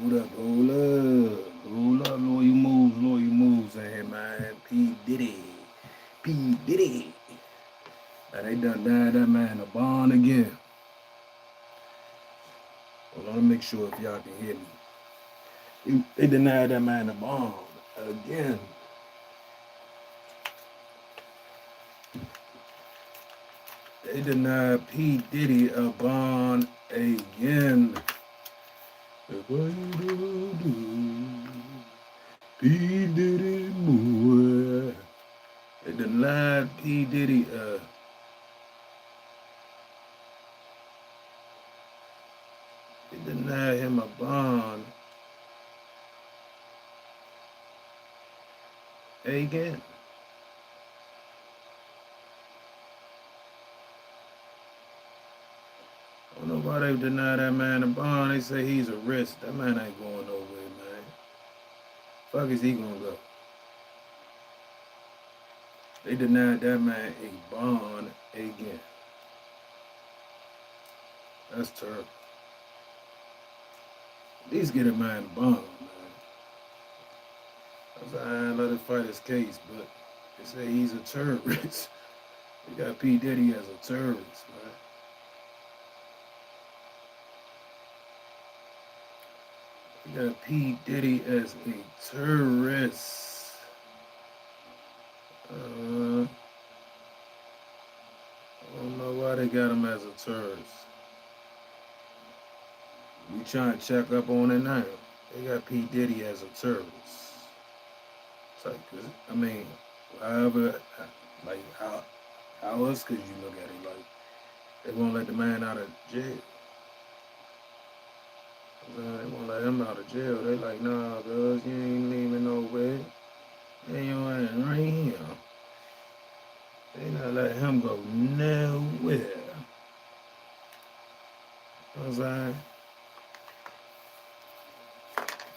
Hold up, loyal moves in here, man. P. Diddy. Now they done died that man a bond again. Hold on, let me make sure if y'all can hear me. They denied that man a bond again. They denied P. Diddy a bond again. P. Diddy more. They denied P. Diddy they denied him a bond again. I don't know why they deny that man a bond. They say he's a risk. That man ain't going nowhere, man. Fuck is he gonna go? They denied that man a bond again. That's terrible. At least get a man a bond, man. I was like, let it fight his case, but they say he's a terrorist. They got P. Diddy as a terrorist, man. They got P. Diddy as a terrorist. I don't know why they got him as a terrorist. We trying to check up on it now. They got P. Diddy as a terrorist. It's like, I mean, however, like, how else could you look at it? Like, they won't let the man out of jail. They won't let him out of jail. They like, nah, cuz, you ain't leaving nowhere. They your ass right here. They not let him go nowhere. You know what I'm saying?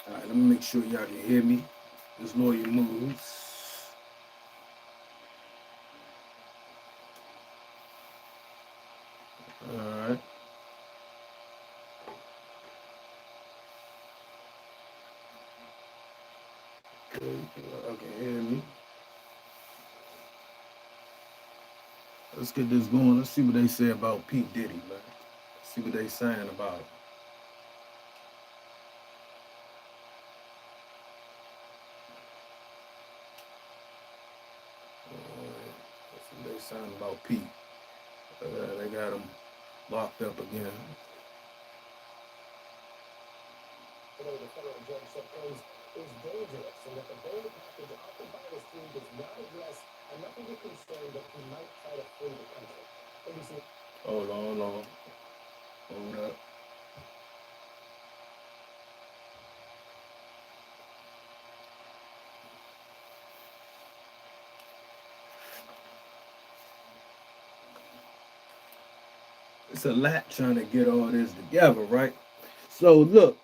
Alright, let me make sure y'all can hear me. This Lawyer Moves. Alright. Y'all can hear me. Let's get this going. Let's see what they say about P. Diddy, man. Let's see what they saying about it. Let's see what they saying about P. They got him locked up again. Today, the federal judge said Combs is dangerous and that the bail package offered by his team does not address enough of the concern that he might try to flee the country. ABC. Hold on. Hold up. It's a lot trying to get all this together, right? So look,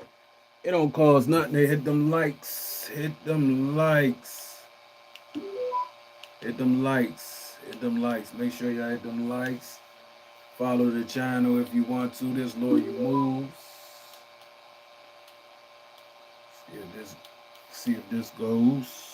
it don't cost nothing to hit them likes. Hit them likes. Hit them likes. Hit them likes. Make sure y'all hit them likes. Follow the channel if you want to. This Lawyer Moves. See if this goes.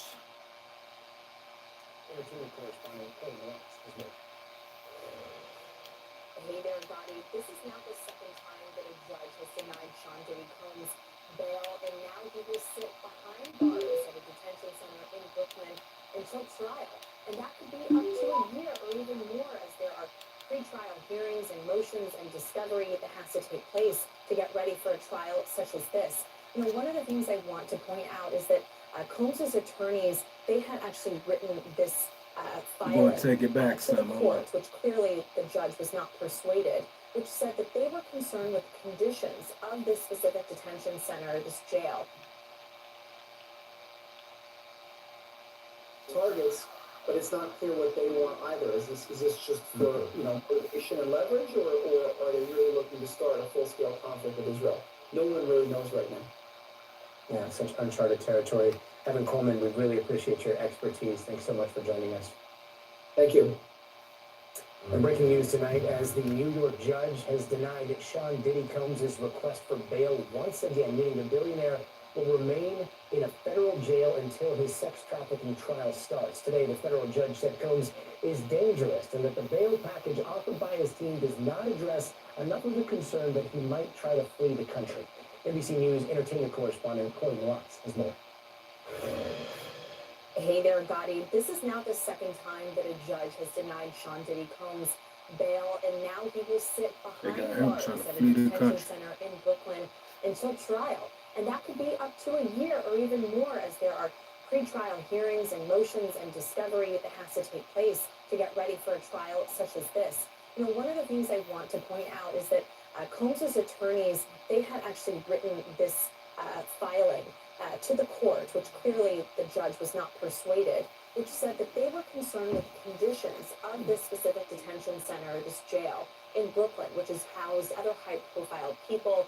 Hey there, everybody. This is now the second time that a judge has denied Sean Diddy Combs bail, and now he will sit behind bars at a detention center in Brooklyn until trial. And that could be up to a year or even more, as there are pre-trial hearings and motions and discovery that has to take place to get ready for a trial such as this. You know, one of the things I want to point out is that Combs's attorneys, they had actually written this filing Take it back to the court, which clearly the judge was not persuaded, which said that they were concerned with conditions of this specific detention center, this jail. Targets, but it's not clear what they want either. Is this just for motivation and leverage, or are they really looking to start a full-scale conflict with Israel? No one really knows right now. Yeah, such uncharted territory. Evan Coleman, we really appreciate your expertise. Thanks so much for joining us. Thank you. And breaking news tonight as the New York judge has denied Sean Diddy Combs' request for bail once again, meaning the billionaire will remain in a federal jail until his sex trafficking trial starts. Today, the federal judge said Combs is dangerous and that the bail package offered by his team does not address enough of the concern that he might try to flee the country. NBC News entertainment correspondent Corey Watts has more. Hey there, Gotti. This is now the second time that a judge has denied Sean Diddy Combs bail, and now he will sit They got behind him bars trying to at a flee the detention country. center in Brooklyn until trial. And that could be up to a year or even more, as there are pre-trial hearings and motions and discovery that has to take place to get ready for a trial such as this. You know, one of the things I want to point out is that Combs's attorneys, they had actually written this filing to the court, which clearly the judge was not persuaded, which said that they were concerned with the conditions of this specific detention center, this jail in Brooklyn, which has housed other high-profile people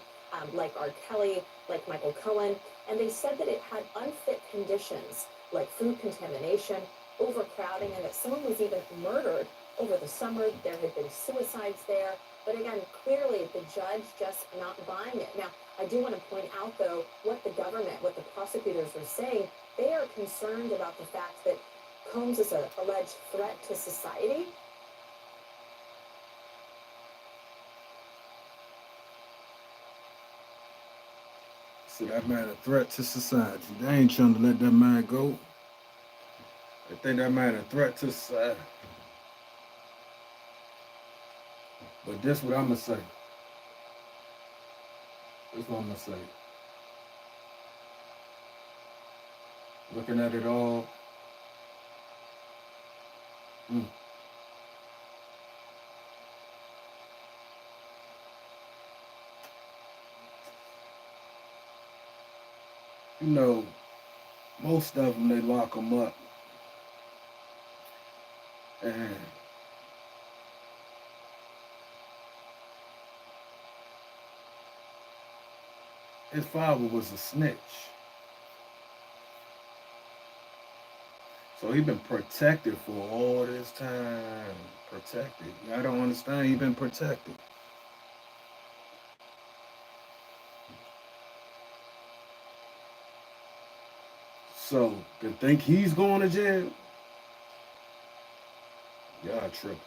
like R. Kelly, like Michael Cohen, and they said that it had unfit conditions like food contamination, overcrowding, and that someone was even murdered over the summer. There had been suicides there. But again, clearly the judge just not buying it. Now, I do want to point out, though, what the government, what the prosecutors are saying. They are concerned about the fact that Combs is an alleged threat to society. So that man a threat to society. They ain't trying to let that man go. They think that man a threat to society. But this what I'ma say. This what I'ma say. Looking at it all. You know, most of them, they lock them up. And his father was a snitch. So he been protected for all this time. Protected. Y'all don't understand, he been protected. So to think he's going to jail, y'all tripping.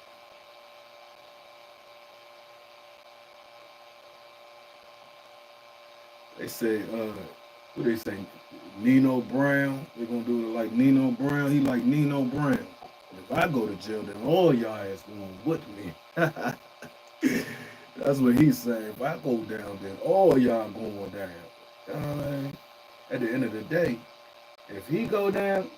They say, what they say, Nino Brown. They're gonna do it like Nino Brown. He like Nino Brown. If I go to jail, then all y'all ass going with me. That's what he's saying. If I go down, then all y'all going down. You know what I mean? At the end of the day, if he go down,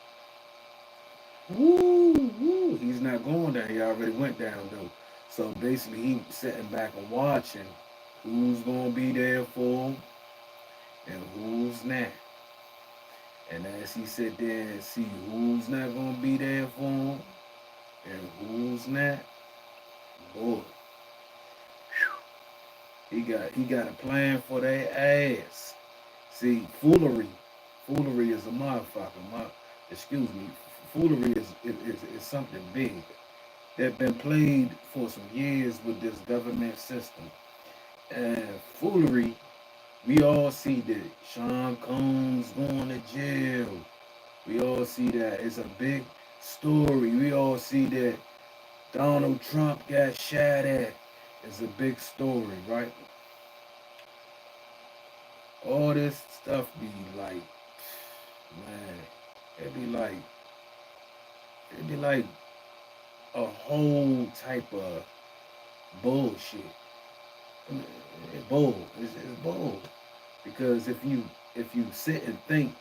woo, he's not going down. He already went down though. So basically, he sitting back and watching who's gonna be there for him and who's not. And as he sit there and see who's not gonna be there for him and who's not, boy, he got a plan for their ass. See, foolery is a motherfucker. Excuse me, foolery is something big that been played for some years with this government system. And foolery, we all see that Sean Combs going to jail. We all see that. It's a big story. We all see that Donald Trump got shot at. It's a big story, right? All this stuff be like, man, it'd be like a whole type of bullshit. It's bold. It's bold. Because if you sit and think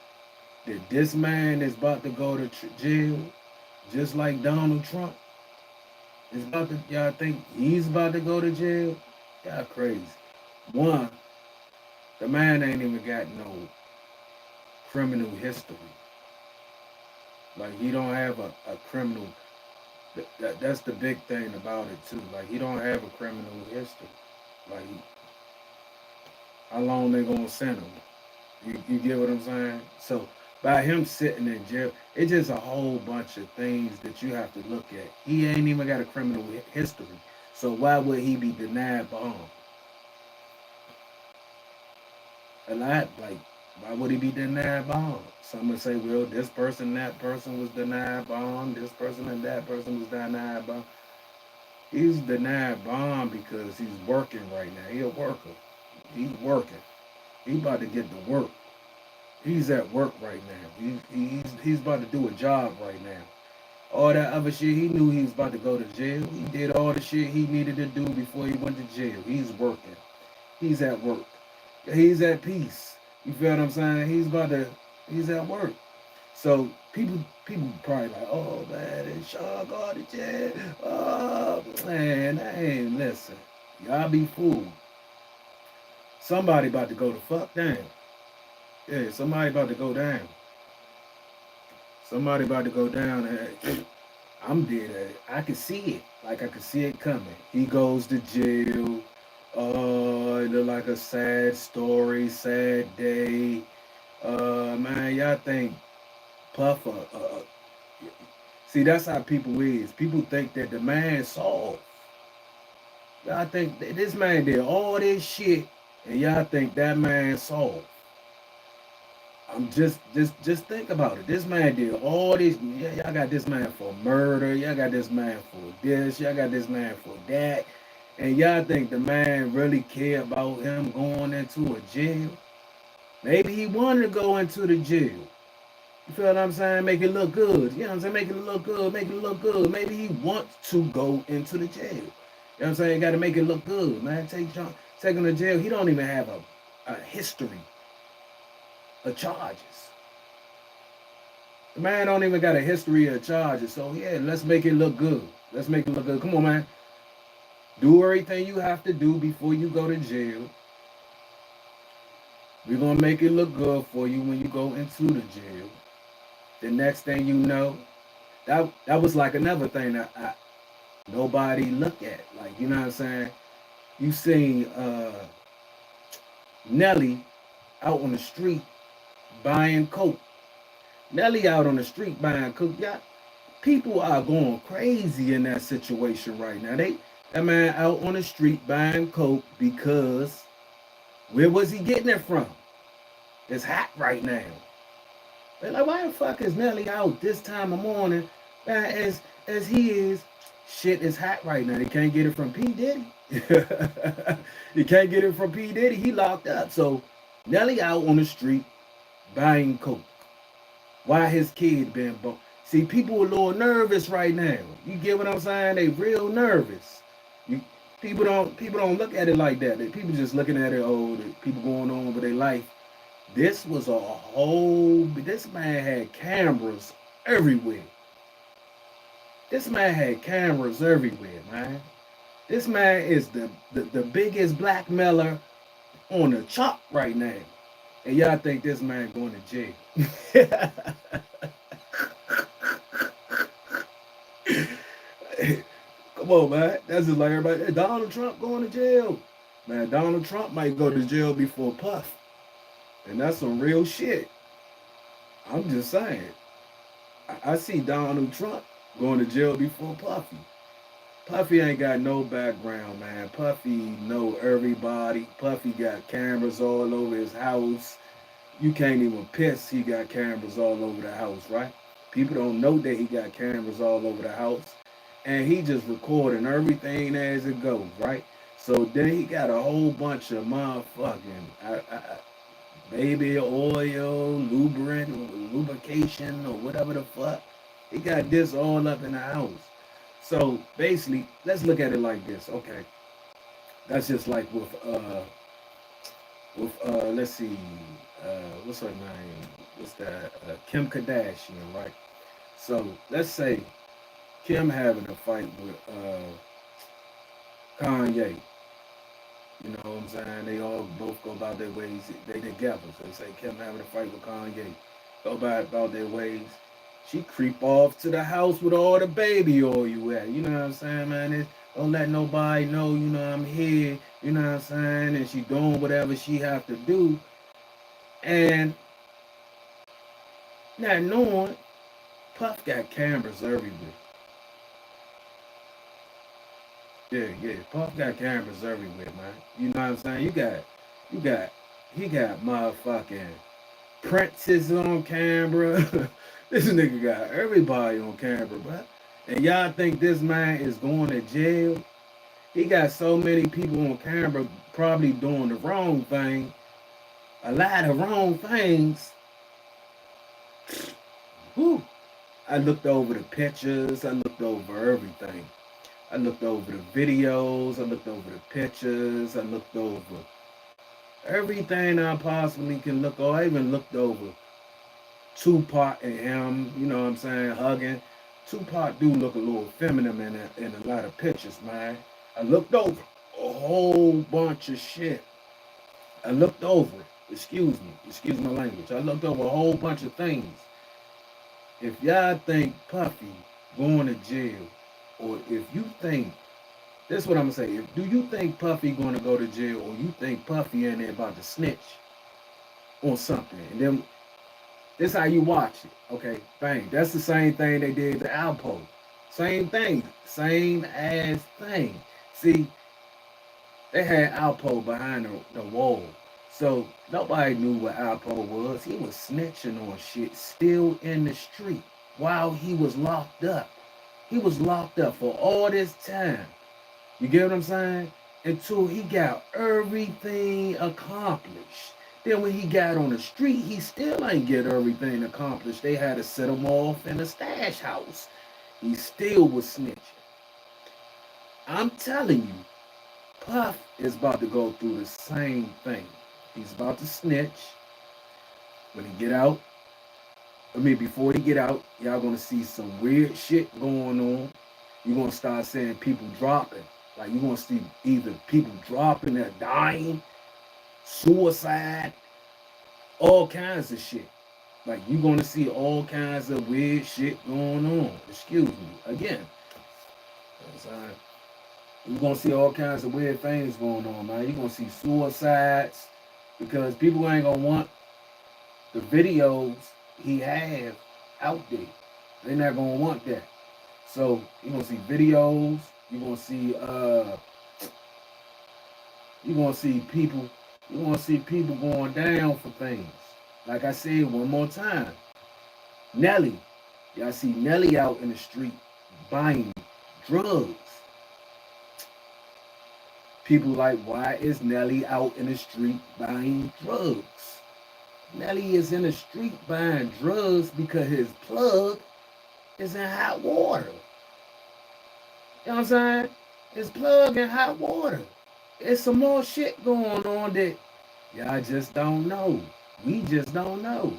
that this man is about to go to jail, just like Donald Trump is about to, y'all think he's about to go to jail? Y'all crazy. One, the man ain't even got no criminal history. Like he don't have a criminal. That's the big thing about it too. Like he don't have a criminal history. Like how long they gonna send him? You get what I'm saying? So by him sitting in jail, It's just a whole bunch of things that you have to look at. He ain't even got a criminal history. So why would he be denied bond? A lot, like, why would he be denied bond? Some would say, well, this person, that person was denied bond. This person and that person was denied bond. He's denied bond because he's working right now. He a worker. He's working. He about to get to work. He's at work right now. He's about to do a job right now. All that other shit, he knew he was about to go to jail. He did all the shit he needed to do before he went to jail. He's working. He's at work. He's at peace. You feel what I'm saying? He's at work. So people probably like, oh man, is Sean going to jail? Oh man, hey, listen. Y'all be fooled. Somebody about to go the fuck down. Yeah, somebody about to go down. Somebody about to go down. And I'm dead at it. I can see it. Like I can see it coming. He goes to jail. It look like a sad story, sad day. Man, y'all think Puff see, that's how people is. People think that the man soft. Y'all think that this man did all this shit, and y'all think that man soft. I'm just think about it. This man did all this. Y'all got this man for murder. Y'all got this man for this. Y'all got this man for that. And y'all think the man really care about him going into a jail? Maybe he wanted to go into the jail. You feel what I'm saying? Make it look good. You know what I'm saying? Make it look good. Make it look good. Maybe he wants to go into the jail. You know what I'm saying? You got to make it look good, man. Take him to jail. He don't even have a history of charges. The man don't even got a history of charges. So yeah, let's make it look good. Let's make it look good. Come on, man. Do everything you have to do before you go to jail. We're going to make it look good for you when you go into the jail. The next thing you know, that was like another thing that nobody look at. Like, you know what I'm saying? You seen Nelly out on the street buying coke. Nelly out on the street buying coke. Yeah, people are going crazy in that situation right now. That man out on the street buying coke because where was he getting it from? It's hot right now. They're like, why the fuck is Nelly out this time of morning? As he is, shit is hot right now. They can't get it from Pdiddy. You can't get it from Pdiddy. He locked up. So Nelly out on the street buying coke. Why his kid been born? See, people are a little nervous right now. You get what I'm saying? They real nervous. People don't look at it like that. People just looking at it, oh, the people going on with their life. This was this man had cameras everywhere. This man had cameras everywhere, man. This man is the biggest blackmailer on the chalk right now. And y'all think this man going to jail. Come on, man. That's just like everybody. Hey, Donald Trump going to jail. Man, Donald Trump might go to jail before Puff. And that's some real shit. I'm just saying. I see Donald Trump going to jail before Puffy. Puffy ain't got no background, man. Puffy know everybody. Puffy got cameras all over his house. You can't even piss. He got cameras all over the house, right? People don't know that he got cameras all over the house. And he just recording everything as it goes, right? So then he got a whole bunch of motherfucking baby oil, lubrication, or whatever the fuck. He got this all up in the house. So basically, let's look at it like this. Okay, that's just like with let's see, what's her name? What's that? Kim Kardashian, right? So let's say Kim having a fight with Kanye. You know what I'm saying? They all both go about their ways. They together. So they say Kim having a fight with Kanye. Go about their ways. She creep off to the house with all the baby oil you at. You know what I'm saying, man? Don't let nobody know, you know, I'm here. You know what I'm saying? And she doing whatever she have to do. And not knowing Puff got cameras everywhere. Yeah. Puff got cameras everywhere, man. You know what I'm saying? He got motherfucking Prince's on camera. This nigga got everybody on camera, bro. And y'all think this man is going to jail? He got so many people on camera probably doing the wrong thing. A lot of wrong things. Whew. I looked over the pictures. I looked over everything. I looked over the videos. I looked over the pictures. I looked over everything I possibly can look over. I even looked over Tupac and him, you know what I'm saying, hugging. Tupac do look a little feminine in a lot of pictures, man. I looked over a whole bunch of shit. I looked over it. Excuse my language. I looked over a whole bunch of things. If y'all think Puffy going to jail, or if you think, this is what I'm gonna say, do you think Puffy going to go to jail, or you think Puffy in there about to snitch on something? And then, this how you watch it, okay? Bang. That's the same thing they did to Alpo. Same thing. Same ass thing. See, they had Alpo behind the wall. So nobody knew what Alpo was. He was snitching on shit still in the street while he was locked up. He was locked up for all this time. You get what I'm saying? Until he got everything accomplished. Then when he got on the street, he still ain't get everything accomplished. They had to set him off in a stash house. He still was snitching. I'm telling you, Puff is about to go through the same thing. He's about to snitch. When he get out, before he get out, y'all gonna see some weird shit going on. You're gonna start seeing people dropping. Like you're gonna see either people dropping or dying, suicide, all kinds of shit. Like you're gonna see all kinds of weird shit going on. Excuse me. Again. You're gonna see all kinds of weird things going on, man. You're gonna see suicides because people ain't gonna want the videos he have out there. They're not gonna want that. So you're gonna see videos, you're gonna see people going down for things. Like I said one more time. Nelly. Y'all see Nelly out in the street buying drugs. People like, why is Nelly out in the street buying drugs? Nelly is in the street buying drugs because his plug is in hot water. You know what I'm saying? His plug in hot water. There's some more shit going on that y'all just don't know. We just don't know.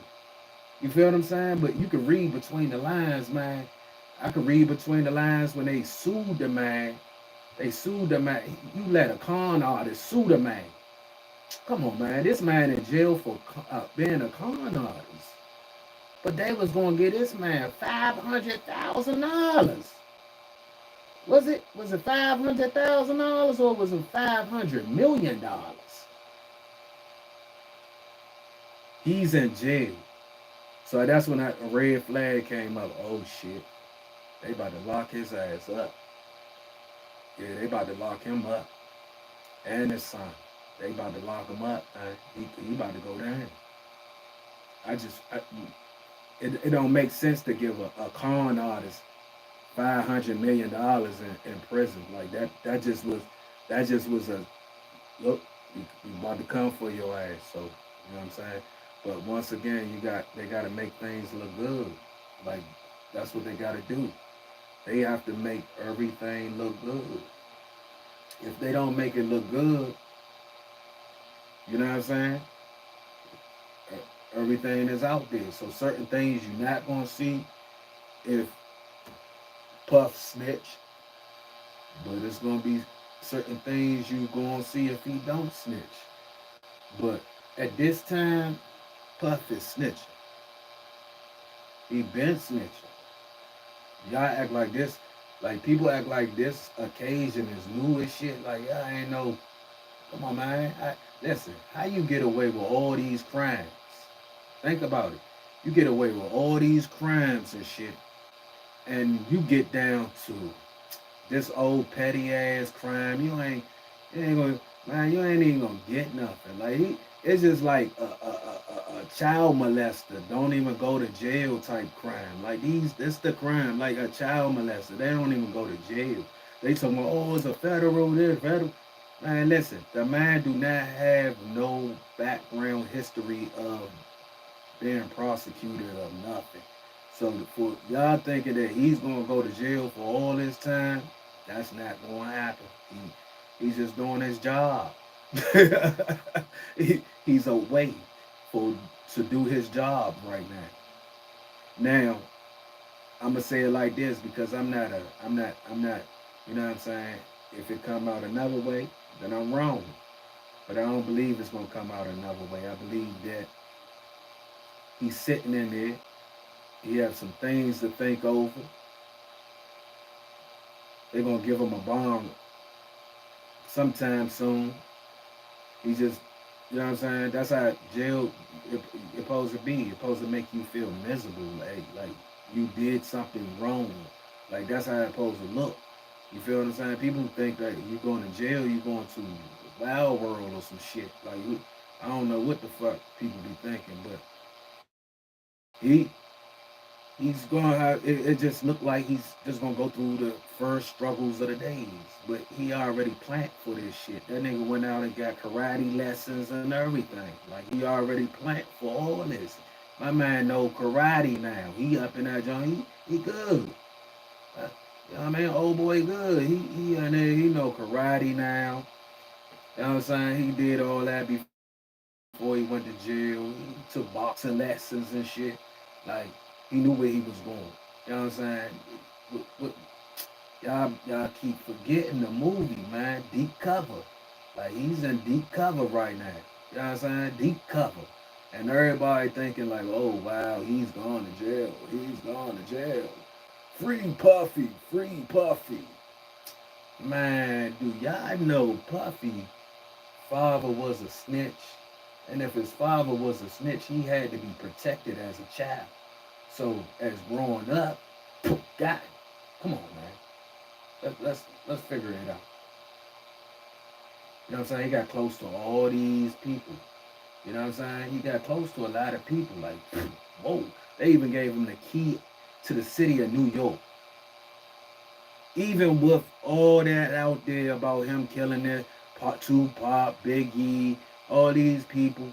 You feel what I'm saying? But you can read between the lines, man. I could read between the lines when they sued the man. They sued the man. You let a con artist sue the man. Come on, man. This man in jail for being a con artist. But they was going to give this man $500,000. Was it $500,000 or was it $500 million? He's in jail. So that's when a red flag came up. Oh, shit. They about to lock his ass up. Yeah, they about to lock him up. And his son. They about to lock him up, man. He about to go down. It don't make sense to give a con artist $500 million in prison. Like that just was a look, you about to come for your ass. So you know what I'm saying? But once again, they gotta make things look good. Like that's what they gotta do. They have to make everything look good. If they don't make it look good, you know what I'm saying? Everything is out there. So certain things you're not gonna see if Puff snitch, but it's gonna be certain things you gonna see if he don't snitch. But at this time, Puff is snitching. He been snitching. Y'all act like this, like people act like this occasion is new as shit. Like y'all ain't know. Come on, man. Listen, how you get away with all these crimes? Think about it. You get away with all these crimes and shit, and you get down to this old petty ass crime, you ain't gonna, man, you ain't even gonna get nothing. Like it's just like a child molester don't even go to jail type crime. Like this the crime, like a child molester. They don't even go to jail. They talking about, oh, it's a federal. Man, listen, the man do not have no background history of being prosecuted or nothing. So for y'all thinking that he's gonna go to jail for all this time, that's not gonna happen. He's just doing his job. He's away for to do his job right now. Now, I'm gonna say it like this because I'm not, you know what I'm saying? If it come out another way, then I'm wrong. But I don't believe it's gonna come out another way. I believe that he's sitting in there. He has some things to think over. They're gonna give him a bond sometime soon. He just, you know what I'm saying? That's how jail it supposed to be. It's supposed to make you feel miserable, like you did something wrong. Like that's how it's supposed to look. You feel what I'm saying? People think that you going to jail, you going to Wild World or some shit. Like I don't know what the fuck people be thinking, but he he's gonna have it just looked like he's just gonna go through the first struggles of the days. But he already planned for this shit. That nigga went out and got karate lessons and everything. Like he already planned for all this. My man know karate now. He up in that joint. He good. Uh, you know what I mean? Old boy good. He in there, he know karate now. You know what I'm saying? He did all that before he went to jail. He took boxing lessons and shit. Like he knew where he was going. You know what I'm saying? Y'all keep forgetting the movie, man. Deep cover. Like he's in deep cover right now. You know what I'm saying? Deep cover. And everybody thinking like, oh wow, he's gone to jail. He's gone to jail. Free Puffy, free Puffy. Man, do y'all know Puffy father was a snitch? And if his father was a snitch, he had to be protected as a child. So as growing up, got him. Come on, man. Let's figure it out. You know what I'm saying? He got close to all these people. You know what I'm saying? He got close to a lot of people. Like, whoa. They even gave him the key to the city of New York. Even with all that out there about him killing it, Tupac, Biggie, all these people,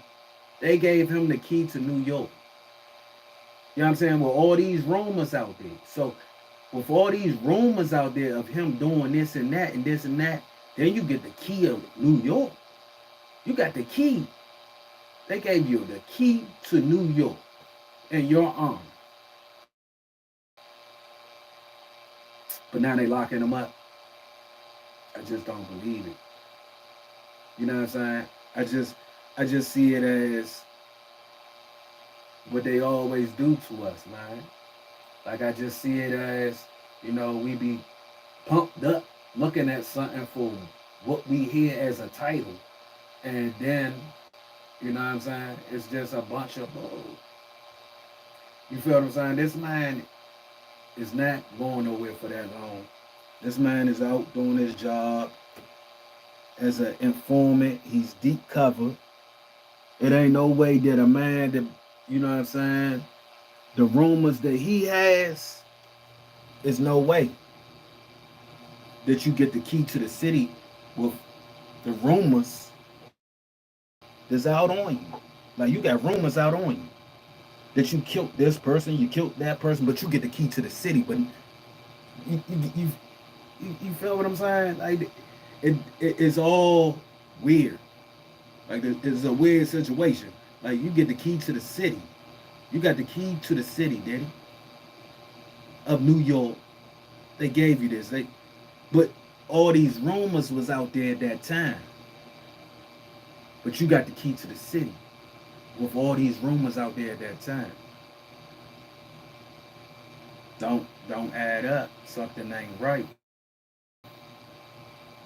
they gave him the key to New York. You know what I'm saying? With all these rumors out there. So with all these rumors out there of him doing this and that and this and that, then you get the key of New York. You got the key. They gave you the key to New York in your arm. But now they locking him up. I just don't believe it. You know what I'm saying? I just see it as what they always do to us, man. Like I just see it as, we be pumped up looking at something for what we hear as a title. And then, you know what I'm saying? It's just a bunch of bull. You feel what I'm saying? This man is not going nowhere for that long. This man is out doing his job as an informant. He's deep cover. It ain't no way that a man that, you know what I'm saying, the rumors that he has, there's no way that you get the key to the city with the rumors that's out on you. Like you got rumors out on you that you killed this person, you killed that person, but you get the key to the city. But you feel what I'm saying? Like it's all weird. Like it's a weird situation. Like you get the key to the city. You got the key to the city, Diddy, of New York. They gave you this. But all these rumors was out there at that time. But you got the key to the city with all these rumors out there at that time. Don't add up. Something ain't right.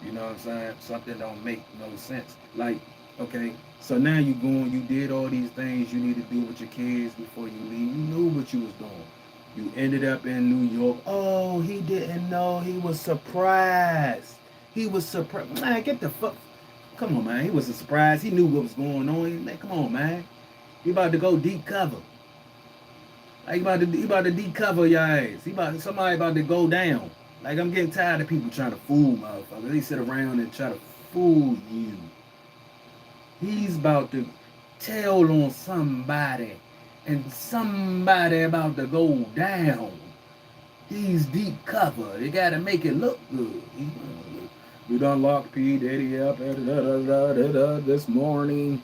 You know what I'm saying? Something don't make no sense. Like, okay, so now you did all these things you need to do with your kids before you leave. You knew what you was doing. You ended up in New York. Oh, he didn't know. He was surprised. He was surprised. Man, get the fuck. Come on, man. He was surprised. He knew what was going on. Man, come on, man. He about to go deep cover. Like he about to deep cover your ass. Somebody about to go down. Like I'm getting tired of people trying to fool motherfuckers. They sit around and try to fool you. He's about to tell on somebody, and somebody about to go down. He's deep cover. They gotta make it look good. We done locked P. Diddy up this morning.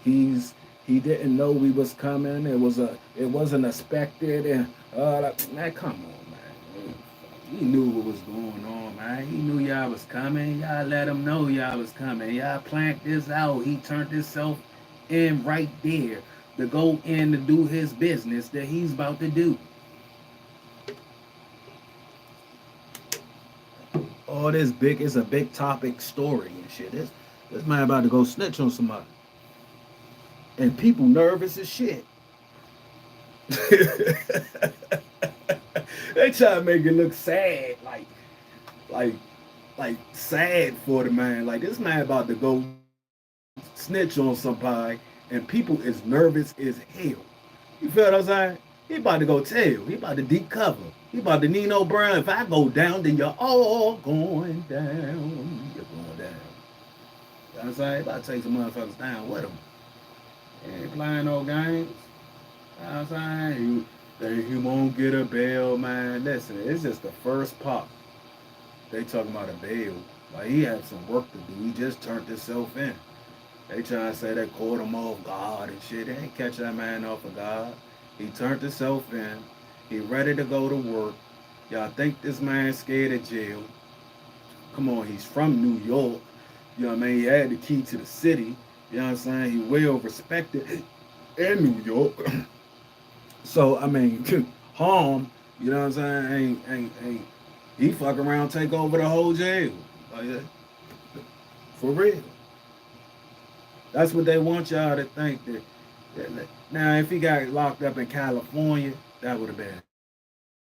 He didn't know we was coming. It wasn't expected. And man, come on, man. He knew what was going on, man. He knew y'all was coming. Y'all let him know y'all was coming. Y'all planned this out. He turned himself in right there to go in to do his business that he's about to do. Oh, it's a big topic story and shit. This man about to go snitch on somebody. And people nervous as shit. They try to make it look sad, like sad for the man. Like this man about to go snitch on somebody, and people is nervous as hell. You feel what I'm saying? He about to go tell. He about to deep cover. He about to Nino Brown. If I go down, then you're all going down. You're going down. You know what I'm saying? He about to take some motherfuckers down with him. He ain't playing no games. You know what I'm saying? He won't get a bail, man. Listen, it's just the first pop. They talking about a bail. Like he had some work to do. He just turned himself in. They trying to say they caught him off guard and shit. They ain't catch that man off of guard. He turned himself in. He ready to go to work. Y'all think this man scared of jail? Come on, he's from New York. You know what I mean? He had the key to the city. You know what I'm saying? He well respected in New York. So I mean, harm. You know what I'm saying? Ain't he fuck around, take over the whole jail? Like, for real. That's what they want y'all to think. That now, if he got locked up in California, that would have been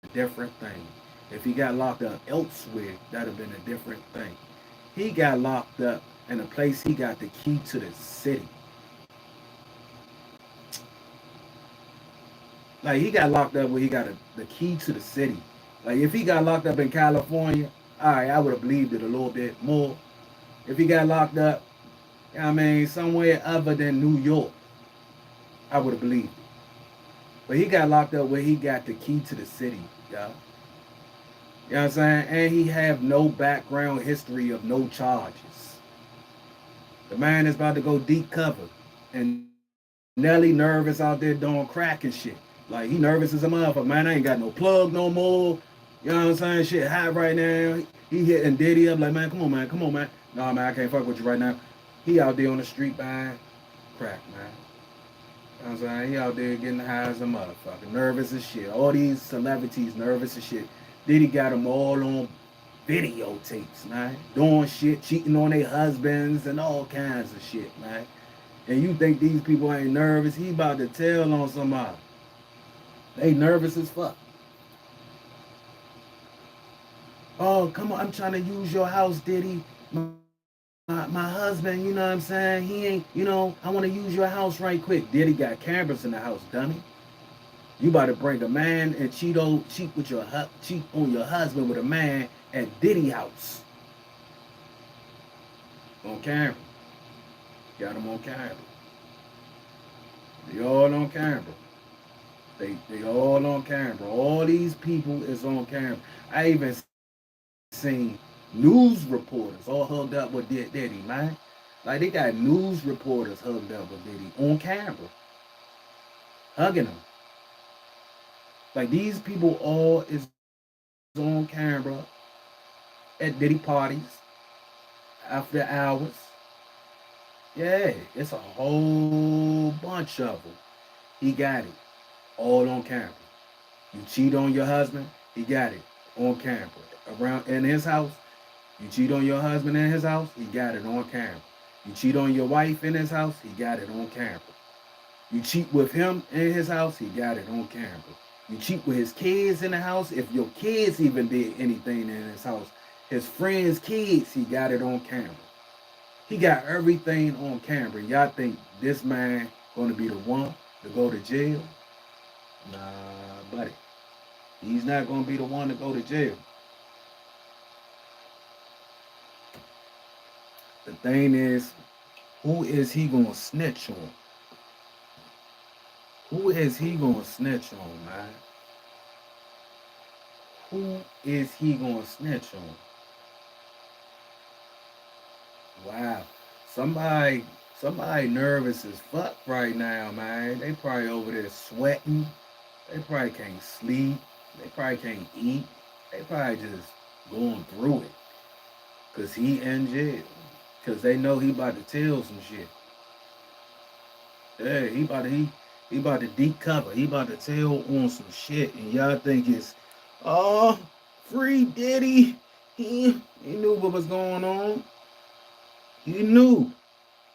a different thing. If he got locked up elsewhere, that'd have been a different thing. He got locked up in a place he got the key to the city. Like he got locked up where he got the key to the city. Like if he got locked up in California, all right, I would have believed it a little bit more. If he got locked up, I mean, somewhere other than New York, I would have believed it. But he got locked up where he got the key to the city, y'all. You know what I'm saying? And he have no background history of no charges. The man is about to go deep cover. And Nelly nervous out there doing crack and shit. Like, he nervous as a motherfucker. Man, I ain't got no plug no more. You know what I'm saying? Shit hot right now. He hitting Diddy up like, man, come on, man. Come on, man. Nah, man, I can't fuck with you right now. He out there on the street buying crack, man. You know what I'm saying? He out there getting high as a motherfucker. Nervous as shit. All these celebrities nervous as shit. Diddy got them all on videotapes, man. Doing shit, cheating on their husbands and all kinds of shit, man. And you think these people ain't nervous? He about to tell on somebody. They nervous as fuck. Oh, come on, I'm trying to use your house, Diddy. My husband, you know what I'm saying? He ain't, you know, I want to use your house right quick. Diddy got cameras in the house, dummy. You about to bring a man and cheat on your husband with a man at Diddy house. On camera. Got him on camera. They all on camera. They all on camera. All these people is on camera. I even seen news reporters all hugged up with Diddy, man. Like they got news reporters hugged up with Diddy on camera. Hugging him. Like these people all is on camera at Diddy parties after hours. Yeah, it's a whole bunch of them. He got it all on camera. You cheat on your husband, he got it on camera. Around in his house, you cheat on your husband in his house, he got it on camera. You cheat on your wife in his house, he got it on camera. You cheat with him in his house, he got it on camera. You cheat with his kids in the house. If your kids even did anything in his house, his friends' kids, he got it on camera. He got everything on camera. Y'all think this man gonna be the one to go to jail? Nah, buddy. He's not gonna be the one to go to jail. The thing is, who is he gonna snitch on? Who is he gonna snitch on, man? Who is he gonna snitch on? Wow. Somebody nervous as fuck right now, man. They probably over there sweating. They probably can't sleep. They probably can't eat. They probably just going through it. Cause he in jail. Cause they know he about to tell some shit. Yeah, he about to deep cover. He about to tell on some shit. And y'all think it's oh free Diddy. He knew what was going on. He knew.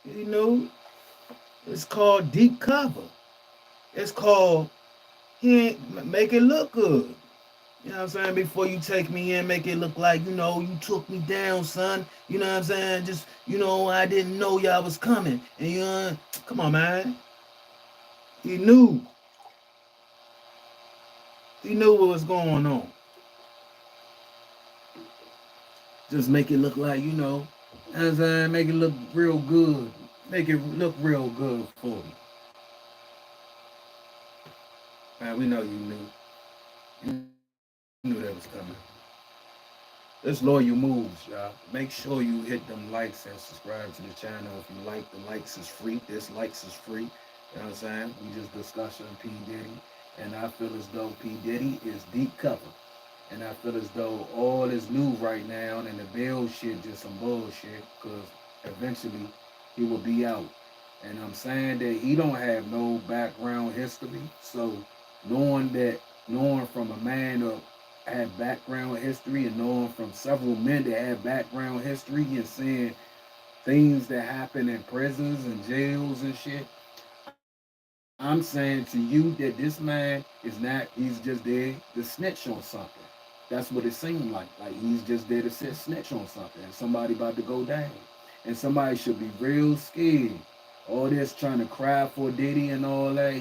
He knew. It's called deep cover. It's called he ain't make it look good. You know what I'm saying? Before you take me in, make it look like, you took me down, son. You know what I'm saying? Just, I didn't know y'all was coming. And come on, man. He knew. He knew what was going on. Just make it look like, you know what I'm saying? Make it look real good. Make it look real good for me. Man, we know you knew. You knew that was coming. Let's loyal moves, y'all. Make sure you hit them likes and subscribe to the channel. If you like, the likes is free. Dislikes is free. You know what I'm saying? We just discussing P. Diddy. And I feel as though P. Diddy is deep cover. And I feel as though all is new right now and the bill shit just some bullshit. Because eventually he will be out. And I'm saying that he don't have no background history. So knowing from a man of have background history and knowing from several men that have background history and seeing things that happen in prisons and jails and shit, I'm saying to you that this man is not, he's just there to snitch on something. That's what it seemed like. Like he's just there to snitch on something. And somebody about to go down. And somebody should be real scared. All this trying to cry for Diddy and all that.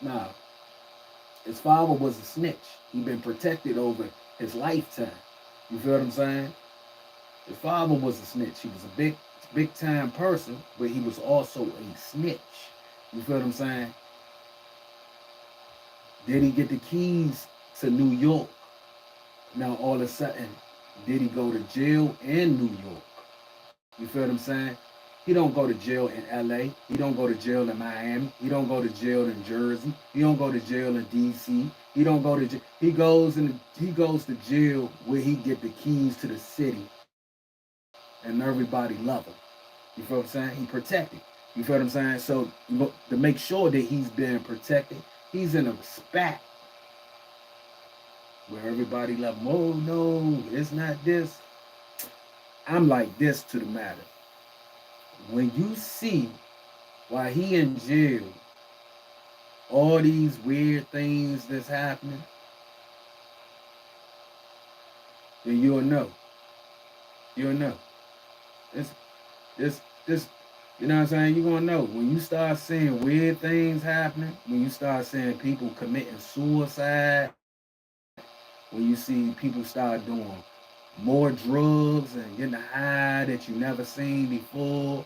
Nah. His father was a snitch. He been protected over his lifetime. You feel what I'm saying? His father was a snitch. He was a big time person, but he was also a snitch. You feel what I'm saying? Did he get the keys to New York? Now all of a sudden, did he go to jail in New York? You feel what I'm saying? He don't go to jail in LA. He don't go to jail in Miami. He don't go to jail in Jersey. He don't go to jail in DC. He don't go to jail. He goes to jail where he get the keys to the city and everybody love him. You feel what I'm saying? He protected. You feel what I'm saying? So to make sure that he's being protected, he's in a spot where everybody love him. Oh no, it's not this. I'm like this to the matter. When you see while he in jail, all these weird things that's happening, then you'll know. You'll know. This, you know what I'm saying? You're gonna know. When you start seeing weird things happening, when you start seeing people committing suicide, when you see people start doing more drugs and getting high that you never seen before,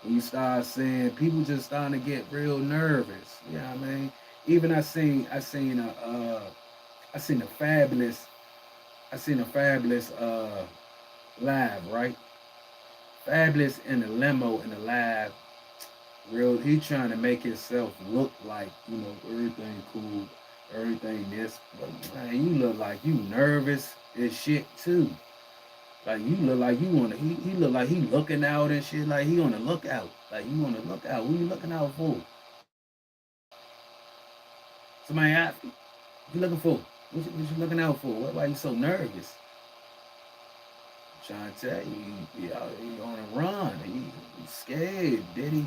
when you start seeing people just starting to get real nervous, you know what I mean? Even I seen a fabulous live, right? Fabulous in the limo in the live, real. He trying to make himself look like everything cool, everything this, but man, you look like you nervous as shit too. Like you look like you wanna. He look like he looking out and shit. Like he on the lookout. Like you on the lookout. What you looking out for? Somebody ask you. What you looking for? What you looking out for? Why you so nervous? I'm trying to tell you, you on a run. You scared. Diddy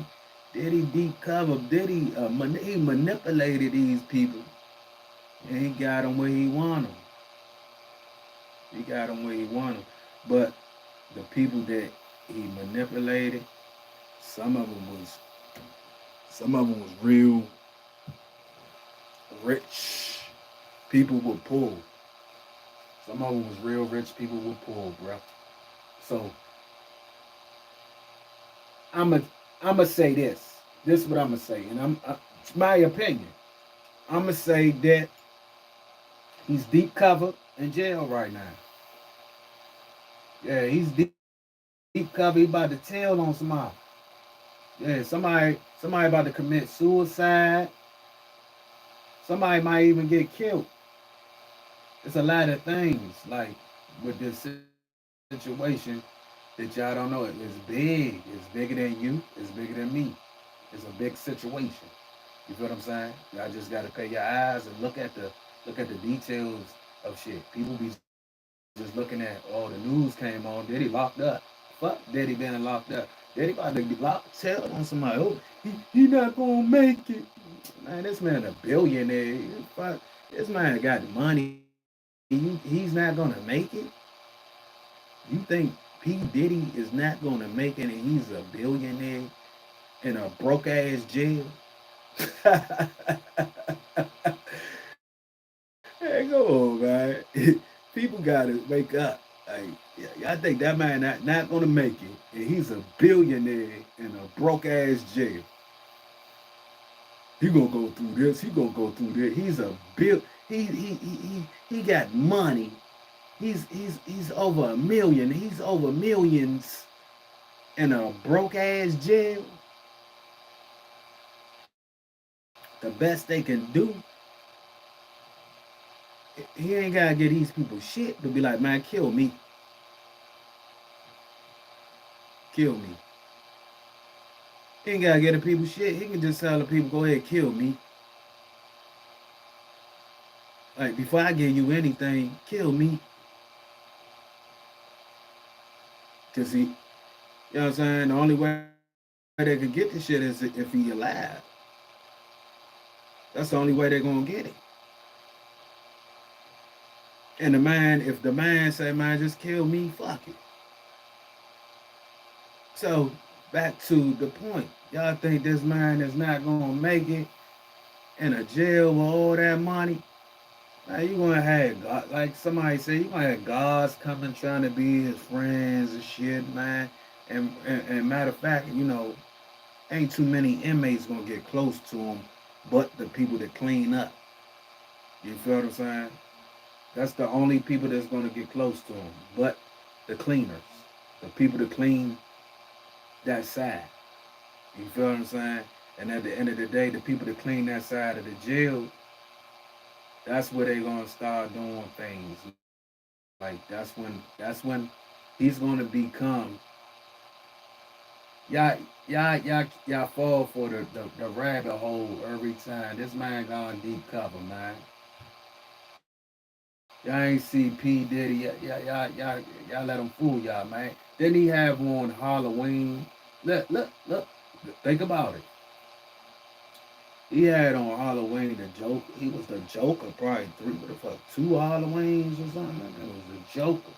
deep cover. Diddy he manipulated these people. And he got him where he want him. He got him where he want him. But the people that he manipulated, some of them was some of them was real rich people were poor. Some of them was real rich people were poor, bro. So I'm a I'm gonna say this. This is what I'm gonna say, and it's my opinion. I'm gonna say that he's deep cover in jail right now. Yeah, he's deep cover. He about to tell on somebody. Yeah, somebody about to commit suicide. Somebody might even get killed. It's a lot of things like with this situation that y'all don't know. It's big. It's bigger than you. It's bigger than me. It's a big situation. You feel what I'm saying? Y'all just gotta pay your eyes and look at the details of shit. People be just looking at, oh, the news came on, Diddy locked up. Fuck Diddy being locked up. Diddy about to be locked, tell on somebody, oh, he not gonna make it. Man, this man a billionaire. Fuck, this man got money. He's not gonna make it. You think P. Diddy is not gonna make it and he's a billionaire in a broke ass jail? Hey, come on, man. People gotta wake up. Like, yeah, I think that man not gonna make it, and he's a billionaire in a broke ass jail. He gonna go through this. He gonna go through this. He's a bill. He got money. He's over a million. He's over millions in a broke ass jail. The best they can do, he ain't gotta get these people shit to be like, man, kill me, kill me. He ain't gotta get the people shit. He can just tell the people, go ahead, kill me. Like before I give you anything, kill me. Cause he, you know what I'm saying? The only way they can get the shit is if he alive. That's the only way they're gonna get it. And the man, if the man say, man, just kill me, fuck it. So back to the point. Y'all think this man is not gonna make it in a jail with all that money? Now you gonna have God, like somebody say, you gonna have gods coming trying to be his friends and shit, man. And matter of fact, ain't too many inmates gonna get close to him, but the people that clean up. You feel what I'm saying? That's the only people that's gonna get close to him, but the cleaners, the people that clean that side. You feel what I'm saying? And at the end of the day, the people that clean that side of the jail, that's where they're gonna start doing things. Like that's when he's gonna become y'all fall for the rabbit hole every time. This man gone deep cover, man. Y'all ain't see P. Diddy. Y'all let him fool y'all, man. Didn't he have on Halloween? Look. Think about it. He had on Halloween the joke. He was the Joker, probably three, what the fuck, two Halloweens or something. It was the Joker.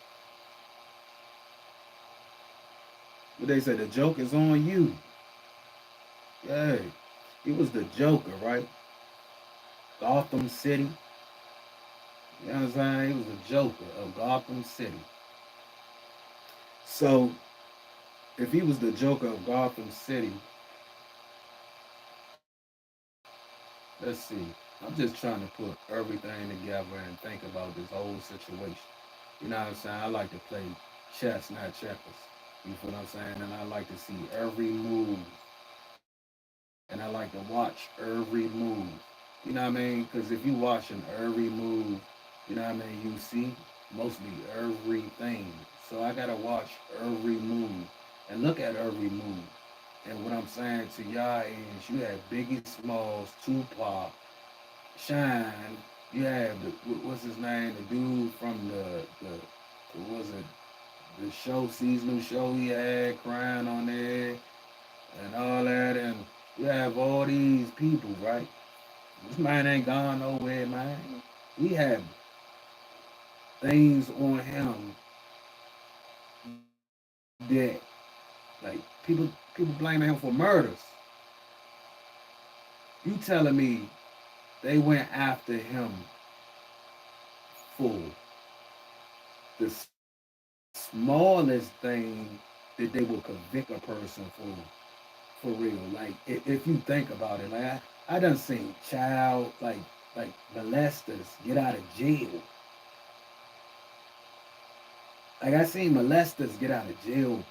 But they say the joke is on you. Yeah, he was the Joker, right? Gotham City. You know what I'm saying? He was the Joker of Gotham City. So if he was the Joker of Gotham City, let's see. I'm just trying to put everything together and think about this whole situation. You know what I'm saying? I like to play chess, not checkers. You feel what I'm saying? And I like to see every move. And I like to watch every move. You know what I mean? Because if you watching every move, you know what I mean, you see mostly everything. So I gotta watch every move and look at every move. And what I'm saying to y'all is you have Biggie Smalls, Tupac, Shine. You have what's his name? The dude from the what was it? The show, seasonal show he had, crying on there and all that, and you have all these people, right? This man ain't gone nowhere, man. we have things on him that, like, people blaming him for murders. You telling me they went after him for the smallest thing that they will convict a person for real. Like, if you think about it, like, I done seen child, like molesters get out of jail. Like, I seen molesters get out of jail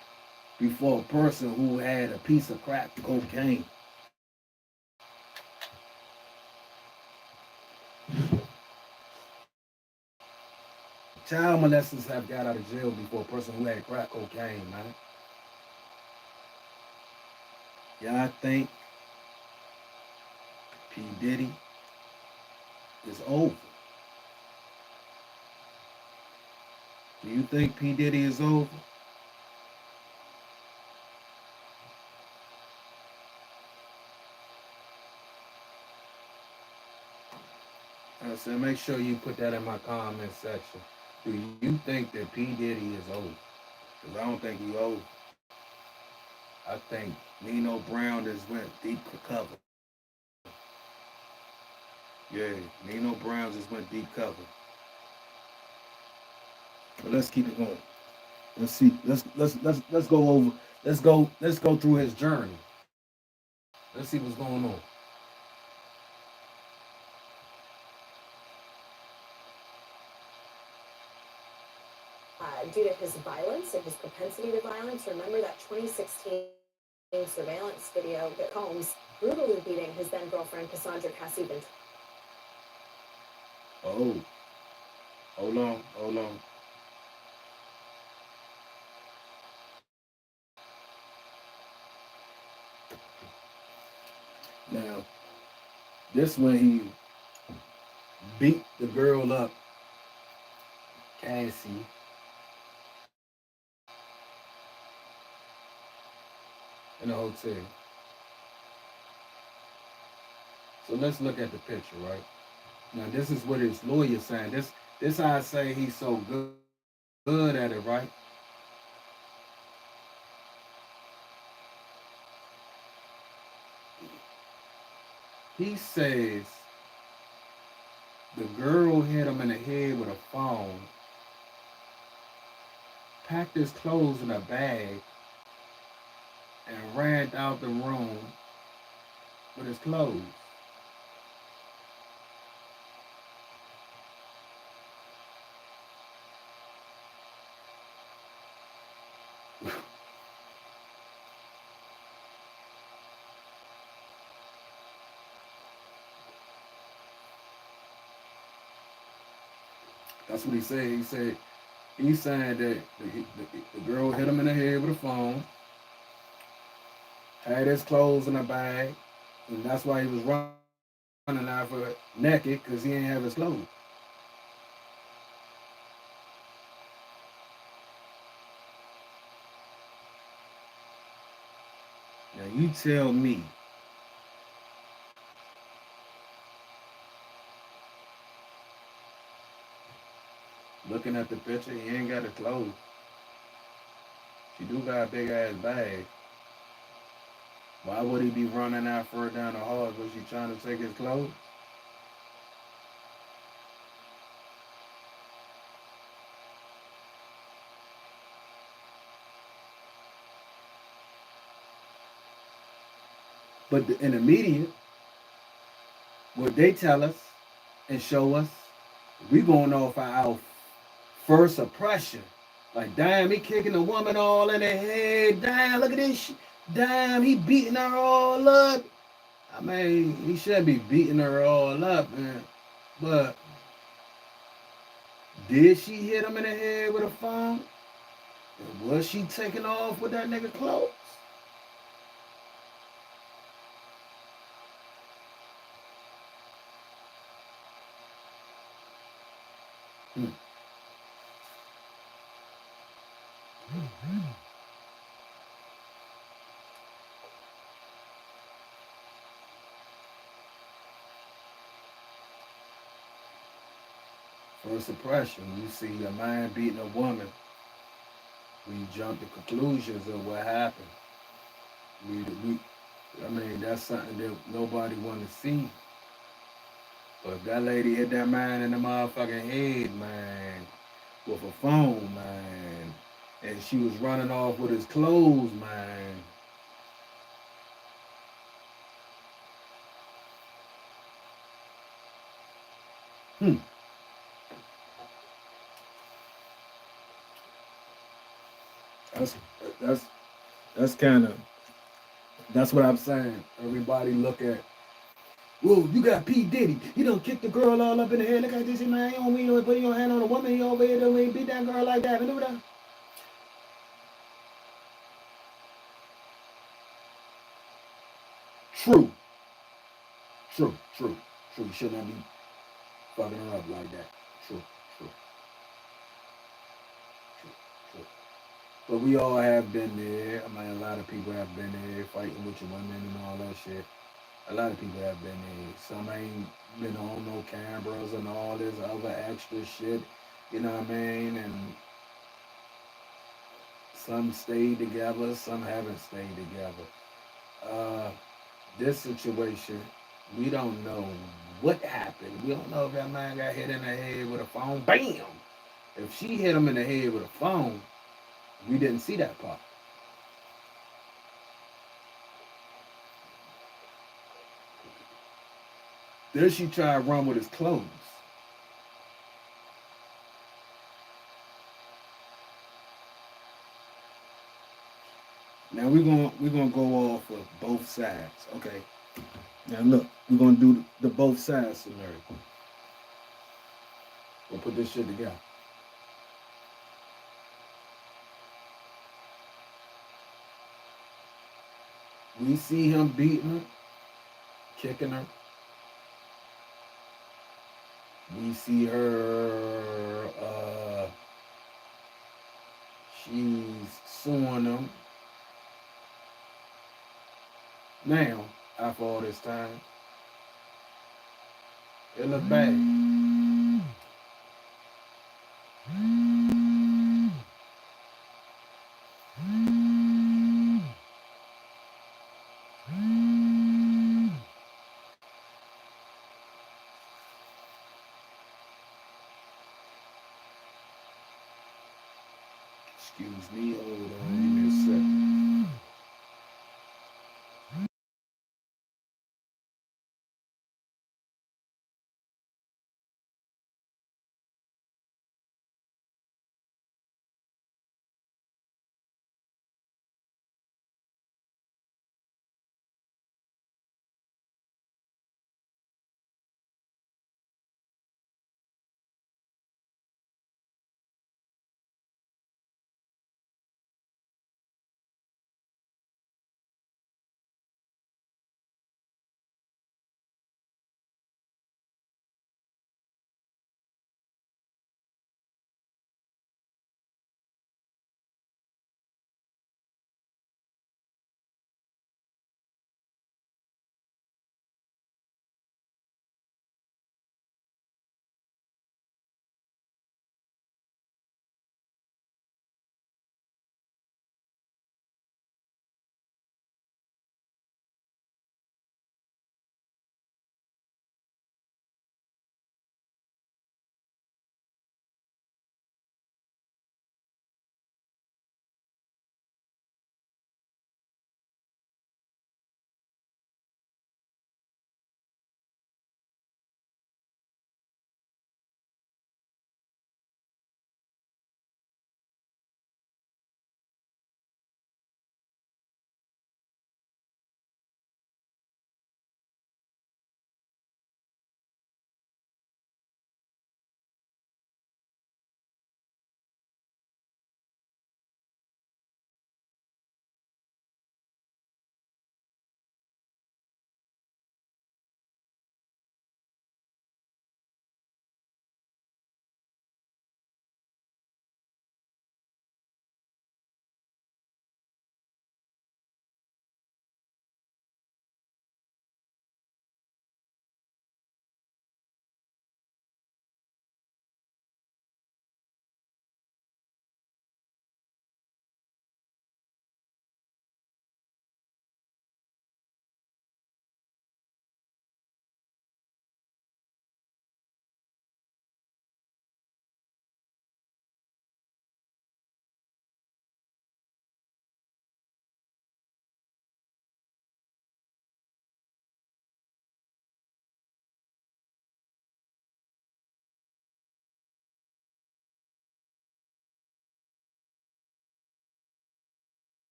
before a person who had a piece of crack cocaine. Child molesters have got out of jail before a person who had crack cocaine, man. Y'all think P. Diddy is over? Do you think P. Diddy is over? I said, make sure you put that in my comment section. Do you think that P. Diddy is over? Because I don't think he over. I think Nino Brown just went deep cover. Yeah, Nino Brown just went deep cover. But let's keep it going. Let's see. Let's go over. Let's go through his journey. Let's see what's going on. Due to his violence and his propensity to violence. Remember that 2016 surveillance video that Combs brutally beating his then girlfriend Cassandra Cassie. Oh, hold on. Now, this when he beat the girl up, Cassie. In a hotel. So let's look at the picture, right? Now this is what his lawyer saying. This how I say he's so good at it, right? He says the girl hit him in the head with a phone, packed his clothes in a bag, and ran out the room with his clothes. That's what he said. He's saying that the girl hit him in the head with a phone, had his clothes in a bag, and that's why he was running out for naked because he ain't have his clothes. Now you tell me, looking at the picture, he ain't got his clothes. She do got a big ass bag. Why would he be running out further down the hall? Was she trying to take his clothes? But in the media, what they tell us and show us, we going off our first impression. Like, damn, he kicking the woman all in the head. Damn, look at this. Damn, he beating her all up. I mean, he shouldn't be beating her all up, man. But did she hit him in the head with a phone? Was she taking off with that nigga clothes? Hmm. First impression, you see a man beating a woman, we jump to conclusions of what happened. We I mean, that's something that nobody want to see. But if that lady hit that man in the motherfucking head, man, with a phone, man, and she was running off with his clothes, man. Hmm. That's that's that's kind of that's what I'm saying. Everybody look at, whoa, you got P Diddy. He don't kick the girl all up in the head. Look at this shit, man. You don't mean put your hand on a woman. You over here don't beat that girl like that. You know that? True, true. You should not be fucking her up like that. True, true, true. But we all have been there. I mean, a lot of people have been there fighting with your women and all that shit. A lot of people have been there. Some ain't been on no cameras and all this other extra shit. You know what I mean? And some stayed together, some haven't stayed together. Uh, this situation, we don't know what happened. We don't know if that man got hit in the head with a phone. Bam! If she hit him in the head with a phone, we didn't see that part. Then she tried to run with his clothes. Now we're gonna go off of both sides. Okay. Now look, we're gonna do the both sides scenario. We'll put this shit together. We see him beating her, kicking her. We see her. She's suing him. Now, after all this time, it look bad. Excuse me, hold on, give me a second.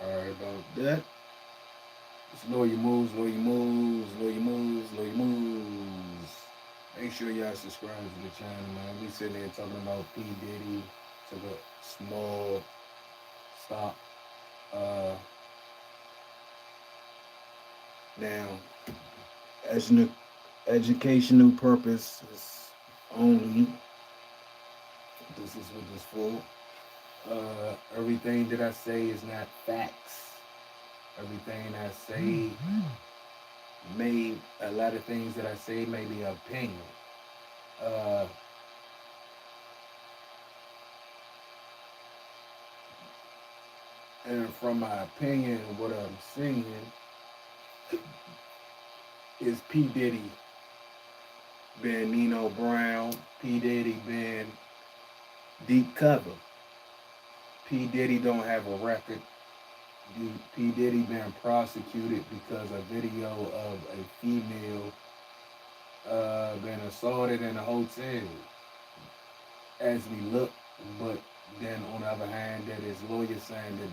Sorry about that. It's Lawyer Moves, Lawyer Moves, Lawyer Moves, Lawyer Moves. Make sure y'all subscribe to the channel, man. We sitting there talking about P. Diddy. Took a small stop. Now, as an educational purposes only, this is what this for. Everything that I say is not facts. Everything I say a lot of things that I say may be opinion. And from my opinion, what I'm seeing is P. Diddy being Nino Brown, P. Diddy being deep cover. P. Diddy don't have a record. P. Diddy been prosecuted because a video of a female been assaulted in a hotel as we look, but then on the other hand, that his lawyer saying that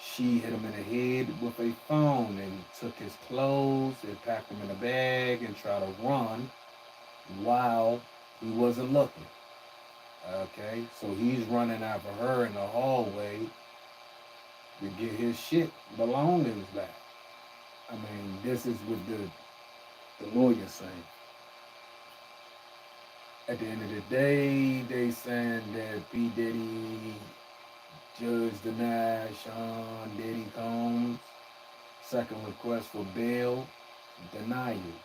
she hit him in the head with a phone and took his clothes and packed them in a bag and tried to run while he wasn't looking. Okay, so he's running after her in the hallway to get his shit belongings back. I mean, this is what the lawyer saying. At the end of the day, they saying that P. Diddy judge denied Sean Diddy Combs' second request for bail, denies him.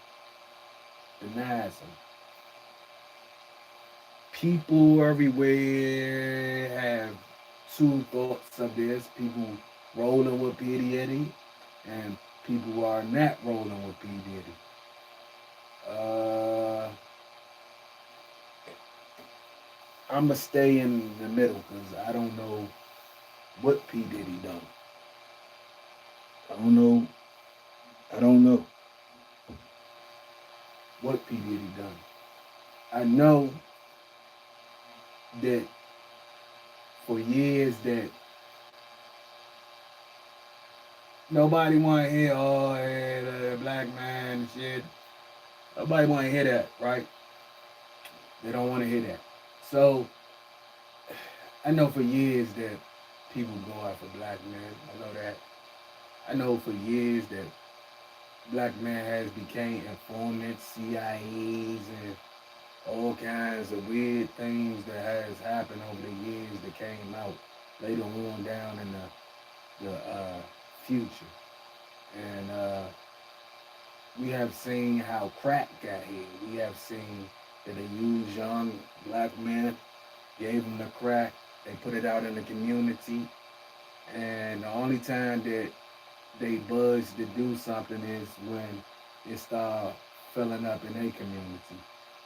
People everywhere have two thoughts of this. People rolling with P. Diddy and people who are not rolling with P. Diddy. I'm going to stay in the middle because I don't know what P. Diddy done. I don't know what P. Diddy done. I know that for years that nobody want to hear, oh, hey, the black man and shit. Nobody want to hear that, right? They don't want to hear that. So, I know for years that people go after black men. I know that. I know for years that black men has became informants, CIAs, and all kinds of weird things that has happened over the years that came out later on down in the future. And we have seen how crack got here. We have seen that they used young black men, gave them the crack, they put it out in the community, and the only time that they buzz to do something is when it start filling up in their community.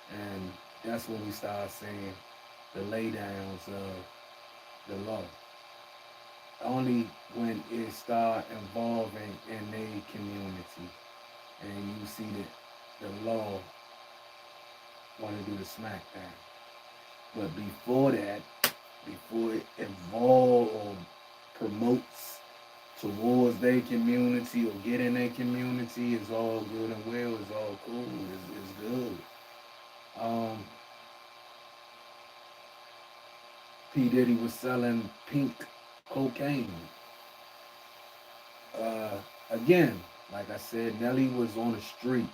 And that's when we start seeing the laydowns of the law. Only when it start involving in their community and you see that the law want to do the smackdown. But before that, before it involves or promotes towards their community or get in their community, it's all good and well, it's all cool, it's good. P. Diddy was selling pink cocaine. Again, like I said, Nelly was on the street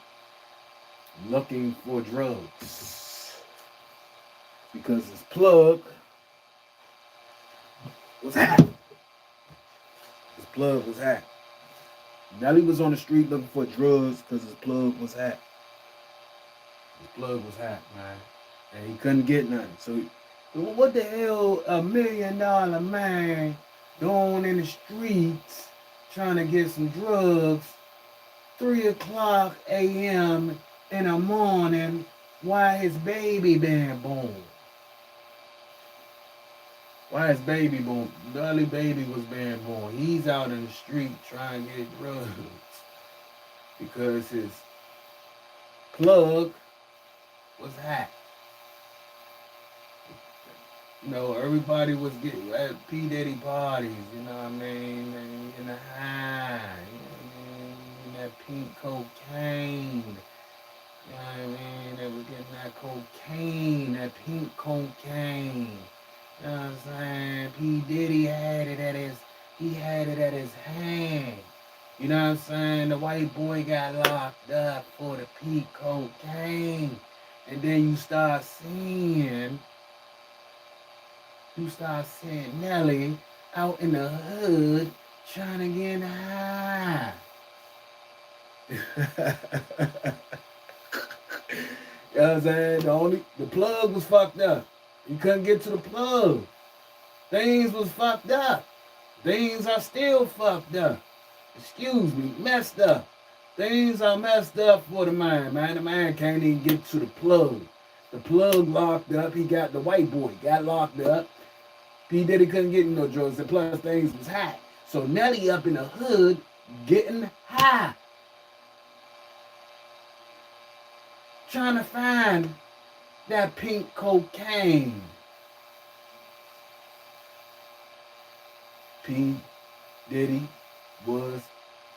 looking for drugs because his plug was hacked. His plug was hacked. Nelly was on the street looking for drugs because his plug was hacked. His plug was hacked, man. And he couldn't get nothing. So what the hell $1 million man going in the streets trying to get some drugs 3:00 a.m. in the morning while his baby being born? Why his baby born? Dolly baby was being born. He's out in the street trying to get drugs because his plug was hacked. You know, everybody was getting at Pdiddy parties, you know what I mean? And in the high, you know what I mean? That pink cocaine, you know what I mean? They was getting that cocaine, that pink cocaine. You know what I'm saying? P. Diddy he had it at his hand. You know what I'm saying? The white boy got locked up for the pink cocaine. And then you start seeing Nelly out in the hood trying to get high. You know what I'm saying? The plug was fucked up. You couldn't get to the plug. Things was fucked up. Things are still fucked up. Excuse me, messed up. Things are messed up for the man, man. The man can't even get to the plug. The plug locked up. The white boy got locked up. P. Diddy couldn't get no drugs, and plus things was high. So Nelly up in the hood getting high. Trying to find that pink cocaine. P. Diddy was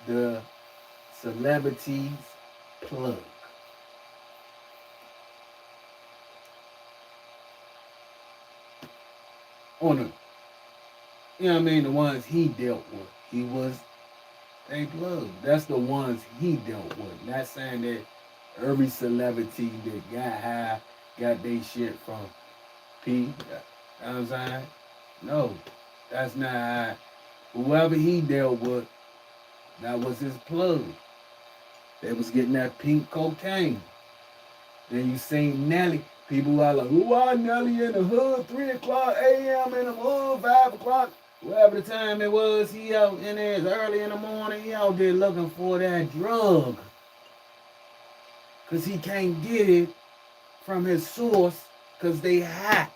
the celebrity's plug. On the, you know what I mean, the ones he dealt with. He was a plug. That's the ones he dealt with. Not saying that every celebrity that got high got their shit from P. You know what I'm saying? No, that's not how. Whoever he dealt with, that was his plug. They was getting that pink cocaine. Then you seen Nelly. People are like, who are Nelly in the hood? 3 o'clock a.m. in the hood, 5 o'clock. Whatever the time it was, he out in there early in the morning. He out there looking for that drug. Because he can't get it from his source because they hot.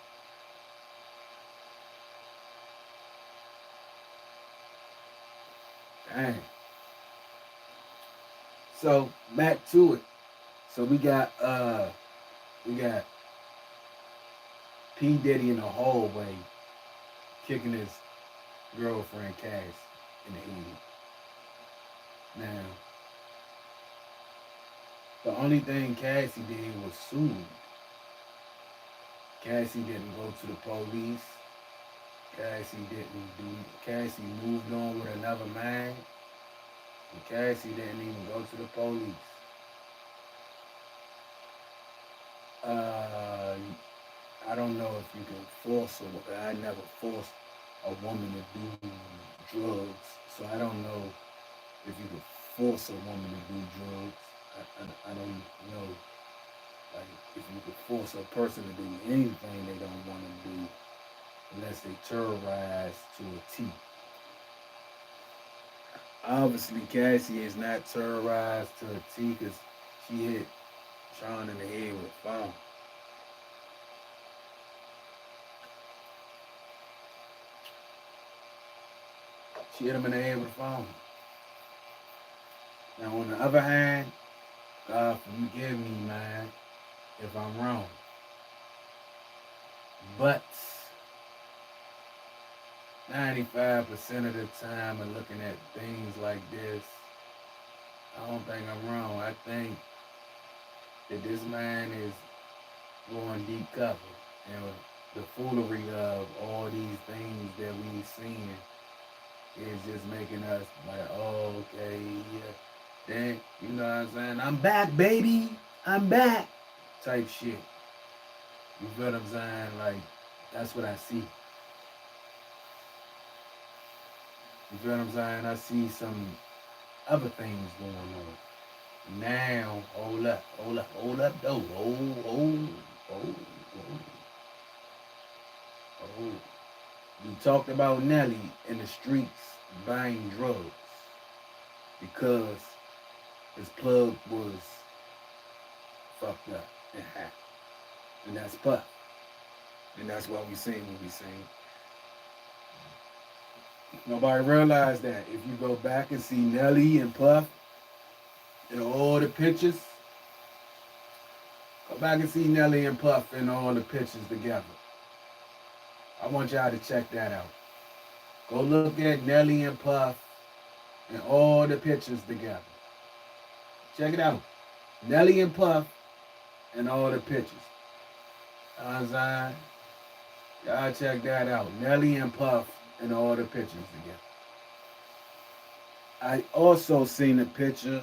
Dang. So back to it. So we got P. Diddy in the hallway kicking his girlfriend Cass in the head. Now, the only thing Cassie did was sue. Cassie didn't go to the police. Cassie moved on with another man. And Cassie didn't even go to the police. I don't know if you can force a I never forced a woman to do drugs, so I don't know if you can force a woman to do drugs. I don't know, like, if you could force a person to do anything they don't want to do unless they terrorize to a T. Obviously, Cassie is not terrorized to a T because she hit Sean in the head with a phone. She hit him in the head with a phone. Now, on the other hand, God forgive me, man, if I'm wrong. But 95% of the time of looking at things like this, I don't think I'm wrong. I think that this man is going deep cover. And the foolery of all these things that we've seen is just making us like, oh, okay, yeah. Then, you know what I'm saying? I'm back, baby. I'm back. Type shit. You feel what I'm saying? Like, that's what I see. You feel what I'm saying? I see some other things going on. Now, hold up, though. Oh. We talked about Nelly in the streets buying drugs because his plug was fucked up and high. And that's Puff. And that's what we seen when we seen. Nobody realized that. If you go back and see Nelly and Puff in all the pictures, go back and see Nelly and Puff in all the pictures together. I want y'all to check that out. Go look at Nelly and Puff and all the pictures together. Check it out. Nelly and Puff and all the pictures. Y'all check that out. Nelly and Puff and all the pictures together. I also seen a picture.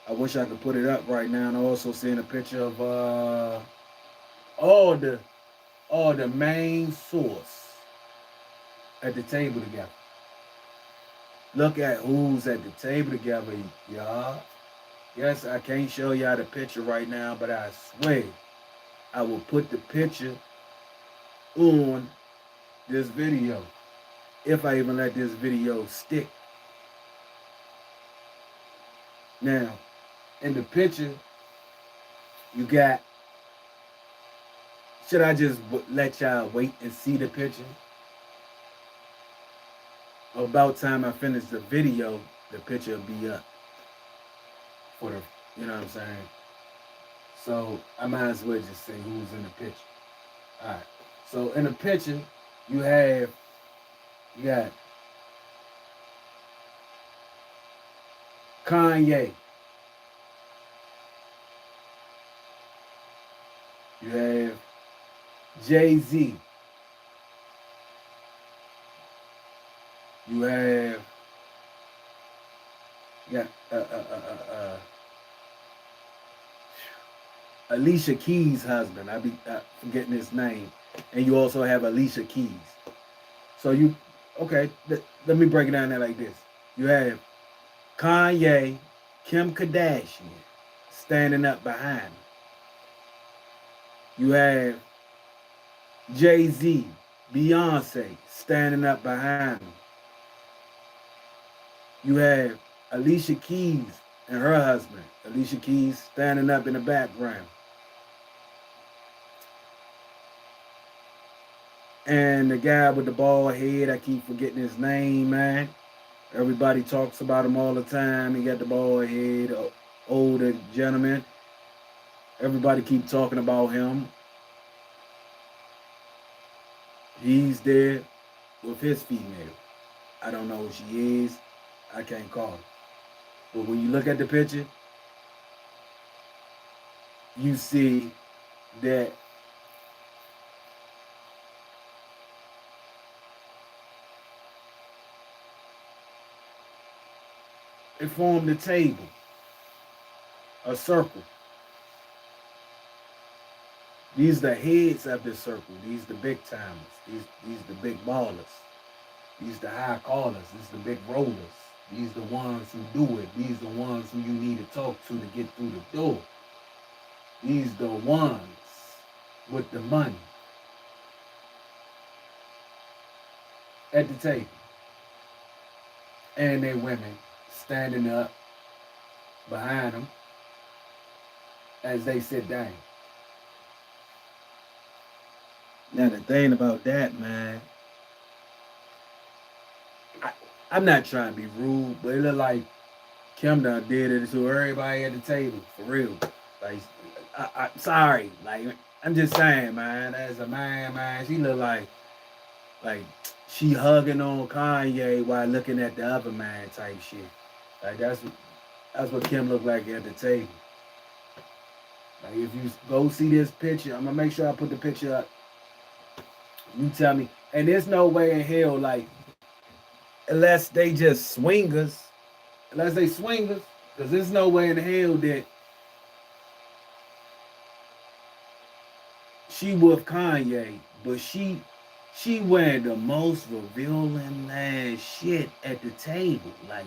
I wish I could put it up right now. And I also seen a picture of all the main source at the table together. Look at who's at the table together, y'all. Yes, I can't show y'all the picture right now, but I swear I will put the picture on this video if I even let this video stick. Now, in the picture, you got, should I just let y'all wait and see the picture? About time I finish the video, the picture will be up for the, you know what I'm saying? So I might as well just say who's in the picture. All right. So in the picture, you got Kanye. You have Jay-Z. You have Alicia Keys' husband. I be forgetting his name. And you also have Alicia Keys. So okay, let me break it down there like this. You have Kanye, Kim Kardashian standing up behind him. You have Jay-Z, Beyonce standing up behind him. You have Alicia Keys and her husband, Alicia Keys, standing up in the background. And the guy with the bald head, I keep forgetting his name, man. Everybody talks about him all the time. He got the bald head, older gentleman. Everybody keep talking about him. He's there with his female. I don't know who she is. I can't call her. But when you look at the picture, you see that it formed a table, a circle. These the heads of the circle. These the big timers. These the big ballers. These the high callers. These the big rollers. These the ones who do it. These the ones who you need to talk to get through the door. These the ones with the money at the table. And they women standing up behind them as they sit down. Now the thing about that, man, I'm not trying to be rude, but it look like Kim done did it to everybody at the table, for real. Like, I'm sorry, like, I'm just saying, man, as a man, she look like she hugging on Kanye while looking at the other man type shit. Like, that's what Kim look like at the table. Like, if you go see this picture, I'm gonna make sure I put the picture up. You tell me, and there's no way in hell, like, unless they just swingers, because there's no way in hell that she with Kanye, but she wearing the most revealing ass shit at the table. Like,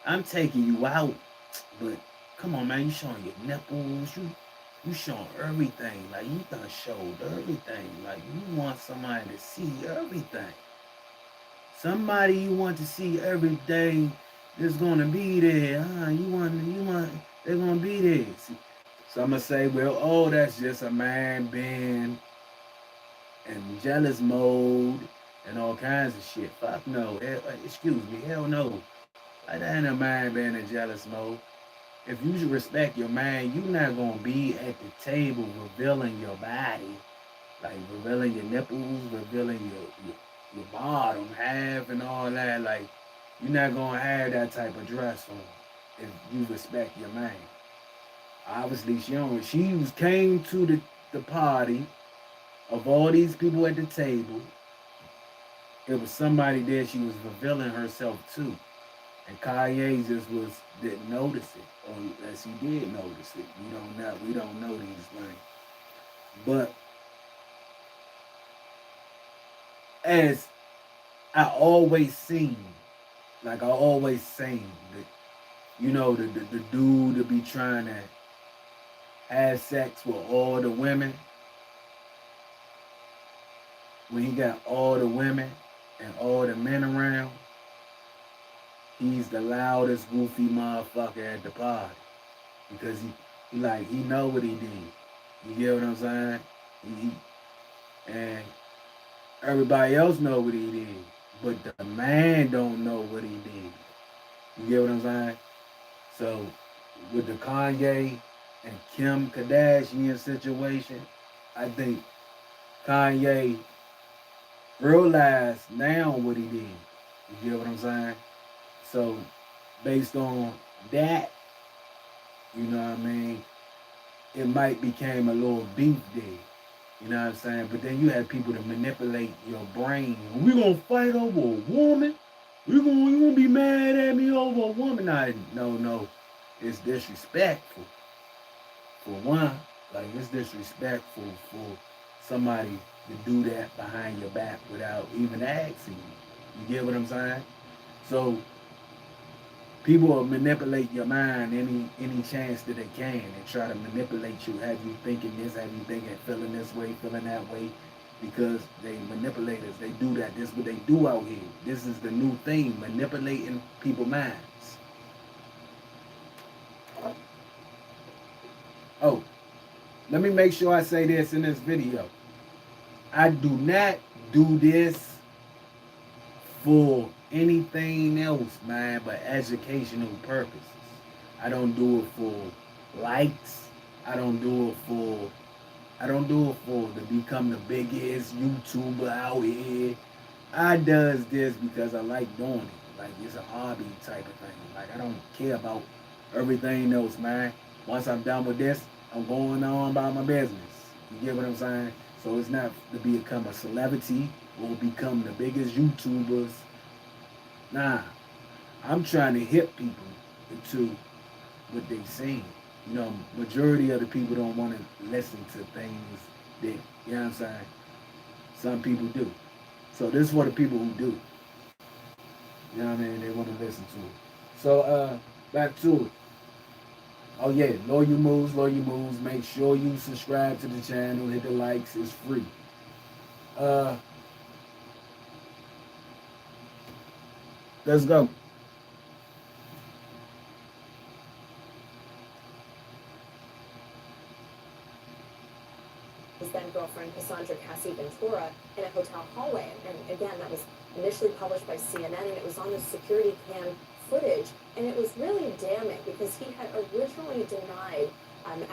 I'm taking you out, but come on, man, you showing your nipples, you showing everything. Like, you done showed everything. Like, you want somebody to see everything. Somebody you want to see everything is gonna be there. You want, they're gonna be there. See, so I'm gonna say, well, oh, that's just a man being in jealous mode and all kinds of shit. Fuck no. Excuse me, hell no. Like, that ain't a man being in jealous mode. If you respect your man, you're not gonna be at the table revealing your body like revealing your nipples, revealing your bottom half and all that. Like, you're not gonna have that type of dress on if you respect your man. Obviously, she don't. She was came to the party of all these people at the table. It was somebody there she was revealing herself to. And Kanye just didn't notice it. Or as he did notice it. We don't know these things. But as I always seen, like I always seen, the dude to be trying to have sex with all the women, when he got all the women and all the men around, he's the loudest goofy motherfucker at the party. Because he know what he did. You get what I'm saying? And everybody else know what he did. But the man don't know what he did. You get what I'm saying? So with the Kanye and Kim Kardashian situation, I think Kanye realized now what he did. You get what I'm saying? So based on that, you know what I mean, it might became a little beef there. You know what I'm saying? But then you have people that manipulate your brain. We gonna fight over a woman? You gonna be mad at me over a woman? No. It's disrespectful. For one, like it's disrespectful for somebody to do that behind your back without even asking you. You get what I'm saying? So people will manipulate your mind any chance that they can and try to manipulate you, have you thinking this, have you thinking, feeling this way, feeling that way, because they manipulators. They do that. This is what they do out here. This is the new thing, manipulating people's minds. Oh, let me make sure I say this in this video. I do not do this for anything else, man, but educational purposes. I don't do it for likes. I don't do it for to become the biggest YouTuber out here. I does this because I like doing it. Like it's a hobby type of thing. Like I don't care about everything else, man. Once I'm done with this, I'm going on about my business. You get what I'm saying? So it's not to become a celebrity or become the biggest YouTubers. Nah, I'm trying to hit people to what they saying. You know, majority of the people don't want to listen to things that, you know what I'm saying? Some people do. So this is for the people who do. You know what I mean? They want to listen to it. So back to it. Oh yeah, Loyal Moves. Make sure you subscribe to the channel, hit the likes, it's free. Let's go. His then girlfriend Cassandra Cassie Ventura in a hotel hallway. And again, that was initially published by CNN, and it was on the security cam footage. And it was really damning because he had originally denied,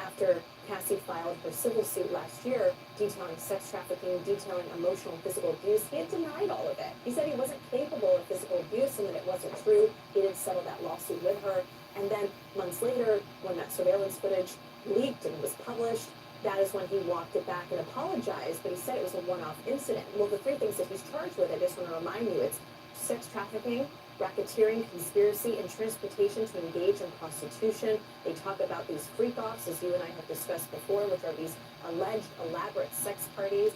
after Cassie filed her civil suit last year, detailing sex trafficking, detailing emotional and physical abuse. He had denied all of it. He said he wasn't capable of physical abuse and that it wasn't true. He didn't settle that lawsuit with her. And then months later, when that surveillance footage leaked and was published, that is when he walked it back and apologized, but he said it was a one-off incident. Well, the three things that he's charged with, I just want to remind you, it's sex trafficking, racketeering, conspiracy, and transportation to engage in prostitution. They talk about these freak-offs, as you and I have discussed before, which are these alleged elaborate sex parties.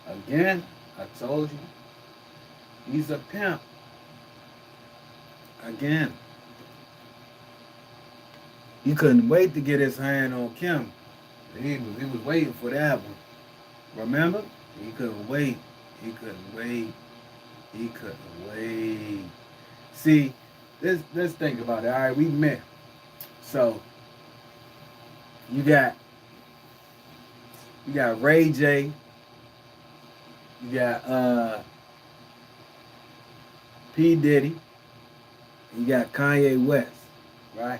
Again, I told you, he's a pimp. Again, he couldn't wait to get his hand on Kim. He was waiting for that one. Remember? He couldn't wait. He couldn't wait. He couldn't wait. See, let's think about it. All right, we met. So you got Ray J. You got P. Diddy. You got Kanye West, right?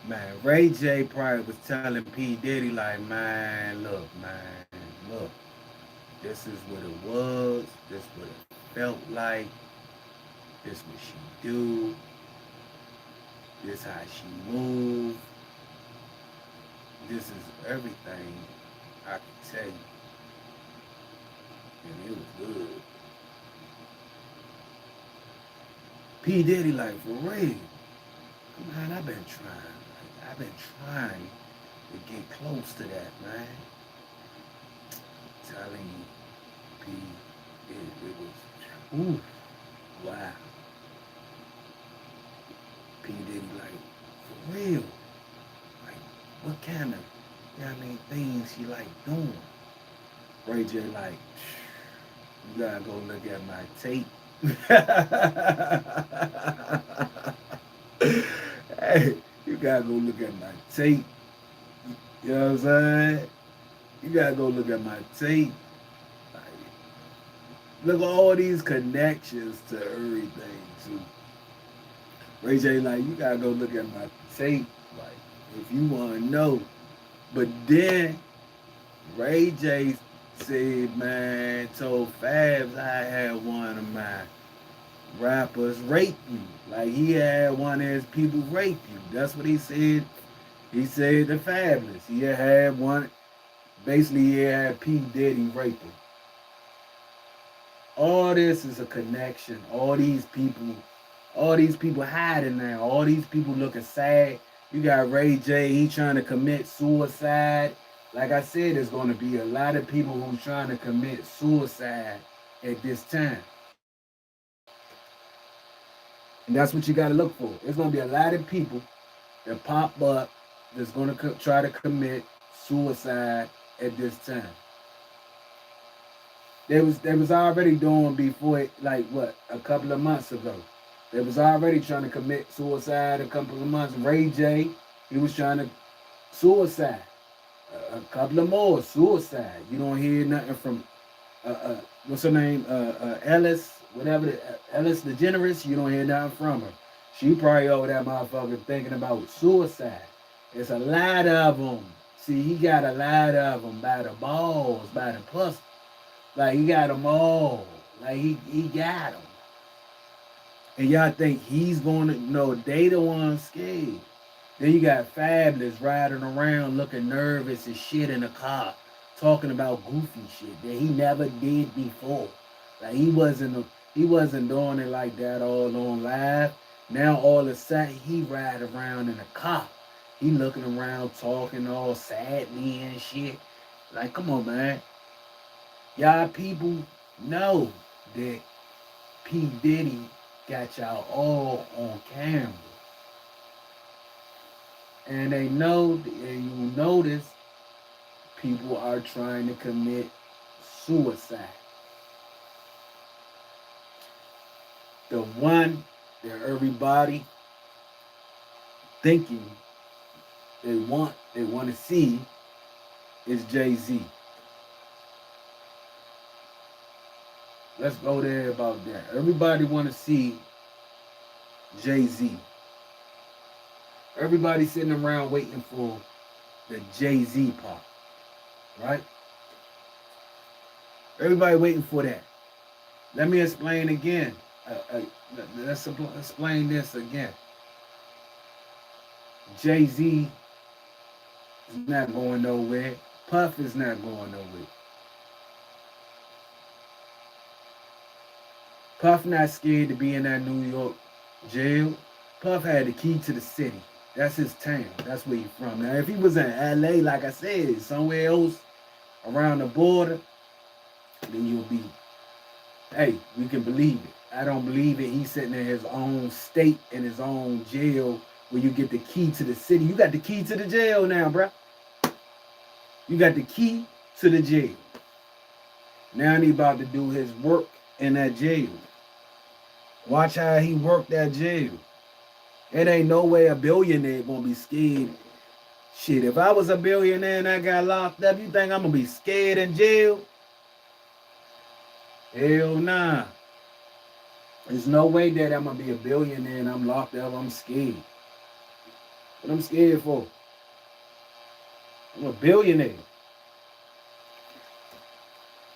Man, Ray J probably was telling P. Diddy, like, man, look, this is what it was, this what it felt like, this what she do, this how she move, this is everything I can tell you. And it was good. P. Diddy, like, for real. Man, I've been trying. Like, I've been trying to get close to that, man. I'm telling you, P, it was, ooh, wow. P. Diddy, like, for real. Like, what kind of, you know what I mean, things he like doing? Ray J, like, you gotta go look at my tape. Hey, you gotta go look at my tape. You know what I'm saying? You gotta go look at my tape. Like, look at all these connections to everything too. Ray J, like, you gotta go look at my tape. Like, if you wanna know. But then Ray J said, man, told Fabs I had one of my rappers rape you. Like, he had one of his people rape you. That's what he said. He said the Fabulous. He had one. Basically, he had P. Diddy rape him. All this is a connection. All these people hiding now. All these people looking sad. You got Ray J, he trying to commit suicide. Like I said, there's going to be a lot of people who's trying to commit suicide at this time. And that's what you got to look for. There's going to be a lot of people that pop up that's going to try to commit suicide at this time. They was already doing before it, like what, a couple of months ago. They was already trying to commit suicide a couple of months. Ray J, he was trying to suicide. A couple of more suicide. You don't hear nothing from what's her name? Ellis, whatever. Ellis DeGeneres. You don't hear nothing from her. She probably over that motherfucker thinking about suicide. There's a lot of them. See, he got a lot of them by the balls, by the pussy. Like, he got them all. Like, he got them. And y'all think he's going to, no, they the ones scared. Then you got Fabulous riding around looking nervous and shit in the car, talking about goofy shit that he never did before. Like, he wasn't doing it like that all on live. Now all of a sudden he ride around in a car. He looking around talking all sadly and shit. Like, come on, man. Y'all people know that P. Diddy got y'all all on camera. And they know, and you notice, people are trying to commit suicide. The one that everybody thinking they want to see is Jay-Z. Let's go there about that. Everybody want to see Jay-Z. Everybody sitting around waiting for the Jay-Z part, right? Everybody waiting for that. Let me explain again. Let's explain this again. Jay-Z is not going nowhere. Puff is not going nowhere. Puff not scared to be in that New York jail. Puff had the key to the city. That's his town. That's where he's from. Now, if he was in LA, like I said, somewhere else around the border, then you'll be, hey, we can believe it. I don't believe it. He's sitting in his own state, in his own jail, where you get the key to the city. You got the key to the jail now, bruh. You got the key to the jail. Now he about to do his work in that jail. Watch how he worked that jail. It ain't no way a billionaire gonna be scared. Shit, if I was a billionaire and I got locked up, you think I'm gonna be scared in jail? Hell nah. There's no way that I'm gonna be a billionaire and I'm locked up, I'm scared. What I'm scared for? I'm a billionaire.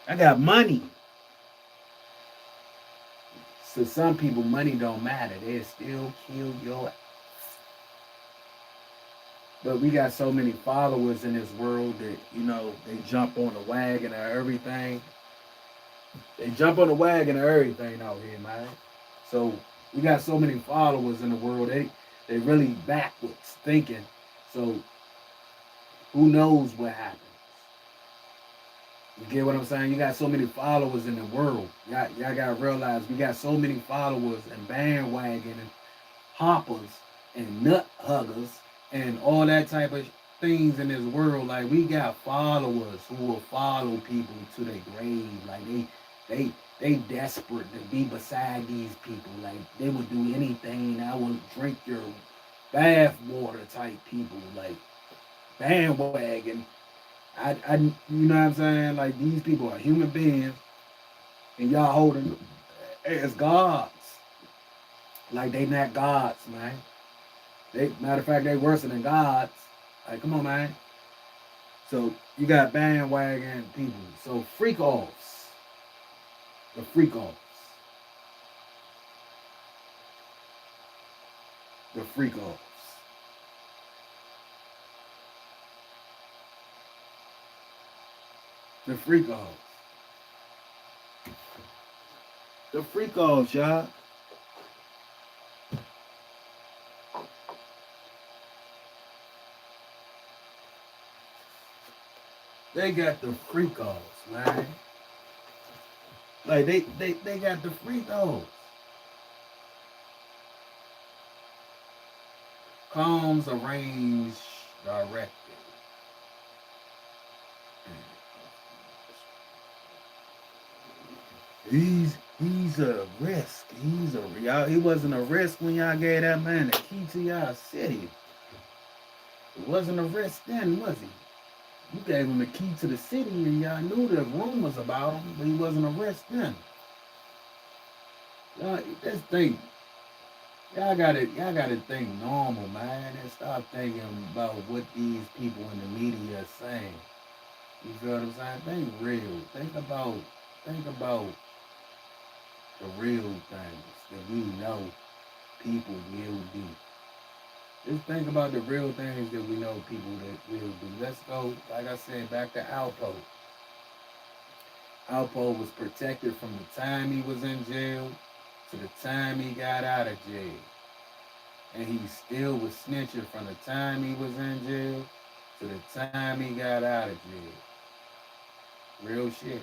I got money. So some people, money don't matter. They still kill your. But we got so many followers in this world that, they jump on the wagon or everything. They jump on the wagon or everything out here, man. So we got so many followers in the world. They really backwards thinking. So who knows what happens? You get what I'm saying? You got so many followers in the world. Y'all got to realize we got so many followers and bandwagon and hoppers and nut huggers and all that type of things in this world. Like, we got followers who will follow people to their grave. Like, they desperate to be beside these people. Like, they would do anything. I would drink your bath water type people. Like, bandwagon. You know what I'm saying? Like, these people are human beings, and y'all holding them as gods. Like, they not gods, man. Matter of fact, they worse than gods. Like, come on, man. So you got bandwagon people. So freak offs. The freak offs. The freak offs. The freak offs. The freak offs, y'all. They got the freak offs, man. Like, they got the freak offs. Combs arranged directly. He's a risk. He wasn't a risk when y'all gave that man the key to y'all city. It wasn't a risk then, was he? You gave him the key to the city and y'all knew the rumors about him, but he wasn't a risk then. Y'all, this thing, y'all gotta think normal, man, and stop thinking about what these people in the media are saying. You feel what I'm saying? Think real. Think about the real things that we know people will do. Just think about the real things that we know people that will do. Let's go, like I said, back to Alpo. Alpo was protected from the time he was in jail to the time he got out of jail. And he still was snitching from the time he was in jail to the time he got out of jail. Real shit.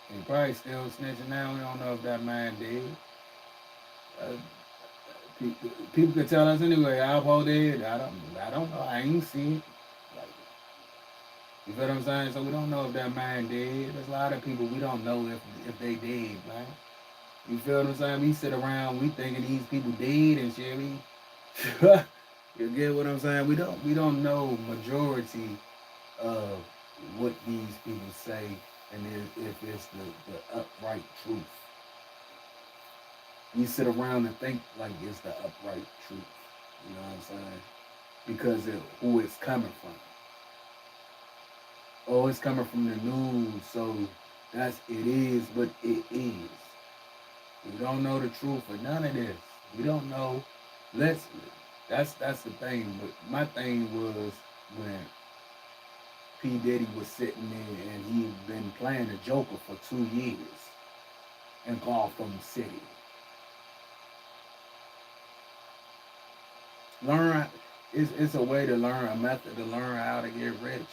And he probably still snitching now. We don't know if that man did. People could tell us anyway. Alpo did. I don't know. I ain't see it. Like, you feel what I'm saying? So we don't know if that man did. There's a lot of people we don't know if they did, man. You feel what I'm saying? We sit around, we thinking these people dead and shit. You get what I'm saying? We don't know majority of what these people say and if it's the upright truth. You sit around and think like it's the upright truth. You know what I'm saying? Because of who it's coming from. Oh, it's coming from the news, so it is what it is. We don't know the truth of none of this. We don't know. That's the thing. But my thing was when Pdiddy was sitting there and he'd been playing the Joker for 2 years in Gotham City. It's a way to learn, a method to learn how to get rich.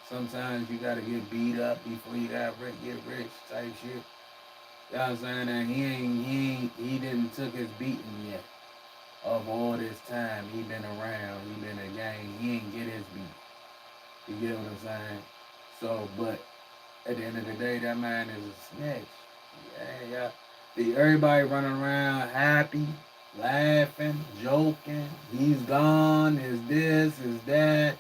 Sometimes you gotta get beat up before you get rich type shit. You know what I'm saying? And he didn't took his beating yet. Of all this time he been around, he been a gang, he ain't get his beat. You get what I'm saying? So, but at the end of the day, that man is a snitch. Yeah. Everybody running around happy, laughing, joking. He's gone, is this, is that.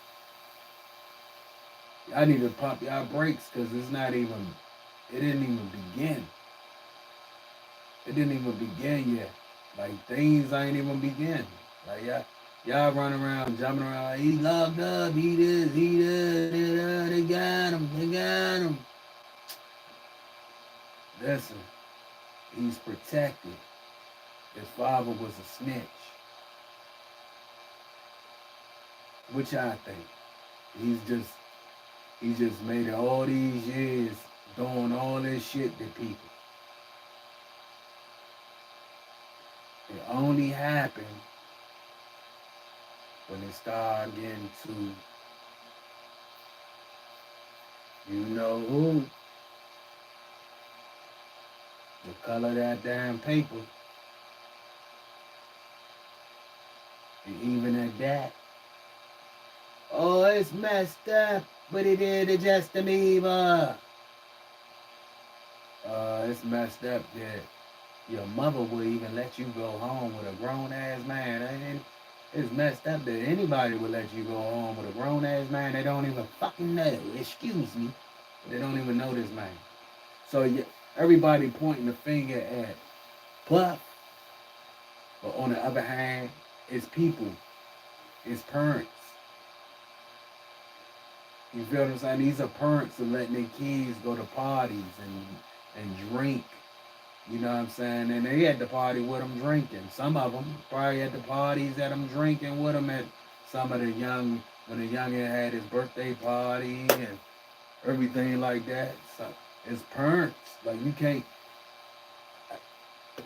Y'all need to pump y'all brakes because it didn't even begin. It didn't even begin yet. Like, things ain't even begin. Like, Y'all running around, jumping around. He locked up. He this. He that. They got him. They got him. Listen, he's protected. His father was a snitch. Which I think. He's just made it all these years doing all this shit to people. It only happened when it started getting to you know who, the color of that damn paper, and even at that, oh, it's messed up, but it did to Justin Bieber. It's messed up that your mother would even let you go home with a grown ass man. And it's messed up that anybody would let you go home with a grown ass man they don't even fucking know. Excuse me. They don't even know this man. So yeah, everybody pointing the finger at Puff, but on the other hand, it's people, it's parents. You feel what I'm saying? These are parents who letting their kids go to parties and drink. You know what I'm saying? And they at the party with them drinking. Some of them probably at the parties that I'm drinking with them at some of the when the youngin had his birthday party and everything like that. So it's parents. Like you can't.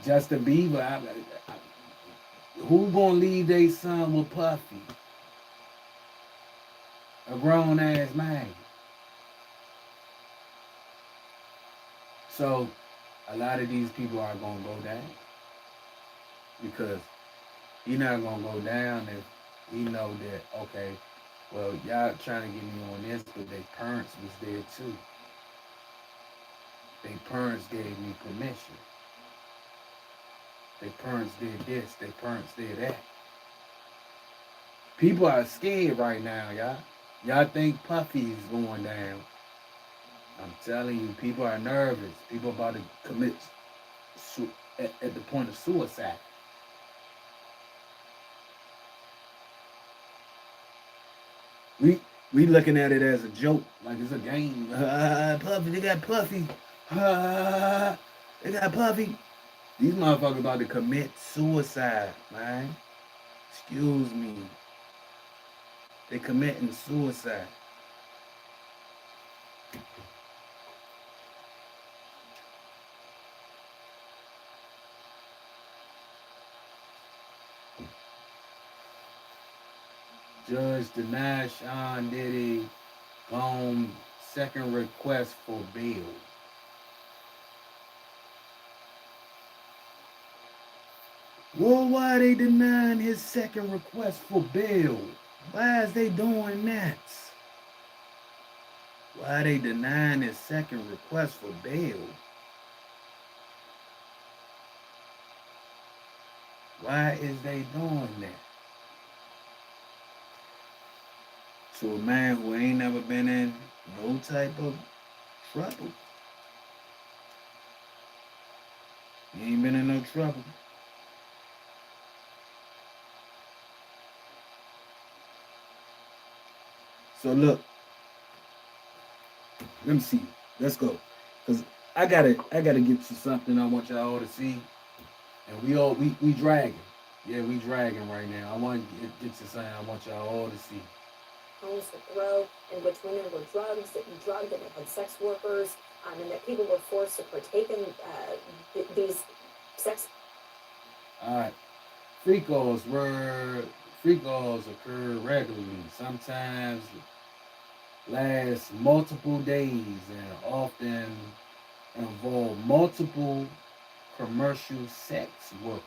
Justin Bieber, who gonna leave their son with Puffy? A grown ass man. So a lot of these people are gonna go down because he not gonna go down if he know that okay, well y'all trying to get me on this, but their parents was there too. Their parents gave me permission. Their parents did this. Their parents did that. People are scared right now, y'all. Y'all think Puffy's going down. I'm telling you, people are nervous. People about to commit at the point of suicide. We looking at it as a joke, like it's a game. Puffy, they got Puffy. They got Puffy. These motherfuckers about to commit suicide, man. Excuse me. They committing suicide. Judge denied Sean Diddy second request for bail. Well, why are they denying his second request for bail? Why is they doing that? Why are they denying his second request for bail? Why is they doing that? To a man who ain't never been in no type of trouble. He ain't been in no trouble. So look, let me see. Let's go. Cause I gotta get to something I want y'all all to see. And we dragging. Yeah, we dragging right now. I want to get to something I want y'all all to see. Homes to throw, in which women were drugged and they had sex workers, and that people were forced to partake in these sex. All right. Freak calls occur regularly. Sometimes last multiple days and often involve multiple commercial sex workers.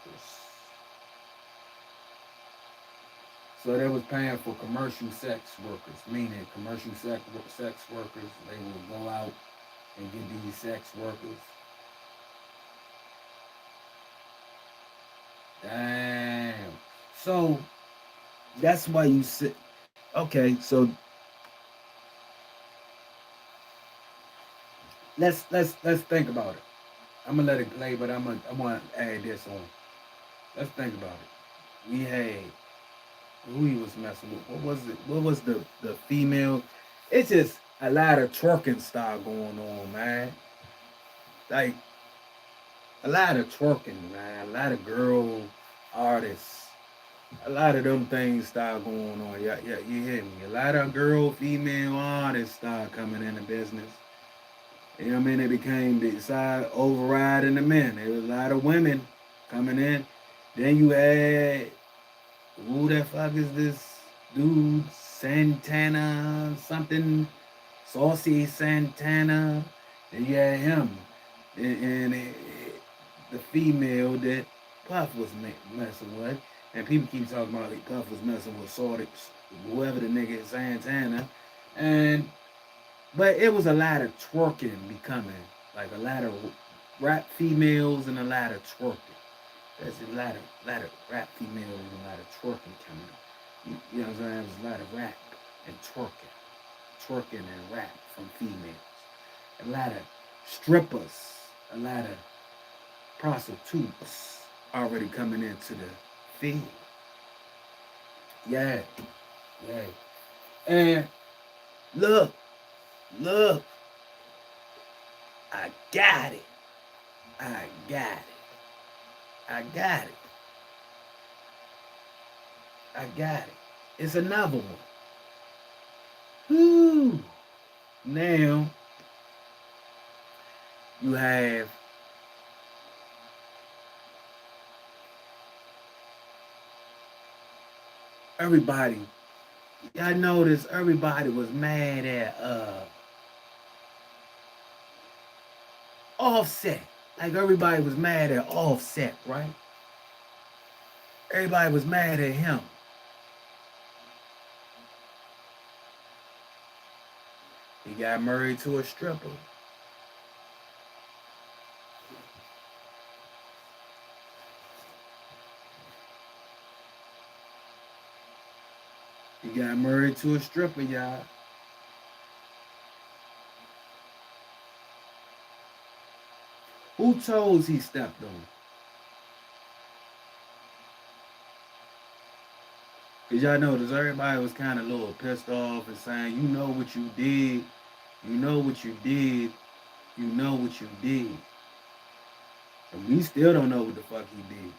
So they was paying for commercial sex workers, meaning commercial sex workers, they would go out and get these sex workers. Damn. So that's why you sit. Okay, so let's think about it. I'm gonna let it play, but I want to add this on. Let's think about it. We had Who he was messing with? What was it? What was the female? It's just a lot of twerking style going on, man. Like a lot of twerking, man. A lot of girl artists. A lot of them things start going on. Yeah, yeah, you hear me? A lot of girl, female artists start coming into business. You know what I mean? It became the side overriding the men. There was a lot of women coming in. Then you had who the fuck is this dude? Santana something, Saucy Santana. Then you had him, and the female that Puff was messing with, and people keep talking about like Puff was messing with Saucy, whoever the nigga is, Santana, and but it was a lot of twerking becoming, like a lot of rap females and a lot of twerking. There's a lot of rap females and a lot of twerking coming up. You know what I'm saying? There's a lot of rap and twerking and rap from females. A lot of strippers, a lot of prostitutes already coming into the field. Yeah, yeah. And look, look, I got it. I got it. I got it. I got it. It's another one. Whoo. Now you have everybody. I noticed everybody was mad at Offset. Like everybody was mad at Offset, right? Everybody was mad at him. He got married to a stripper. He got married to a stripper, y'all. Who toes he stepped on? Because y'all notice everybody was kind of a little pissed off and saying, you know what you did, you know what you did, you know what you did. And we still don't know what the fuck he did.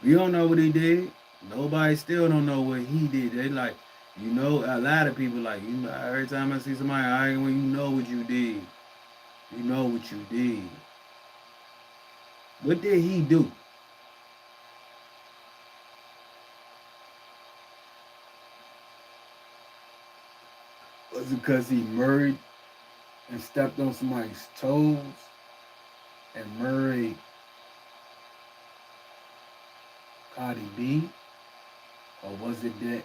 We don't know what he did. Nobody still don't know what he did. They like, you know, a lot of people like, you know, every time I see somebody arguing, you know what you did. You know what you did. What did he do? Was it because he married and stepped on somebody's toes and married Cardi B? Or was it that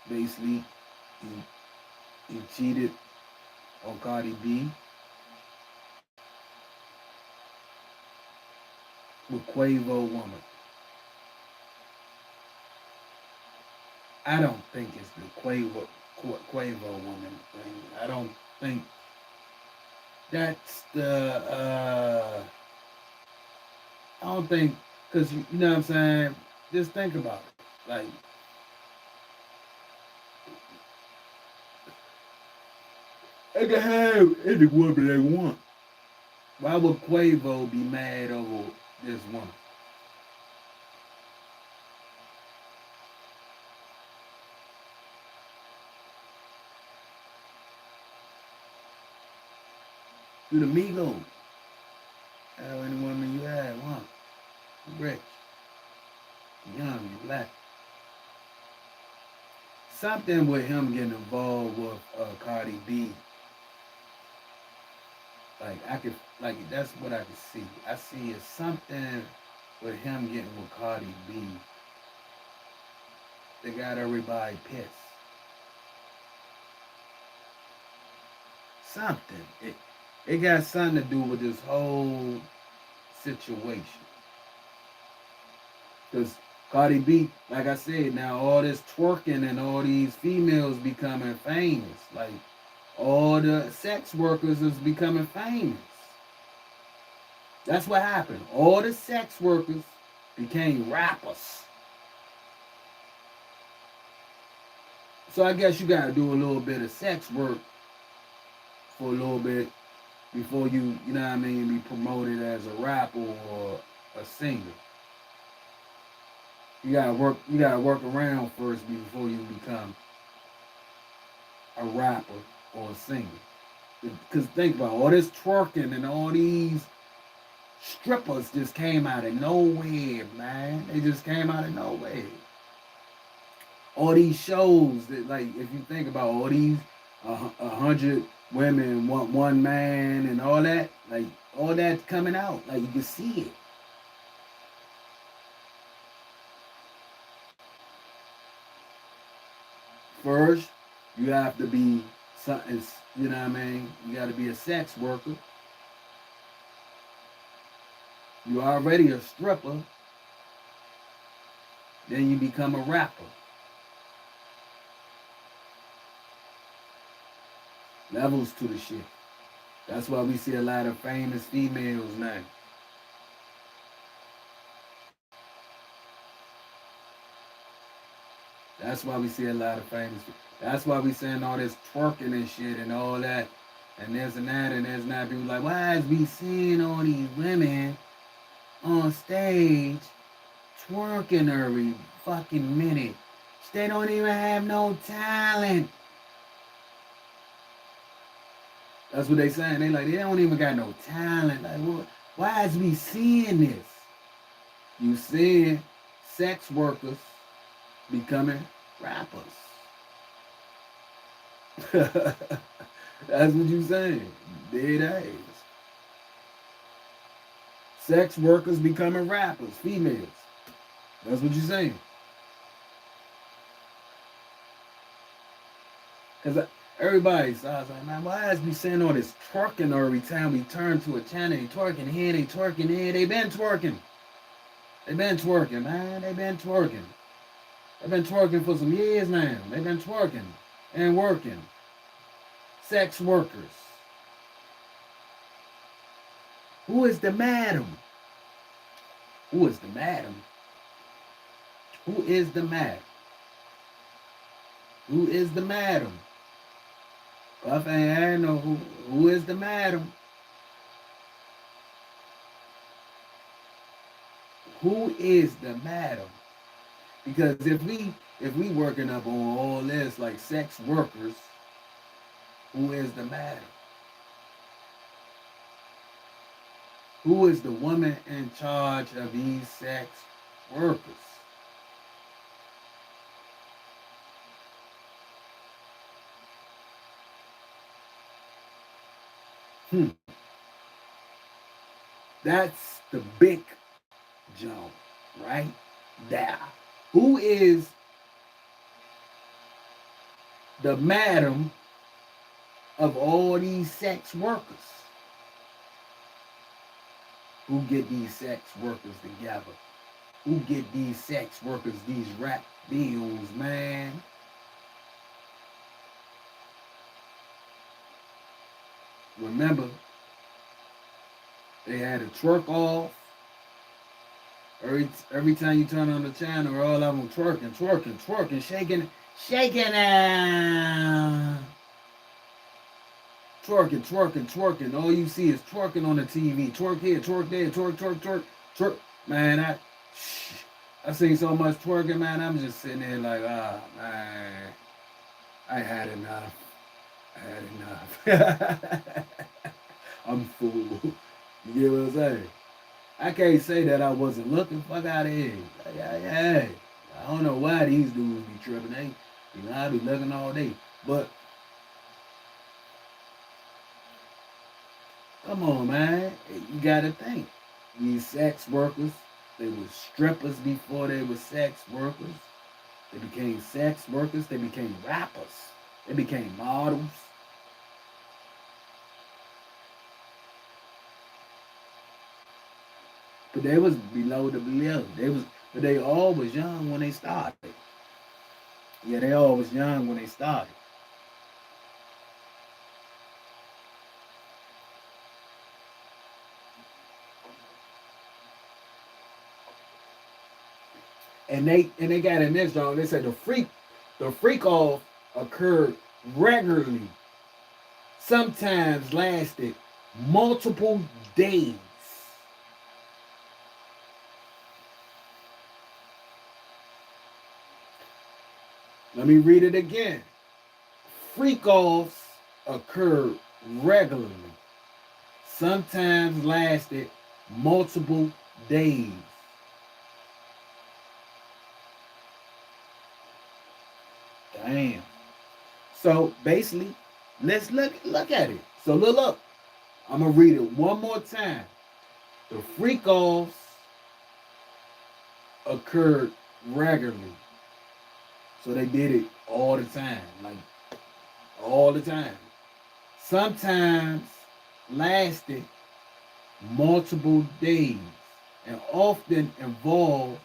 basically he cheated on Cardi B with Quavo woman? I don't think it's the Quavo woman thing. I don't think that's the I don't think, because you know what I'm saying, just think about it. Like, they can have any woman they want. Why would Quavo be mad over this woman? You the Migos. Have any woman you had, want. You rich. You young, you black. Something with him getting involved with Cardi B. Like I could, like that's what I could see. I see is something with him getting with Cardi B. They got everybody pissed. Something. It got something to do with this whole situation. Because Cardi B, like I said, now all this twerking and all these females becoming famous. Like all the sex workers is becoming famous. That's what happened. All the sex workers became rappers. So I guess you gotta do a little bit of sex work for a little bit before you know what I mean, be promoted as a rapper or a singer. You gotta work around first before you become a rapper or a singer. Because think about it, all this twerking and all these strippers just came out of nowhere, man. They just came out of nowhere. All these shows that, like, if you think about all these 100 women, one man, and all that, like, all that coming out, like, you can see it. First, you have to be something, you know what I mean? You got to be a sex worker. You already a stripper. Then you become a rapper. Levels to the shit. That's why we see a lot of famous females now. That's why we see a lot of famous. That's why we seeing all this twerking and shit and all that. And there's and that and there's not. People like, why is we seeing all these women on stage twerking every fucking minute? They don't even have no talent. That's what they saying. They like, they don't even got no talent. Like, what? Why is we seeing this? You seeing sex workers becoming rappers. That's what you saying. Dead ass. Sex workers becoming rappers, females. That's what you saying. Because everybody, so I was like, man, why is we saying all this twerking every time we turn to a channel? They twerking here, they twerking here. They been twerking. They been twerking, man. They been twerking. They've been twerking for some years now. They've been twerking and working. Sex workers. Who is the madam? Who is the madam? Who is the madam? Who is the madam? Buff ain't know who is the madam. Who is the madam? Because if we working up on all this like sex workers, who is the madam? Who is the woman in charge of these sex workers? That's the big jump right there. Who is the madam of all these sex workers? Who get these sex workers together? Who get these sex workers these rap deals, man? Remember, they had a twerk off. Every time you turn on the channel, all of them twerking, shaking, twerking. All you see is twerking on the TV. Twerk here, twerk there, twerk. Man, I seen so much twerking, man. I'm just sitting there like, man, I had enough. I'm full. You get what I'm saying? I can't say that I wasn't looking. Fuck out of here. Yeah. I don't know why these dudes be tripping. I be looking all day. But come on, man. You gotta think. These sex workers, they were strippers before they were sex workers. They became sex workers. They became rappers. They became models. But they was below the belt. But they all was young when they started. Yeah, they all was young when they started. And they got in this joint. They said the freak off occurred regularly, sometimes lasted multiple days. Let me read it again. Freak offs occurred regularly, sometimes lasted multiple days. Damn. So basically, let's look at it. So look. I'm gonna read it one more time. The freak offs occurred regularly. So they did it all the time, like all the time. Sometimes lasted multiple days and often involved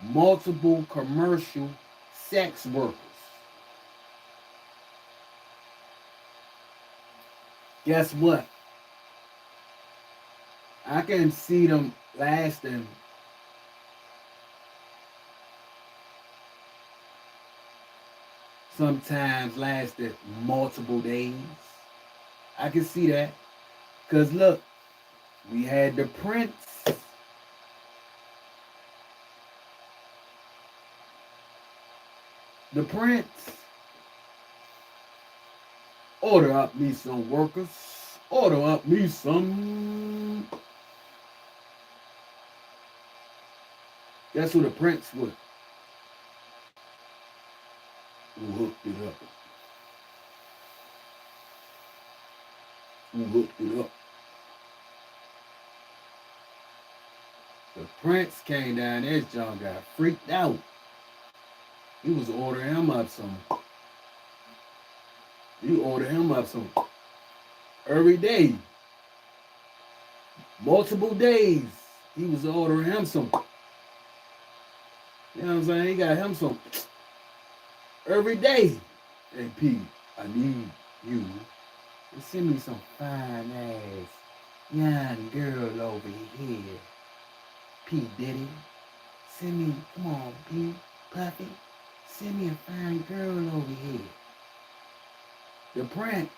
multiple commercial sex workers. Guess what? I can see them lasting sometimes lasted multiple days. I can see that. Because look, we had the Prince. The Prince. Order up me some workers. Order up me some. Guess who the Prince was? Who hooked it up? Who hooked it up? The Prince came down there, John got freaked out. He was ordering him up some. You order him up some every day. Multiple days. He was ordering him some. You know what I'm saying? He got him some every day. Hey, P, I need you to send me some fine ass young girl over here. Pdiddy. Send me, come on, P, Puffy. Send me a fine girl over here. The Prince.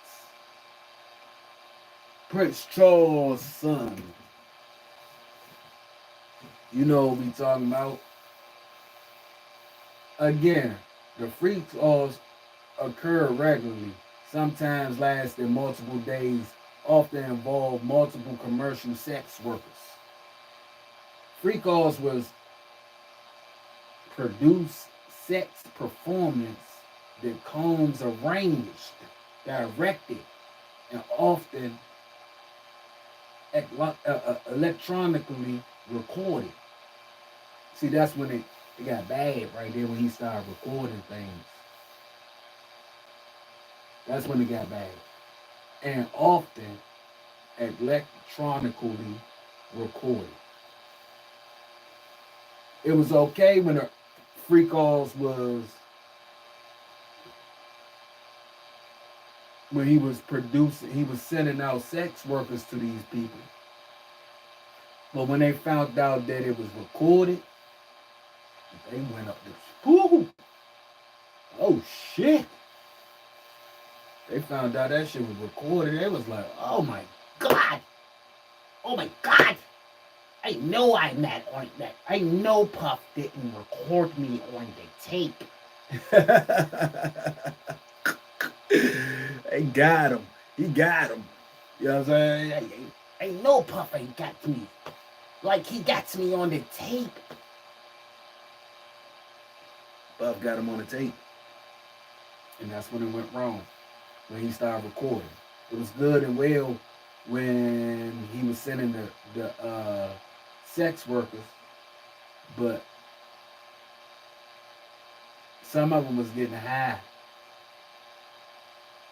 Prince Charles' son. You know what we talking about. Again, the freaks offs occur regularly, sometimes lasting multiple days, often involve multiple commercial sex workers. Freak offs was produced sex performance that Combs arranged, directed, and often electronically recorded. See, that's when it got bad right there when he started recording things. That's when it got bad. And often electronically recorded. It was okay when the freak offs was when he was producing, he was sending out sex workers to these people. But when they found out that it was recorded, they went up this. Woo! Oh shit! They found out that shit was recorded. They was like, oh my god! Oh my god! I know I'm not on that. I know Puff didn't record me on the tape. They got him. He got him. You know what I'm saying? I know Puff ain't got me. Like he got me on the tape. Puff got him on the tape. And that's when it went wrong. When he started recording. It was good and well when he was sending the sex workers, but some of them was getting high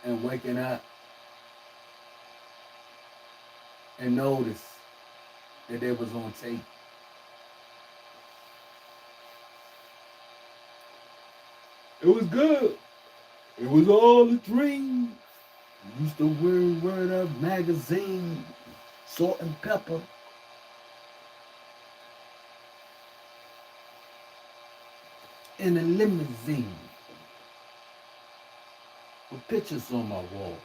and waking up and noticed that they was on tape. It was good. It was all a dream. I used to wear Word Up magazine, Salt and Pepper. in a limousine with pictures on my wall.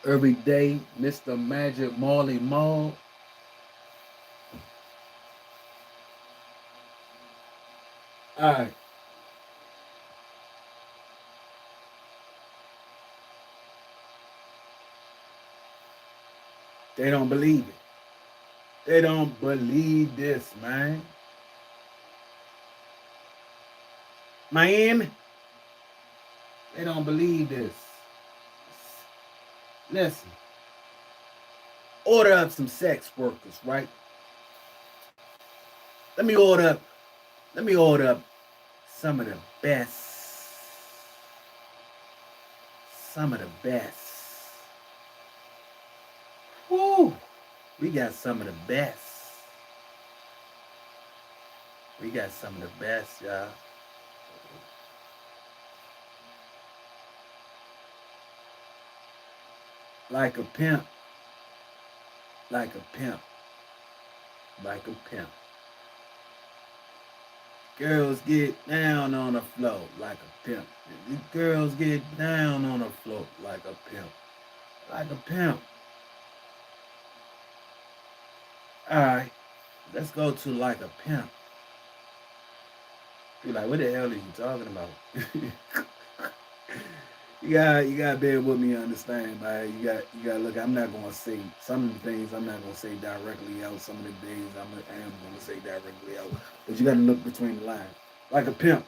Every day, Mr. Magic Marley Marl. Alright. They don't believe it. They don't believe this, man. Miami, they don't believe this. Listen, order up some sex workers, right? Let me order up some of the best. Some of the best. Woo! We got some of the best. We got some of the best, y'all. Like a pimp. Like a pimp. Like a pimp. Girls get down on the floor like a pimp. These girls get down on the floor like a pimp. Like a pimp. Alright, let's go to like a pimp. You're like, what the hell are you talking about? you gotta bear with me, understand, man. You gotta look. I'm not gonna say some of the things. I'm not gonna say directly out. Some of the things I am gonna say directly out. But you gotta look between the lines. Like a pimp.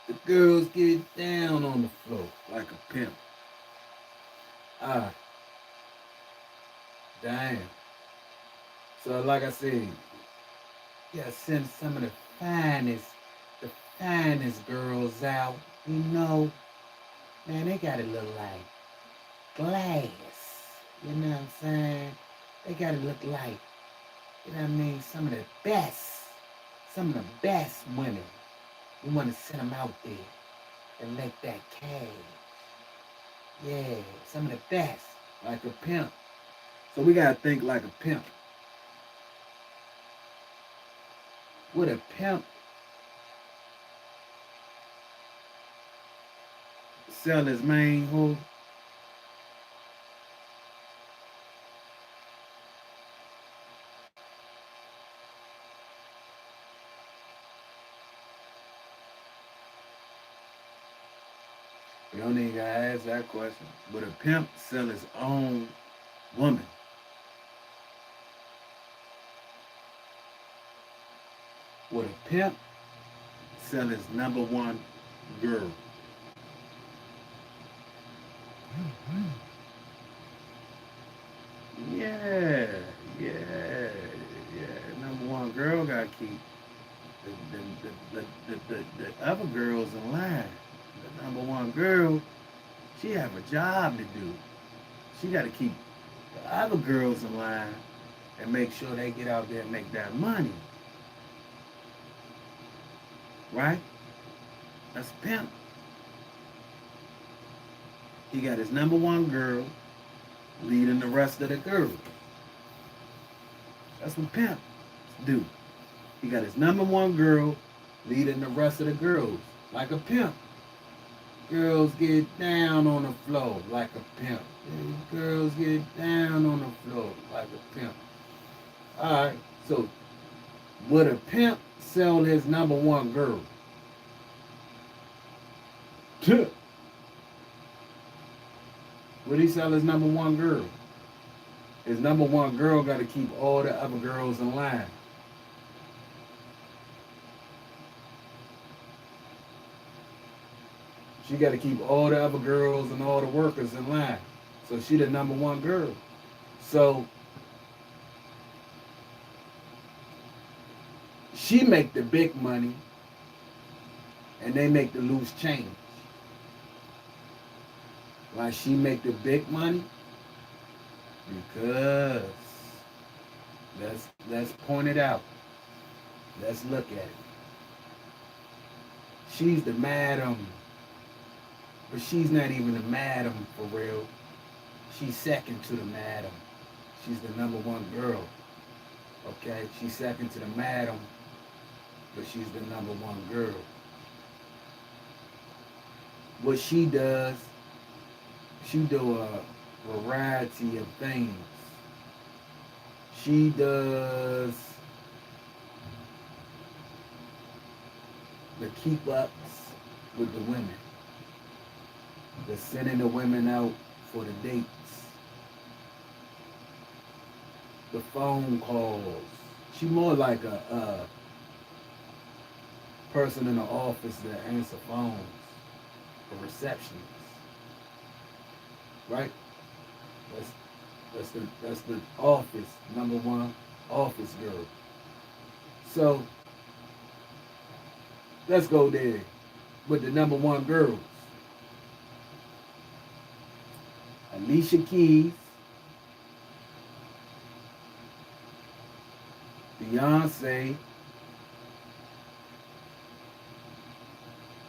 The girls get down on the floor like a pimp. Ah, damn. So like I said, you gotta send some of the finest girls out. You know, man, they gotta look like glass. You know what I'm saying? They gotta look like, you know what I mean, some of the best women. You wanna send them out there and make that cash. Yeah, some of the best, like a pimp. So we gotta think like a pimp. Would a pimp sell his main hoe? You don't even gotta ask that question. Would a pimp sell his own woman? Would a pimp sell his number one girl? Yeah, yeah, yeah. Number one girl got to keep the other girls in line. The number one girl, she have a job to do. She got to keep the other girls in line and make sure they get out there and make that money. Right? That's a pimp. He got his number one girl leading the rest of the girls. That's what pimps do. He got his number one girl leading the rest of the girls like a pimp. Girls get down on the floor like a pimp. Girls get down on the floor like a pimp. Alright, so would a pimp sell his number one girl? Would he sell his number one girl? His number one girl got to keep all the other girls in line. She got to keep all the other girls and all the workers in line. So she the number one girl. So she make the big money and they make the loose change. Why she make the big money? Because let's point it out. Let's look at it. She's the madam, but she's not even the madam for real. She's second to the madam. She's the number one girl. Okay, she's second to the madam, but she's the number one girl. What she does, she do a variety of things. She does the keep ups with the women, the sending the women out for the dates, the phone calls. She more like a person in the office that answer phones, a receptionist, right? That's the office number one office girl. So let's go there with the number one girls. Alicia Keys, Beyonce,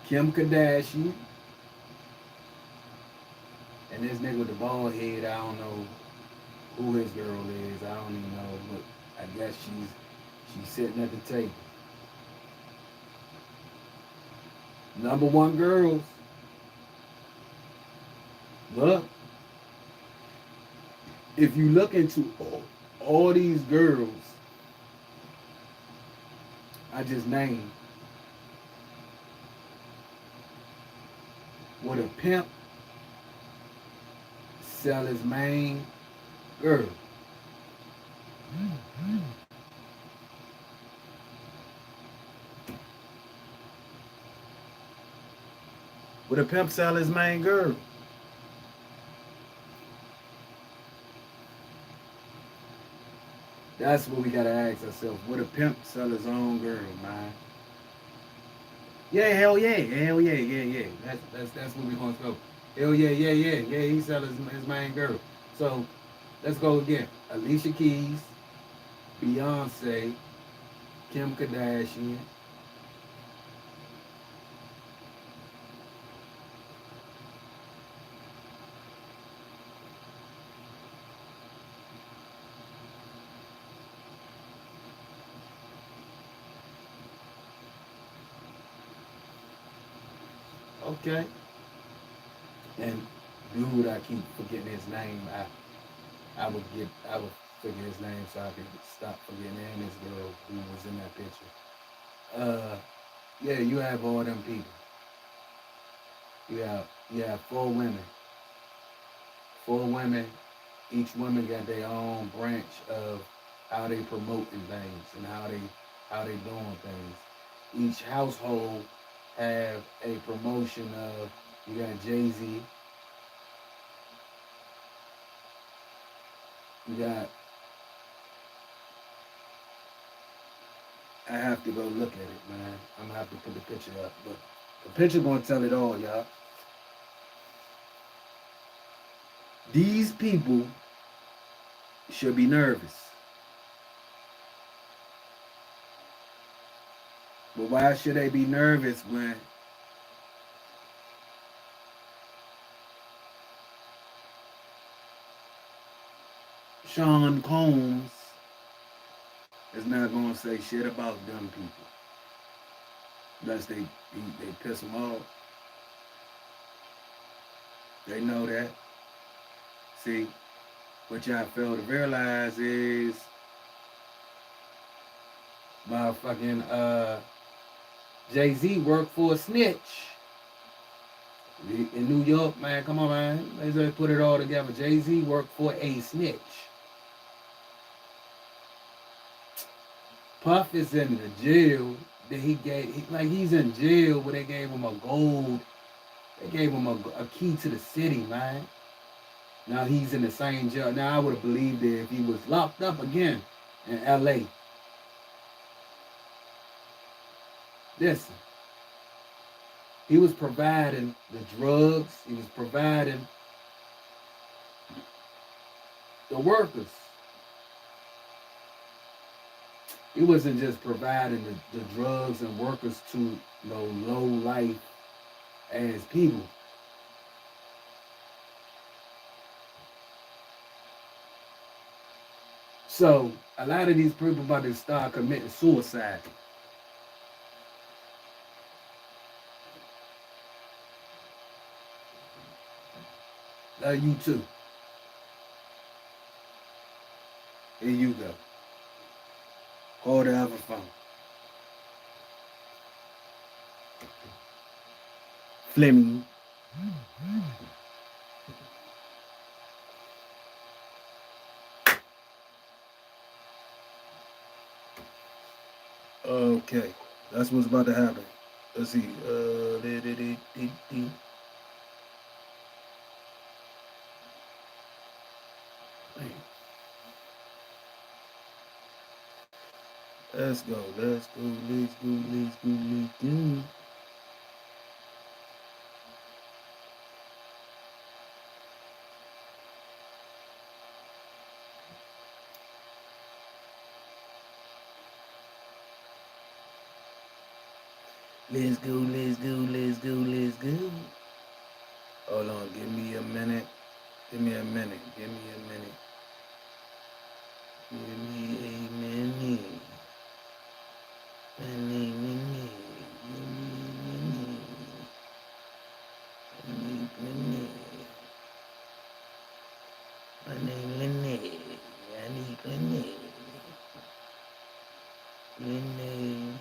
Kim Kardashian, and this nigga with the bald head, I don't know who his girl is. I don't even know, but I guess she's sitting at the table. Number one girls. Look, if you look into all these girls I just named, what a pimp sell his main girl. Would a pimp sell his main girl? That's what we gotta ask ourselves. Would a pimp sell his own girl, man? Yeah, hell yeah, yeah. That's what we gonna go. Hell yeah. He sell his main girl. So let's go again. Alicia Keys, Beyonce, Kim Kardashian. Okay. And dude, I keep forgetting his name. I would figure his name so I could stop forgetting and this girl who was in that picture. Yeah, you have all them people. You have four women. Four women. Each woman got their own branch of how they promoting things and how they doing things. Each household have a promotion of, you got Jay-Z, you got, I have to go look at it, man. I'm gonna have to put the picture up, but the picture gonna tell it all, y'all. These people should be nervous. But why should they be nervous when Sean Combs is not gonna say shit about them people? Unless they piss them off. They know that. See, what y'all fail to realize is motherfucking Jay-Z worked for a snitch. In New York, man, come on, man. Let's just put it all together. Jay-Z worked for a snitch. Puff is in the jail that he's in jail where they gave him they gave him a key to the city, man. Now he's in the same jail. Now I would have believed that if he was locked up again in LA. Listen, he was providing the drugs, he was providing the workers. He wasn't just providing the drugs and workers to low life as people. So a lot of these people about to start committing suicide. You too. Here you go. Call the other phone. Fleming. Okay. That's what's about to happen. Let's see. Let's go. Let's go. Let's go. Let's go. Let's go. Let's go. Let's go. Let's go. Let's go. Hold on. Give me a minute. Give me a minute. Give me a minute. Give me a minute. Minute. Minute. Minute. Minute. My name Lene. I need Lene. Lene. Lene.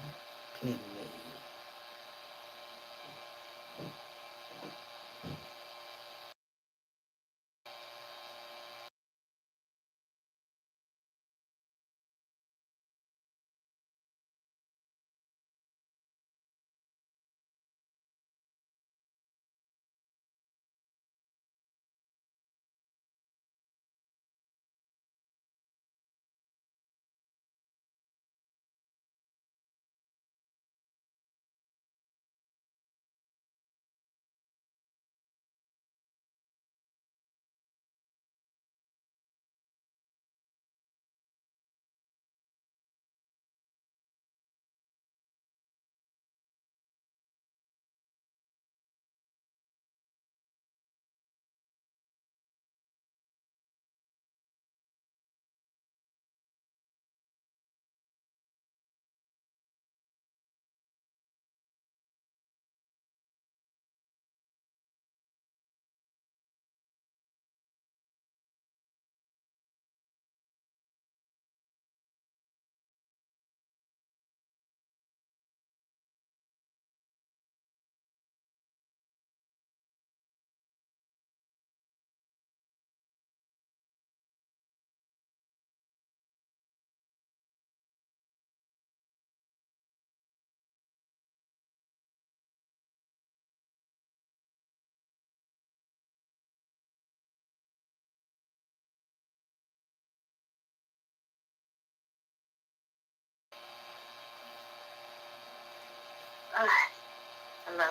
Hello.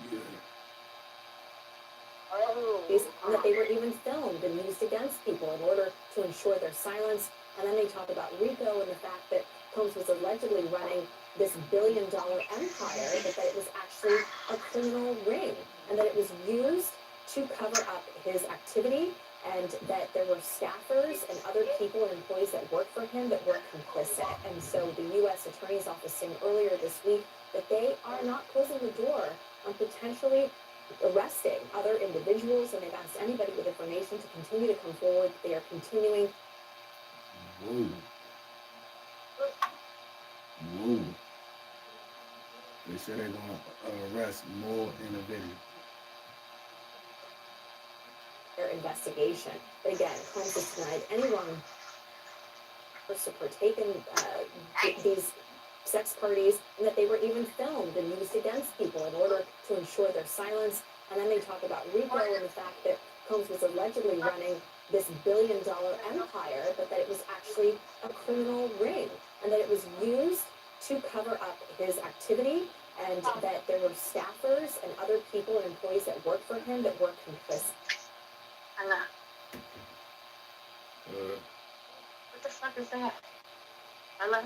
Yeah. That they were even filmed and used against people in order to ensure their silence. And then they talk about Rico and the fact that Combs was allegedly running this billion-dollar empire, but that it was actually a criminal ring, and that it was used to cover up his activity, and that there were staffers and other people and employees that worked for him that were complicit. And so the U.S. Attorney's Office saying earlier this week that they are not closing the door on potentially arresting other individuals, and they've asked anybody with information to continue to come forward. They are continuing. Whoa. Whoa. They said they're going to arrest more individuals. Their investigation. But again, Combs has denied anyone to partake in these sex parties, and that they were even filmed and used against people in order to ensure their silence. And then they talk about Rico and the fact that Combs was allegedly running this billion-dollar empire, but that it was actually a criminal ring, and that it was used to cover up his activity, and that there were staffers and other people and employees that worked for him that were complicit. Hello. Uh, What the fuck is that? Hello?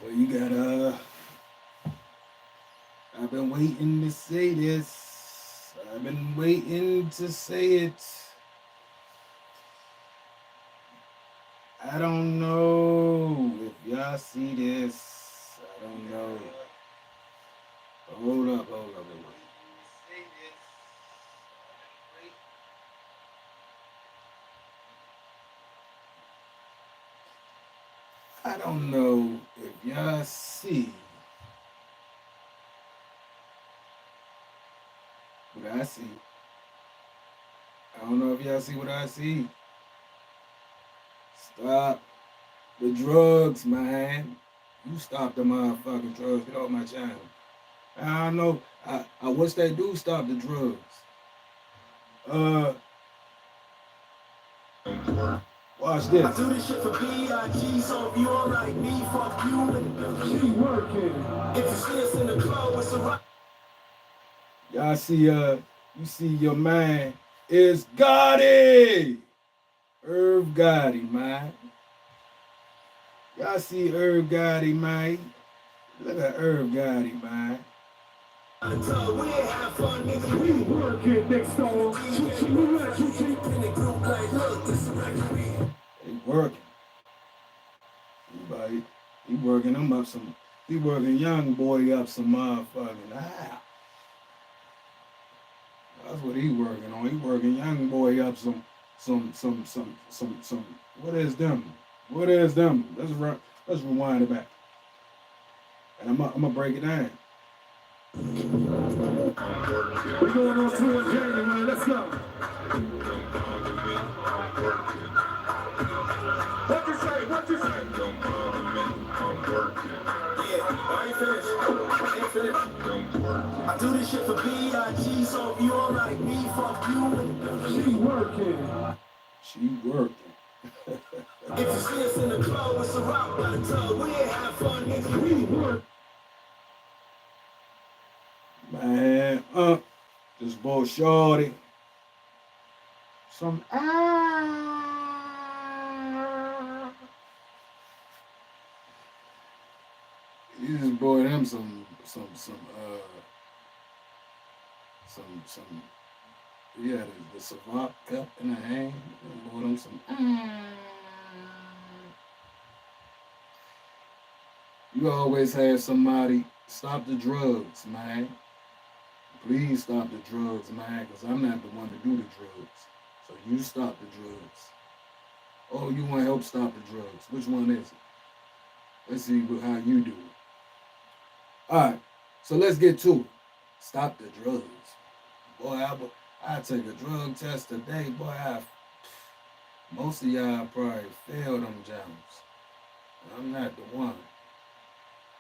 Well, you got I've been waiting to say this. I've been waiting to say it. I don't know if y'all see this. I don't know. Hold up, hold up, hold up. I don't know if y'all see what I see. I don't know if y'all see what I see. Stop the drugs, man. You stop the motherfucking drugs. Get off my channel. I don't know. I wish they do stop the drugs. Uh, Watch this. I do this shit for B.I.G. So if you alright, me, fuck you. And she working. If you see us in the club, it's alright. Y'all see, you see your man is Gotti. Irv Gotti, man. Y'all see Irv Gotti, man. Look at Irv Gotti, man. We working next door. They working. He working them up some. He working young boy up some motherfucking. That's what he working on. He working young boy up some. What is them? What is them? Let's rewind it back. And I'm gonna break it down. We're going on tour January. Let's go. What you say? What you say? Don't bother me. I'm working. Yeah, I ain't finished. I ain't finished. Don't work. I do this shit for B.I.G. So if you alright, me, fuck you. She working. She working. If you see us in the club, it's a rock by the tub. We ain't have fun, nigga. We work. Man, this boy shorty. Some You just bought him some yeah, the Savant cup in the hand. Bought him some You always have somebody stop the drugs, man. Please stop the drugs, man, because I'm not the one to do the drugs. So you stop the drugs. Oh, you want to help stop the drugs. Which one is it? Let's see how you do it. All right, so let's get to it. Stop the drugs. Boy, I take a drug test today. Boy, most of y'all probably failed them jams. I'm not the one.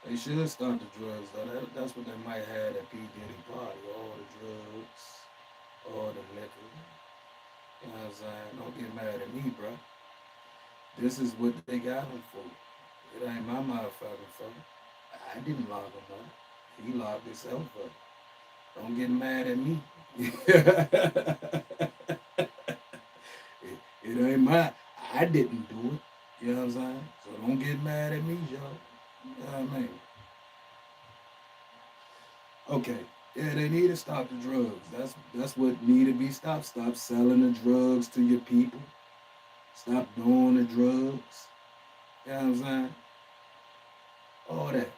They should stop the drugs, though. That's what they might have at Pdiddy party. All the drugs, all the liquor. You know what I'm saying? Don't get mad at me, bro. This is what they got him for. It ain't my motherfucking fault. I didn't lock him up. He locked himself up. Don't get mad at me. it ain't my. I didn't do it. You know what I'm saying? So don't get mad at me, y'all. You know what I mean? Okay. Yeah, they need to stop the drugs. That's what need to be stopped. Stop selling the drugs to your people. Stop doing the drugs. You know what I'm saying? All that.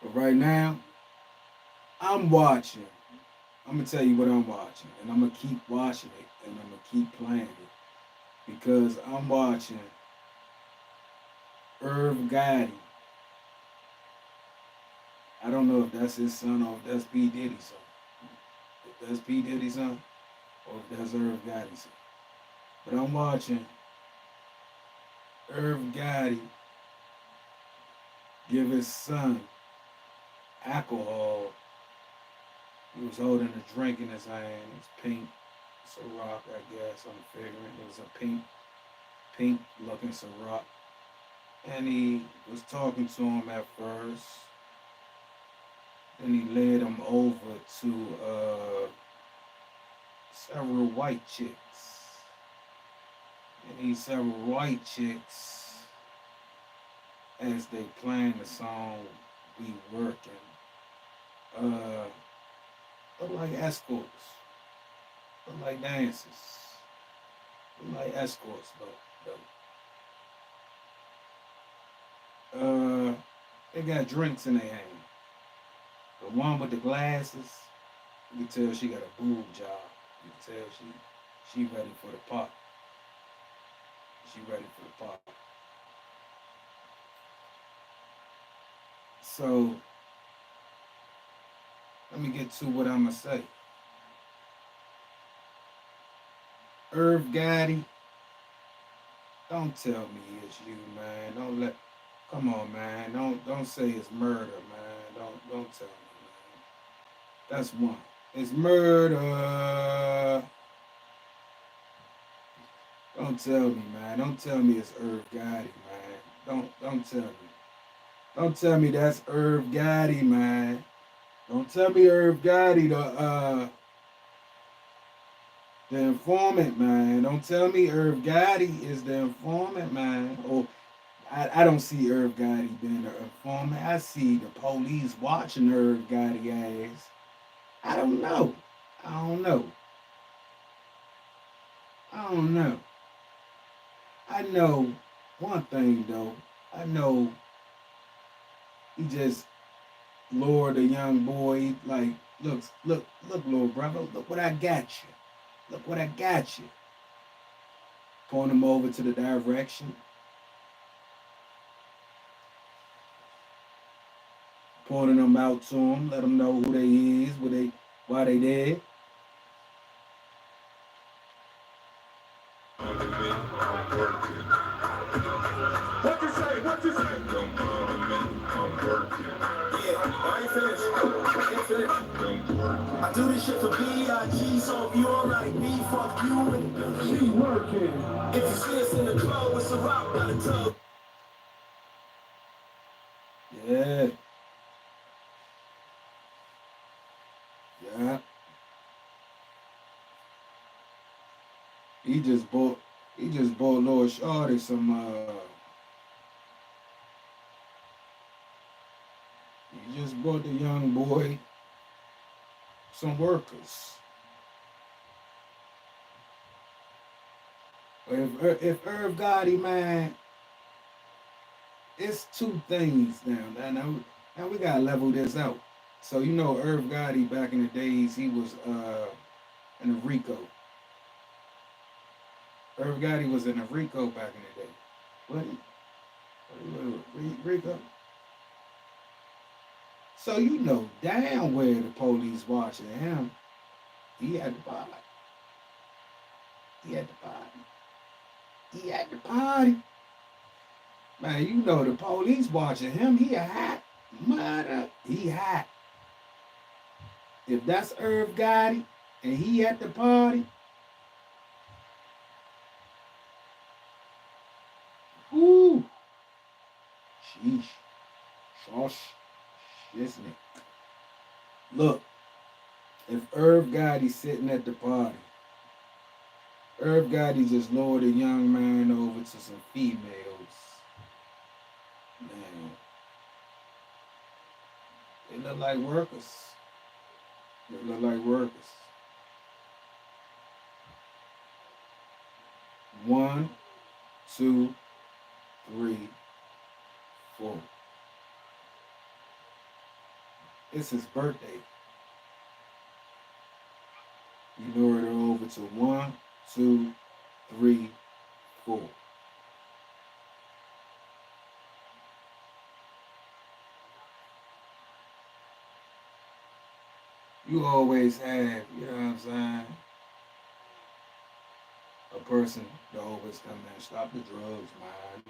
But right now, I'm watching. I'm gonna tell you what I'm watching, and I'm gonna keep watching it, and I'm gonna keep playing it because I'm watching Irv Gotti. I don't know if that's his son or if that's P. Diddy's son. If that's P. Diddy's son or if that's Irv Gotti's son. But I'm watching Irv Gotti give his son alcohol. He was holding a drink in his hand. It was pink. Ciroc, I guess. I'm figuring it was a pink looking Ciroc. And he was talking to him at first. Then he led him over to several white chicks. And these several white chicks as they playing the song "We Working." Uh, look like escorts, look like dancers, look like escorts, they got drinks in their hand. The one with the glasses, you can tell she got a boob job. You can tell she ready for the pot. She ready for the pot. So let me get to what I'ma say. Irv Gotti, don't tell me it's you, man. Don't let. Come on, man. Don't say it's murder, man. Don't tell me, man. That's one. It's murder. Don't tell me, man. Don't tell me it's Irv Gotti, man. Don't tell me. Don't tell me that's Irv Gotti, man. Don't tell me Irv Gotti, the informant, man. Don't tell me Irv Gotti is the informant, man. Or I don't see Irv Gotti being the informant. I see the police watching Irv Gotti ass. I don't know. I don't know. I don't know. I know one thing though. I know he just lured a young boy like, look, little brother, look what I got you. Look what I got you. Point him over to the direction. Pointing them out to him, let them know who they is, why they there. What you say? What you say? Don't bother me, I'm working. Yeah, I ain't finished. I ain't finished. I do this shit for B.I.G. So if you alright, me, fuck you and she working. If you see us in the club, it's a rock by the tub. Yeah. Yeah. He just bought Lord Shorty he just bought the young boy some workers. If Irv Gotti, man, it's two things now. Now we gotta level this out. So you know Irv Gotti back in the days he was in a Rico. Irv Gotti was in a Rico back in the day. Rico? So you know damn where the police watching him. He had the party. He had the party. He had the party. Man, you know the police watching him. He a hot mother. He hot. If that's Irv Gotti and he at the party, whoo, sheesh, shosh, shiznit. Look, if Irv Gotti sitting at the party, Irv Gotti just lured a young man over to some females. Man, they look like workers. They look like workers. 1, 2, 3, 4. It's his birthday. You lured her over to 1, 2, 3, 4. You always have, you know what I'm saying, a person that always come in, stop the drugs, man.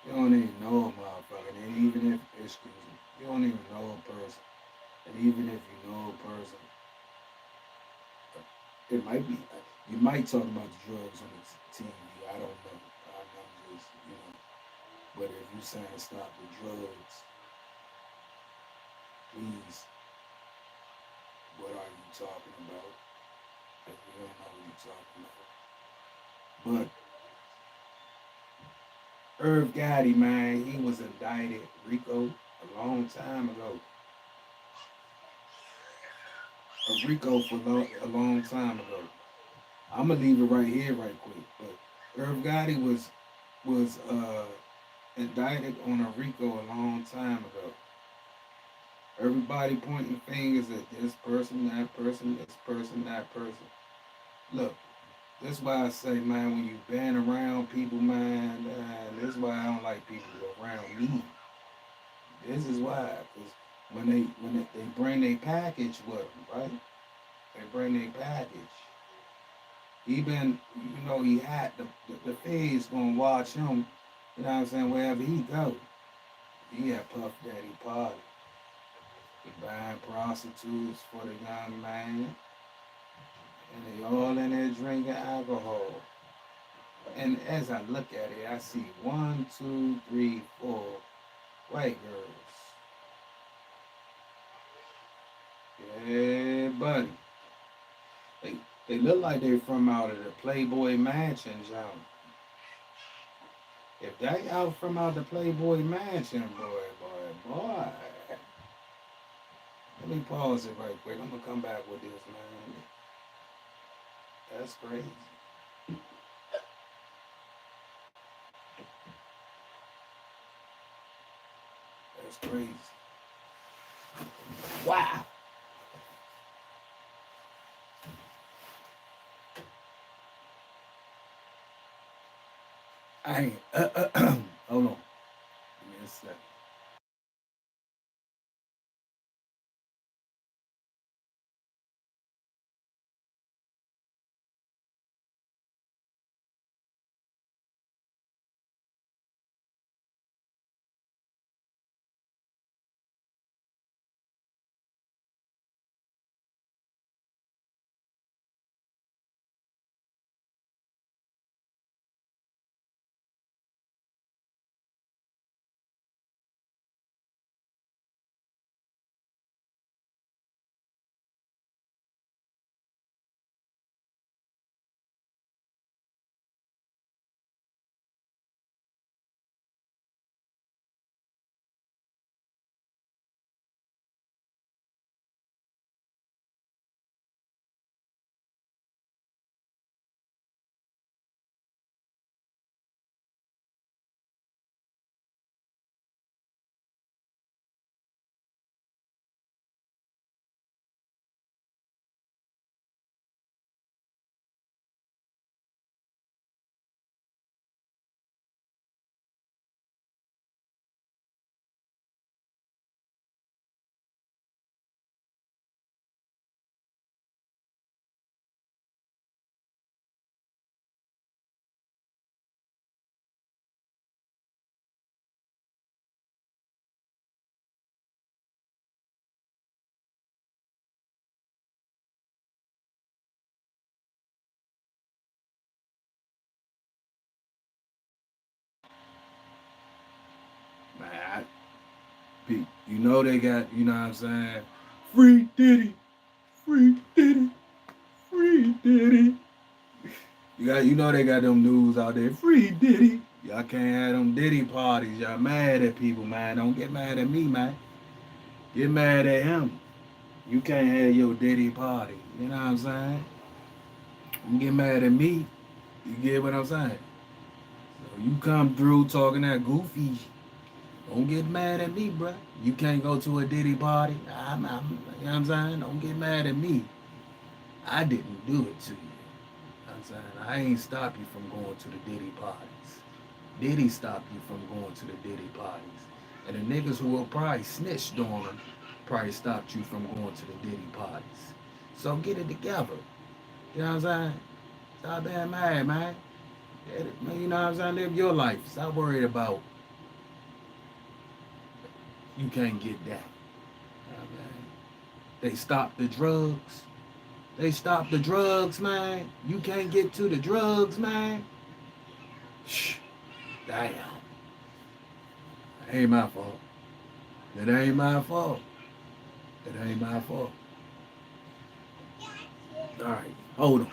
You don't even know a motherfucker. And even if, excuse me, you don't even know a person. And even if you know a person, it might be, you might talk about the drugs on the TV. I don't know. I'm just, you know. But if you saying stop the drugs, please, what are you talking about? If you don't know what you're talking about. But Irv Gotti, man, he was indicted Rico a long time ago. Rico for a long time ago. I'm gonna leave it right here, right quick. But Irv Gotti was indicted on a Rico a long time ago. Everybody pointing fingers at this person, that person, this person, that person. Look, that's why I say, man, when you been around people, man, this is why I don't like people around me. This is why, because when they bring their package with them, right? They bring their package. Even, he had the feds gonna watch him, you know what I'm saying, wherever he go. He had Puff Daddy party. He buying prostitutes for the young man. And they all in there drinking alcohol. And as I look at it, I see 1, 2, 3, 4 white girls. Yeah, buddy. They look like they're from out of the Playboy Mansion, y'all. If they out from out the Playboy Mansion, boy. Let me pause it right quick. I'm gonna come back with this, man. That's crazy. That's crazy. Wow. I ain't. Hold on. Give me a second. Man, they got, you know what I'm saying? Free Diddy, free Diddy, free Diddy. They got them news out there. Free Diddy. Y'all can't have them Diddy parties. Y'all mad at people, man. Don't get mad at me, man. Get mad at him. You can't have your Diddy party. You know what I'm saying? You get mad at me. You get what I'm saying? So you come through talking that goofy. Don't get mad at me, bruh. You can't go to a Diddy party. You know what I'm saying? Don't get mad at me. I didn't do it to you. You know what I'm saying? I ain't stop you from going to the Diddy parties. Diddy stopped you from going to the Diddy parties. And the niggas who were probably snitched on him probably stopped you from going to the Diddy parties. So get it together. You know what I'm saying? Stop being mad, man. You know what I'm saying? Live your life. Stop worried about you can't get that. You know what I mean? They stopped the drugs. They stopped the drugs, man. You can't get to the drugs, man. Shh. Damn. That ain't my fault. That ain't my fault. That ain't my fault. All right. Hold on.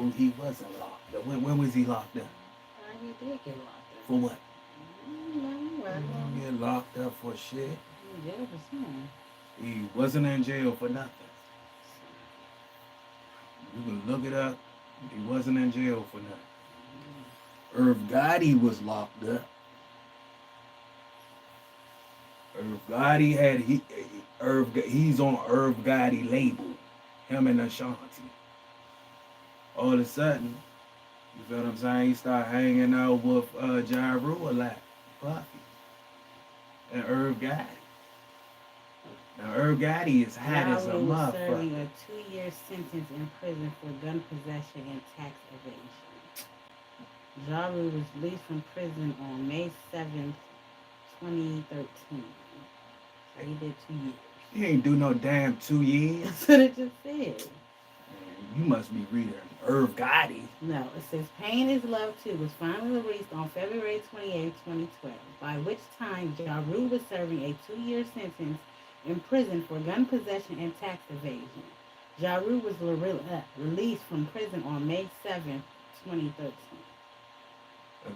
No, he wasn't locked up. When was he locked up? He did get locked up. For what? No, Get locked up for shit. he did for something. He wasn't in jail for nothing. You can look it up. He wasn't in jail for nothing. Irv Gotti was locked up. Irv Gotti had he's on Irv Gotti label. Him and Ashanti. All of a sudden, you feel what I'm saying? He started hanging out with Ja Rule a lot, Puffy, and Irv Gotti. Now Irv Gotti is hot as a Yahoo was serving motherfucker. a 2-year sentence in prison for gun possession and tax evasion. Ja Rule was released from prison on May 7th, 2013. So he did 2 years. He ain't do no damn 2 years. That's what it just said. You must be reading Irv Gotti. No, it says Pain is Love 2 was finally released on February 28, 2012, by which time Ja Rule was serving a 2-year sentence in prison for gun possession and tax evasion. Ja Rule was released from prison on May 7, 2013.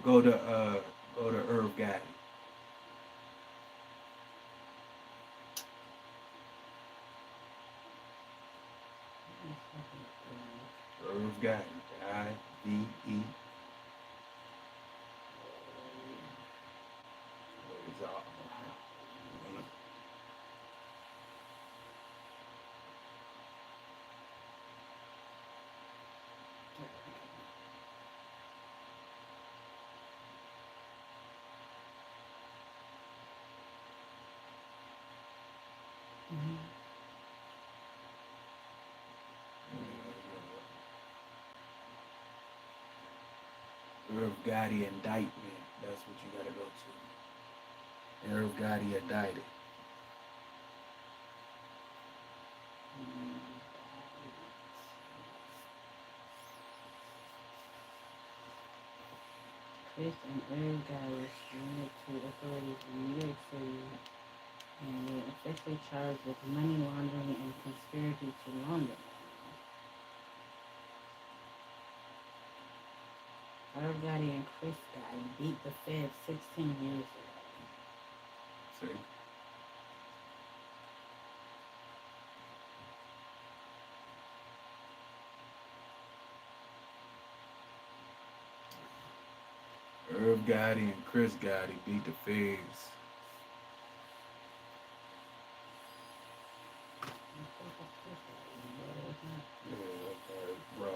Go to Irv Gotti. Irv Gotti. I-D-E. Irv Gotti indictment. That's what you gotta go to. Irv Gotti indicted. Chris and Irv Gotti was submitted to authorities in New York City and were officially charged with money laundering and conspiracy to launder. Irv Gotti and Chris Gotti beat the Fed 16 years ago. See? Irv Gotti and Chris Gotti beat the Feds. Yeah, okay, bro.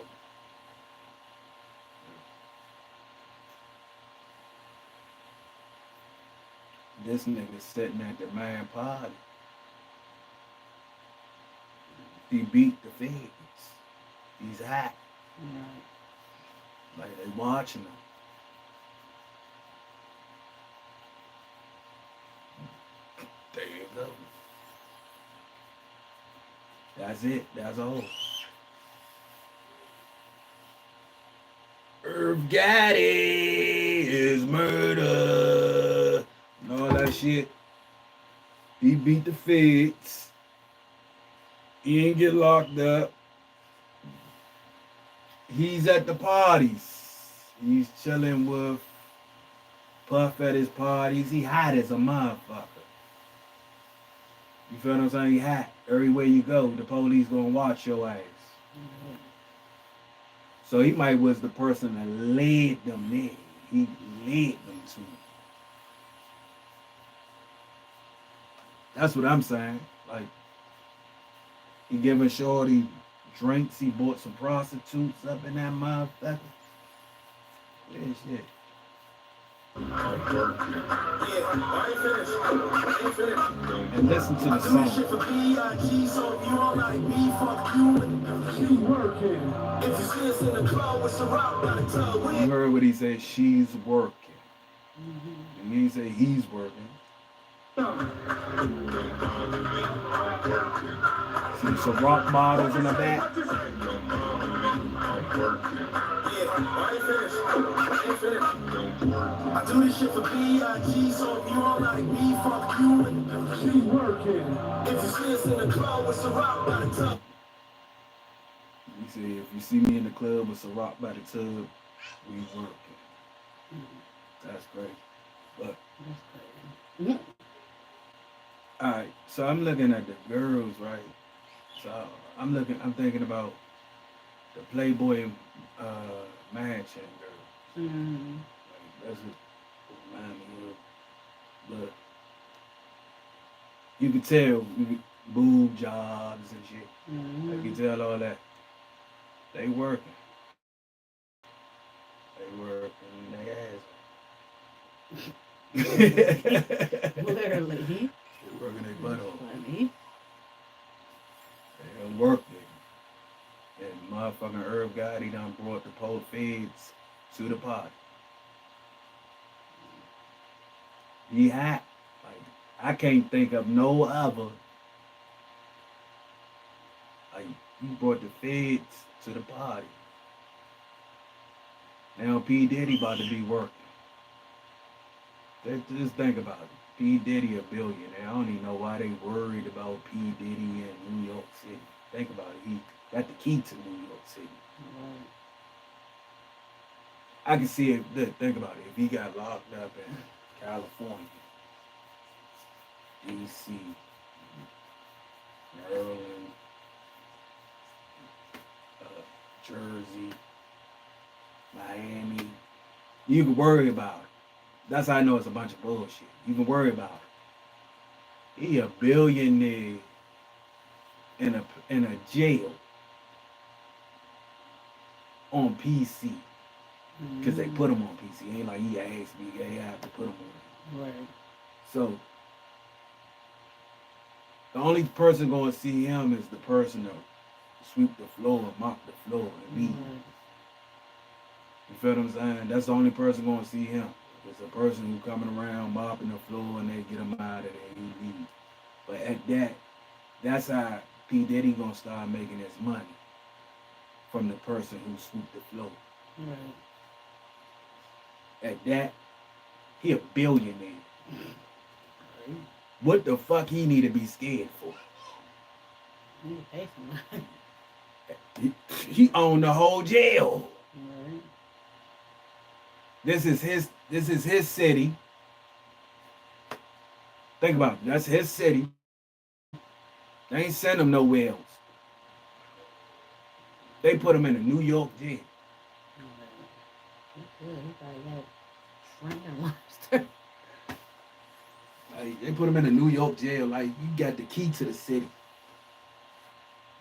This nigga sitting at the man party. He beat the Feds. He's hot. Yeah. Like they watching him. There you go. That's it. That's all. Irv Gotti is murder. And all that shit. He beat the Feds. He didn't get locked up. He's at the parties. He's chilling with Puff at his parties. He hot as a motherfucker. You feel what I'm saying? He hot. Everywhere you go, the police gonna watch your ass. Mm-hmm. So he might was the person that led them there. He led them to it. That's what I'm saying. Like, he giving Shorty drinks. He bought some prostitutes up in that motherfucker. Yeah, shit. And listen to the song. You heard what he said, she's working. And he said he's working. See some rock models in the back. I do this shit for B.I.G. So if you don't like me, fuck you and she working. If you see us in the club with some rock by the top. He See, if you see me in the club with some rock by the tub, we working. That's crazy. But That's crazy. all right, so I'm looking at the girls, right? So I'm thinking about the Playboy mansion girls. Mm-hmm. Like, that's what remind me of. But you can tell boob jobs and shit. You can tell all that. They working. They working their ass. Literally. They working their butt off. Funny. They done worked it. And motherfucking Herb God, he done brought the pole feds to the party. He hot. Like, I can't think of no other. Like, he brought the feds to the party. Now P. Diddy about to be working. Just think about it. P. Diddy a billionaire. I don't even know why they worried about P. Diddy in New York City. Think about it. He got the key to New York City. Right. I can see it. Look, think about it. If he got locked up in California, D.C., Maryland, Jersey, Miami, you can worry about it. That's how I know it's a bunch of bullshit. You can worry about it. He a billionaire in a jail on PC because they put him on PC. Ain't like he asked me. They have to put him on. Right. So the only person going to see him is the person that sweep the floor, mop the floor, and me. You feel what I'm saying? That's the only person going to see him. It's a person who coming around mopping the floor and they get him out of there. He leave. But at that's how P. Diddy gonna start making his money from the person who swooped the floor. Right. At that, he a billionaire. Right. What the fuck he need to be scared for? He need to pay somebody. He owned the whole jail. Right. This is his city. Think about it. That's his city. They ain't send him nowhere else. They put him in a New York jail. That's good. He probably got shrimp and lobster. Like, they put him in a New York jail. Like, you got the key to the city.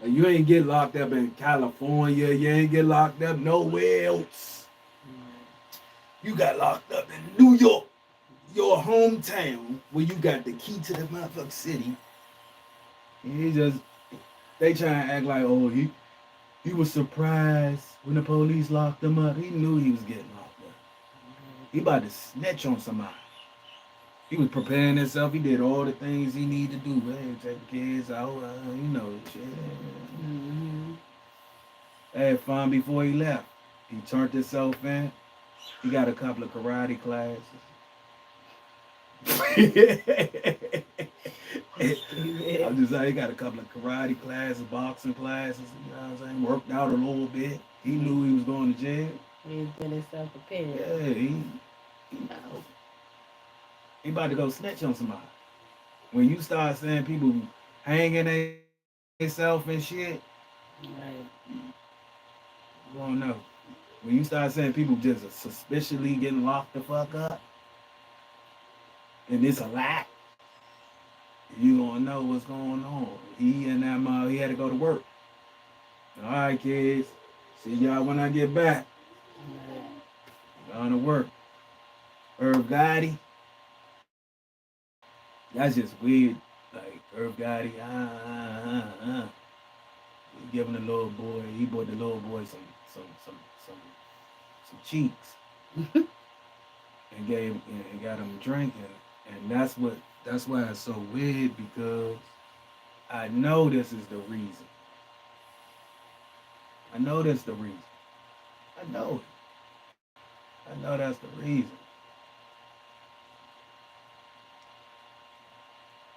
Like, you ain't get locked up in California. You ain't get locked up nowhere else. You got locked up in New York, your hometown, where you got the key to the motherfucking city. And they try to act like, oh, he was surprised when the police locked him up. He knew he was getting locked up. He about to snitch on somebody. He was preparing himself. He did all the things he needed to do. Hey, take the kids out, you know, shit. Had fun before he left. He turned himself in. He got a couple of karate classes. I'm just saying, he got a couple of karate classes, boxing classes, you know what I'm saying? Worked out a little bit. He knew he was going to jail. He's been himself prepared. Yeah, he know. He about to go snitch on somebody. When you start seeing people hanging themselves and shit, Right. you don't know. When you start seeing people just suspiciously getting locked the fuck up, and it's a lot, you gonna know what's going on. He and that he had to go to work. All right, kids. See y'all when I get back. Going to work. Herb Gotti. That's just weird. Like Herb Gotti. He giving the little boy. He bought the little boy some cheeks, and got him drinking. And that's why it's so weird, because I know this is the reason. I know that's the reason. I know it. I know that's the reason.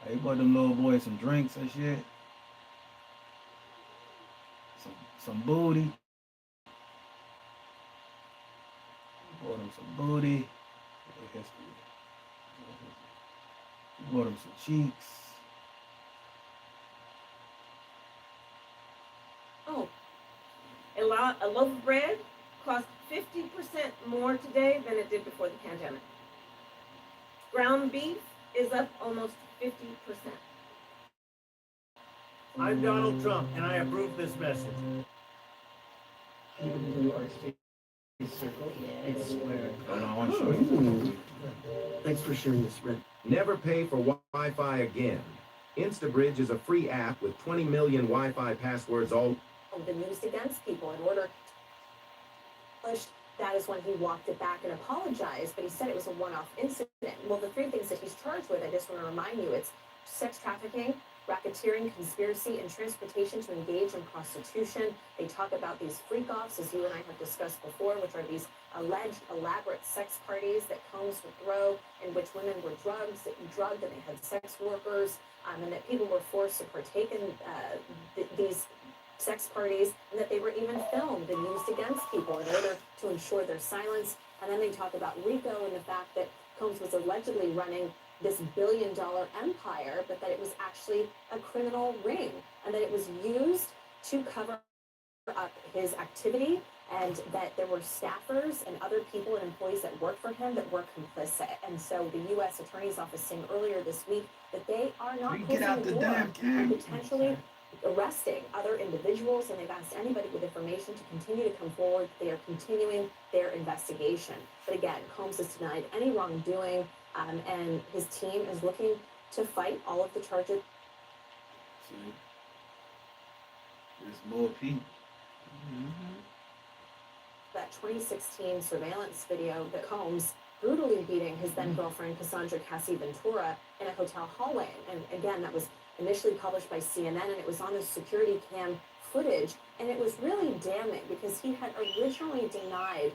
He bought them little boys some drinks and shit. some booty. Bought him some booty. Bought him some cheeks. Oh, a loaf of bread costs 50% more today than it did before the pandemic. Ground beef is up almost 50%. I'm Donald Trump, and I approve this message. Even our space circle, it's square. Hold on, I want to show you. Thanks for sharing this, Red. Never pay for Wi-Fi again. InstaBridge is a free app with 20 million Wi-Fi passwords all. Been used against people in order to that is when he walked it back and apologized, but he said it was a one-off incident. Well, the three things that he's charged with, I just want to remind you, it's sex trafficking, racketeering, conspiracy, and transportation to engage in prostitution. They talk about these freak-offs, as you and I have discussed before, which are these alleged elaborate sex parties that Combs would throw, in which women were drugged, and they had sex workers, and that people were forced to partake in these sex parties, and that they were even filmed and used against people in order to ensure their silence. And then they talk about RICO and the fact that Combs was allegedly running this billion-dollar empire, but that it was actually a criminal ring, and that it was used to cover up his activity, and that there were staffers and other people and employees that worked for him that were complicit. And so the U.S. Attorney's Office saying earlier this week that they are not closing the door and potentially arresting other individuals, and they've asked anybody with information to continue to come forward. They are continuing their investigation. But again, Combs has denied any wrongdoing, and his team is looking to fight all of the charges. See? There's more people. That 2016 surveillance video that Combs brutally beating his then girlfriend Cassandra Cassie Ventura in a hotel hallway. And again, that was initially published by CNN, and it was on the security cam footage, and it was really damning because he had originally denied,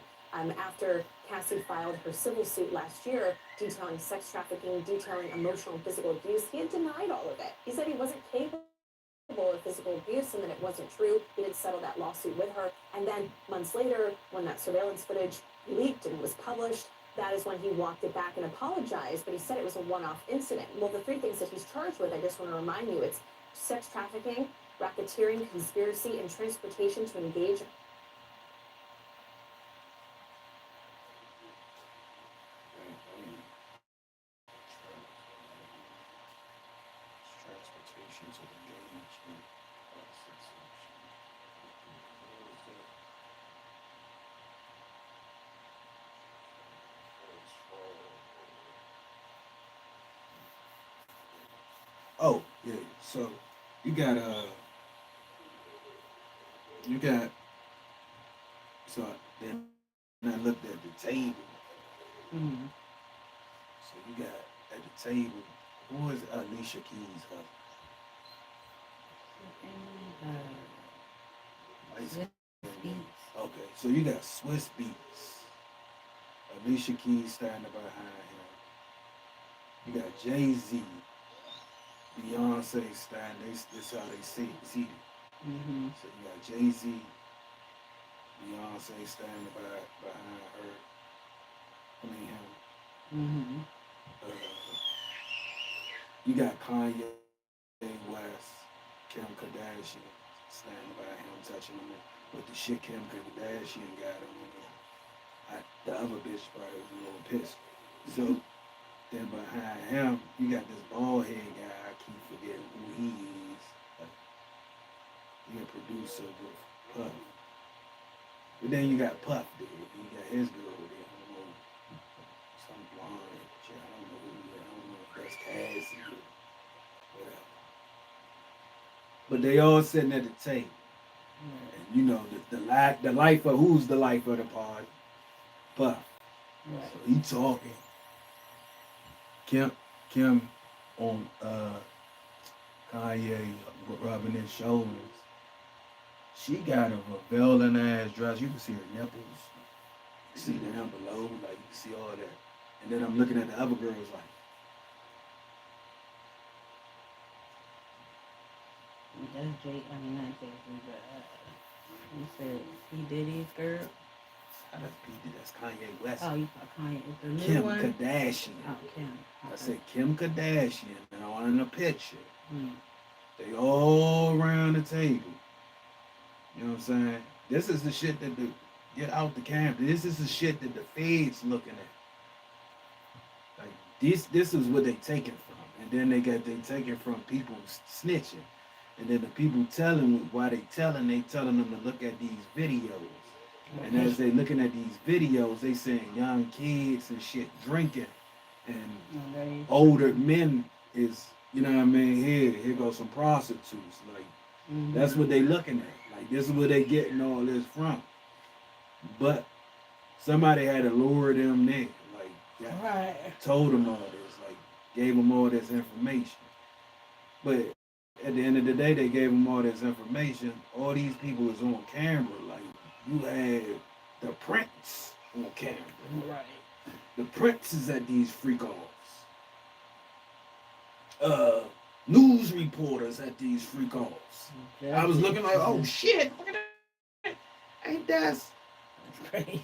after Cassie filed her civil suit last year detailing sex trafficking, detailing emotional and physical abuse, he had denied all of it. He said he wasn't capable of physical abuse and that it wasn't true. He did settle that lawsuit with her, and then months later, when that surveillance footage leaked and was published, that is when he walked it back and apologized, but he said it was a one-off incident. Well, the three things that he's charged with, I just want to remind you, it's sex trafficking, racketeering, conspiracy, and transportation to engage. Transportation to engagement. Oh, yeah. So you got so then I looked at the table. So you got at the table, who is Alicia Keys' husband? Okay, so you got Swiss Beats. Alicia Keys standing behind him. You got Jay-Z, Beyonce standing. This how they seated. So you got Jay-Z, Beyonce standing behind her. I mean him. You got Kanye West, Kim Kardashian standing by him, touching him with the shit Kim Kardashian got him. The other bitch probably was a little pissed. So then behind him, you got this bald head guy. I keep forgetting who he is. He a producer with Puff. But then you got Puff there. You got his girl there. I don't know, some blonde shit. I don't know who he is. I don't know if that's Cassie or whatever. But they all sitting at the table. And you know, the life of, who's the life of the party? Puff. So he talking. Kim on Kanye rubbing his shoulders. She got a revealing ass dress. You can see her nipples. You can see down below, like you can see all that. And then I'm looking at the other girls like, That's Jay, I mean not Jay-Z, but You said P. Diddy's girl. That's P. Diddy. That's Kanye West. Oh, you thought Kanye is the new Kim one? Kardashian. Oh, Kim. I said Kim Kardashian. Now on the picture, Mm. they all around the table. You know what I'm saying? This is the shit that the get out the camp. This is the shit that the feds looking at. Like this is what they taking from, and then they taking from people snitching, and then the people telling why they telling them to look at these videos, and as they looking at these videos, they saying young kids and shit drinking, and older men is, you know what I mean? Here goes some prostitutes. Like that's what they looking at. Like this is where they getting all this from. But somebody had to lure them there. Like Right. told them all this. Like gave them all this information. But at the end of the day, they gave them all this information. All these people is on camera. Like you had the Prince on camera. Right. The Prince is at these freak offs. News reporters at these freak offs. I was looking like, oh shit, look at that. Ain't that's crazy.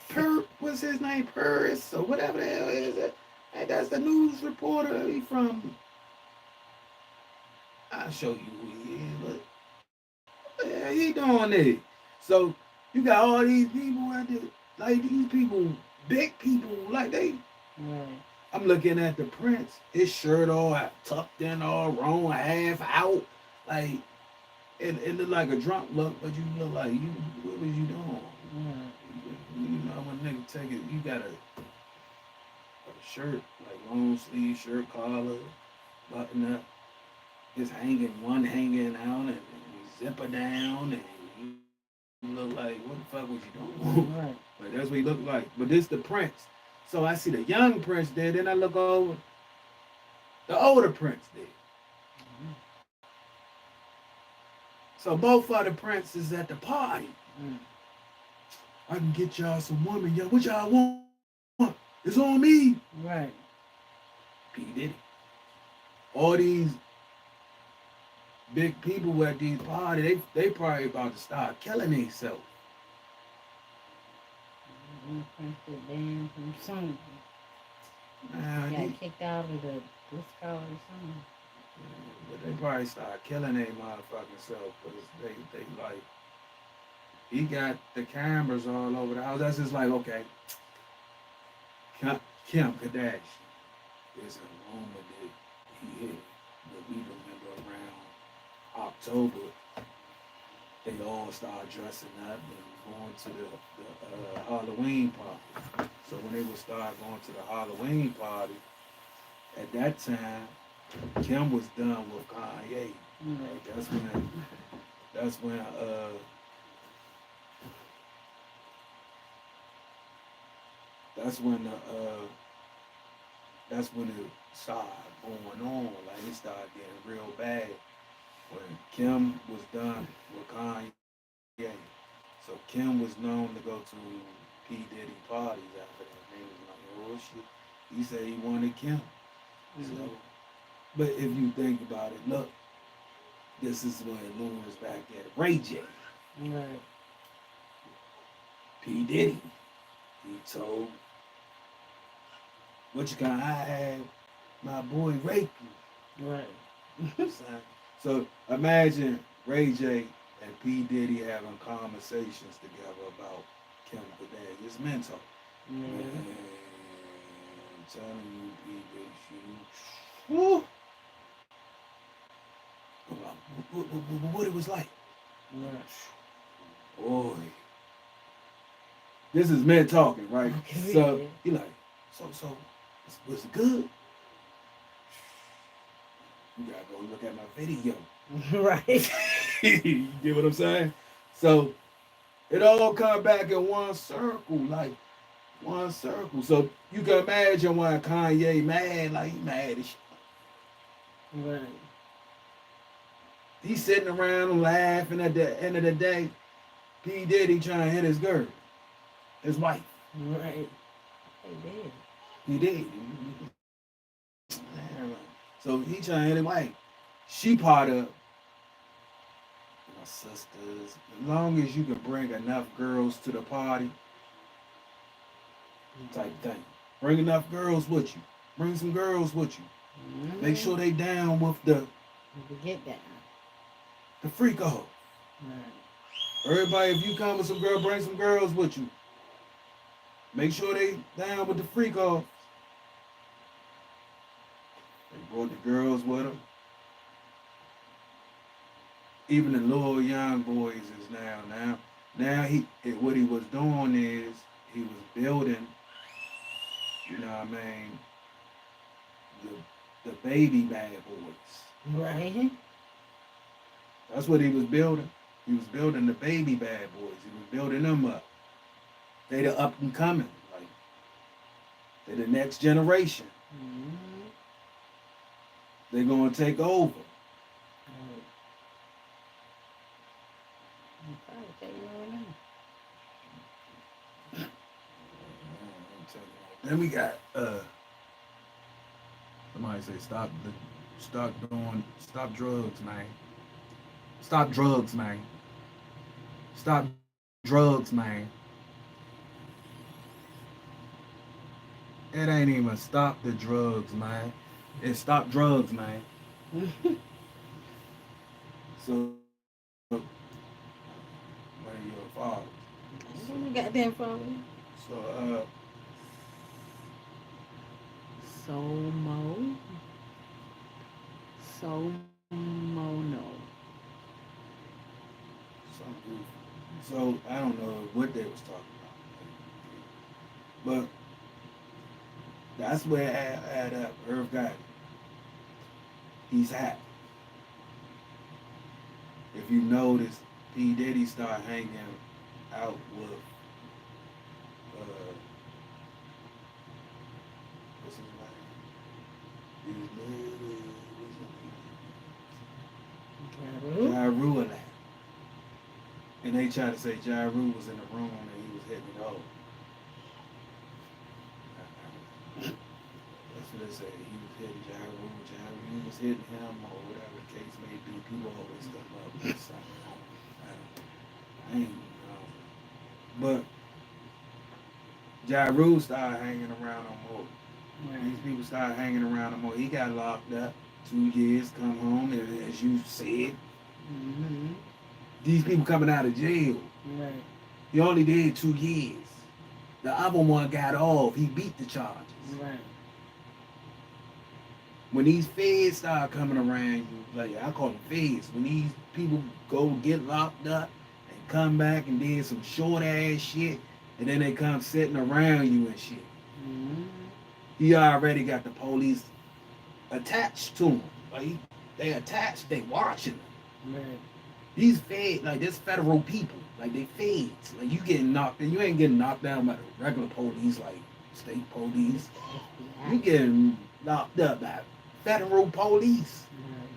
What's his name? Purris or whatever the hell is it? Hey, that's the news reporter. He from. I'll show you who he is, but what the hell he doing there? So you got all these people at the, like these people, big people, like they. Right. I'm looking at the Prince, his shirt all tucked in, all wrong, half out. Like, it looked like a drunk look, but you look like, what was you doing? You know, when nigga take it, you got a shirt, like long sleeve shirt, collar, button up. It's one hanging out, and zipper down, and you look like, what the fuck was you doing? Right. But that's what he looked like. But this the Prince. So I see the young Prince there, then I look over, the older Prince there. Mm-hmm. So both of the Princes at the party. Mm. I can get y'all some women, yo. What y'all want? It's on me. Right. P. Diddy. All these big people at these parties, they probably about to start killing themselves. Prince got banned from something. Got kicked out of the disco or something. But they probably start killing their motherfucking self because they like, he got the cameras all over the house. That's just like, okay, Kim Kardashian is a woman that he hit, but we remember around October, they all start dressing up and going to the Halloween party. So when they would start going to the Halloween party, at that time, Kim was done with Kanye. Like that's when it started going on. Like it started getting real bad when Kim was done with Kanye. So Kim was known to go to P. Diddy parties after that. They was like, oh shit. He said he wanted Kim. So, but if you think about it, look, this is when Lewis back at Ray J. Right. P. Diddy. He told what you got, I had my boy rape you. Right. So imagine Ray J and P. Diddy having conversations together about Kim Kardashian. It's mental. Man, I'm telling you, P. Diddy, woo. What it was like. Boy. This is men talking, right? So he like, so was it good? You gotta go look at my video. Right. You get what I'm saying? So it all come back in one circle, like one circle. So you can imagine why Kanye mad, like he mad as shit. Right. He's sitting around laughing. At the end of the day, P. Diddy trying to hit his girl, his wife. Right. He did. He did. So he trying to hit his wife. She part of my sisters. As long as you can bring enough girls to the party, type thing. Bring enough girls with you. Bring some girls with you. Make sure they down with the Get down. the freak off. Right. Everybody, if you come with some girl, bring some girls with you. Make sure they down with the freak off. They brought the girls with them. Even the little young boys is now what he was doing is he was building, you know what I mean, the baby bad boys. Right. That's what he was building. He was building the baby bad boys. He was building them up. They the up and coming. Like they the next generation. They're gonna take over. Then we got somebody say stop drugs, man. Stop drugs, man. Stop drugs, man. It ain't even stop the drugs, man. It's stop drugs, man. So what are your fathers? Goddamn phone. So no. So I don't know what they was talking about, but that's where it add up. Irv got it. He's happy. If you notice, Pdiddy started hanging out with what's his name? Ja Rule and that. And they tried to say Ja Rule was in the room and he was hitting it over. That's what they say. He was hitting Ja Rule. He was hitting him or whatever the case may be. People always come up with something. I ain't know. But Ja Rule started hanging around no more. These people started hanging around no more. He got locked up 2 years, come home, and as you said, these people coming out of jail. Right. He only did 2 years. The other one got off. He beat the charges. Right. When these feds start coming around you, like I call them feds, when these people go get locked up and come back and did some short ass shit, and then they come sitting around you and shit. He already got the police attached to him. Like they attached, they watching him. Right. These feds, like this federal people, like they feds. Like you getting knocked, and you ain't getting knocked down by the regular police, like state police. You getting locked up by federal police. Right.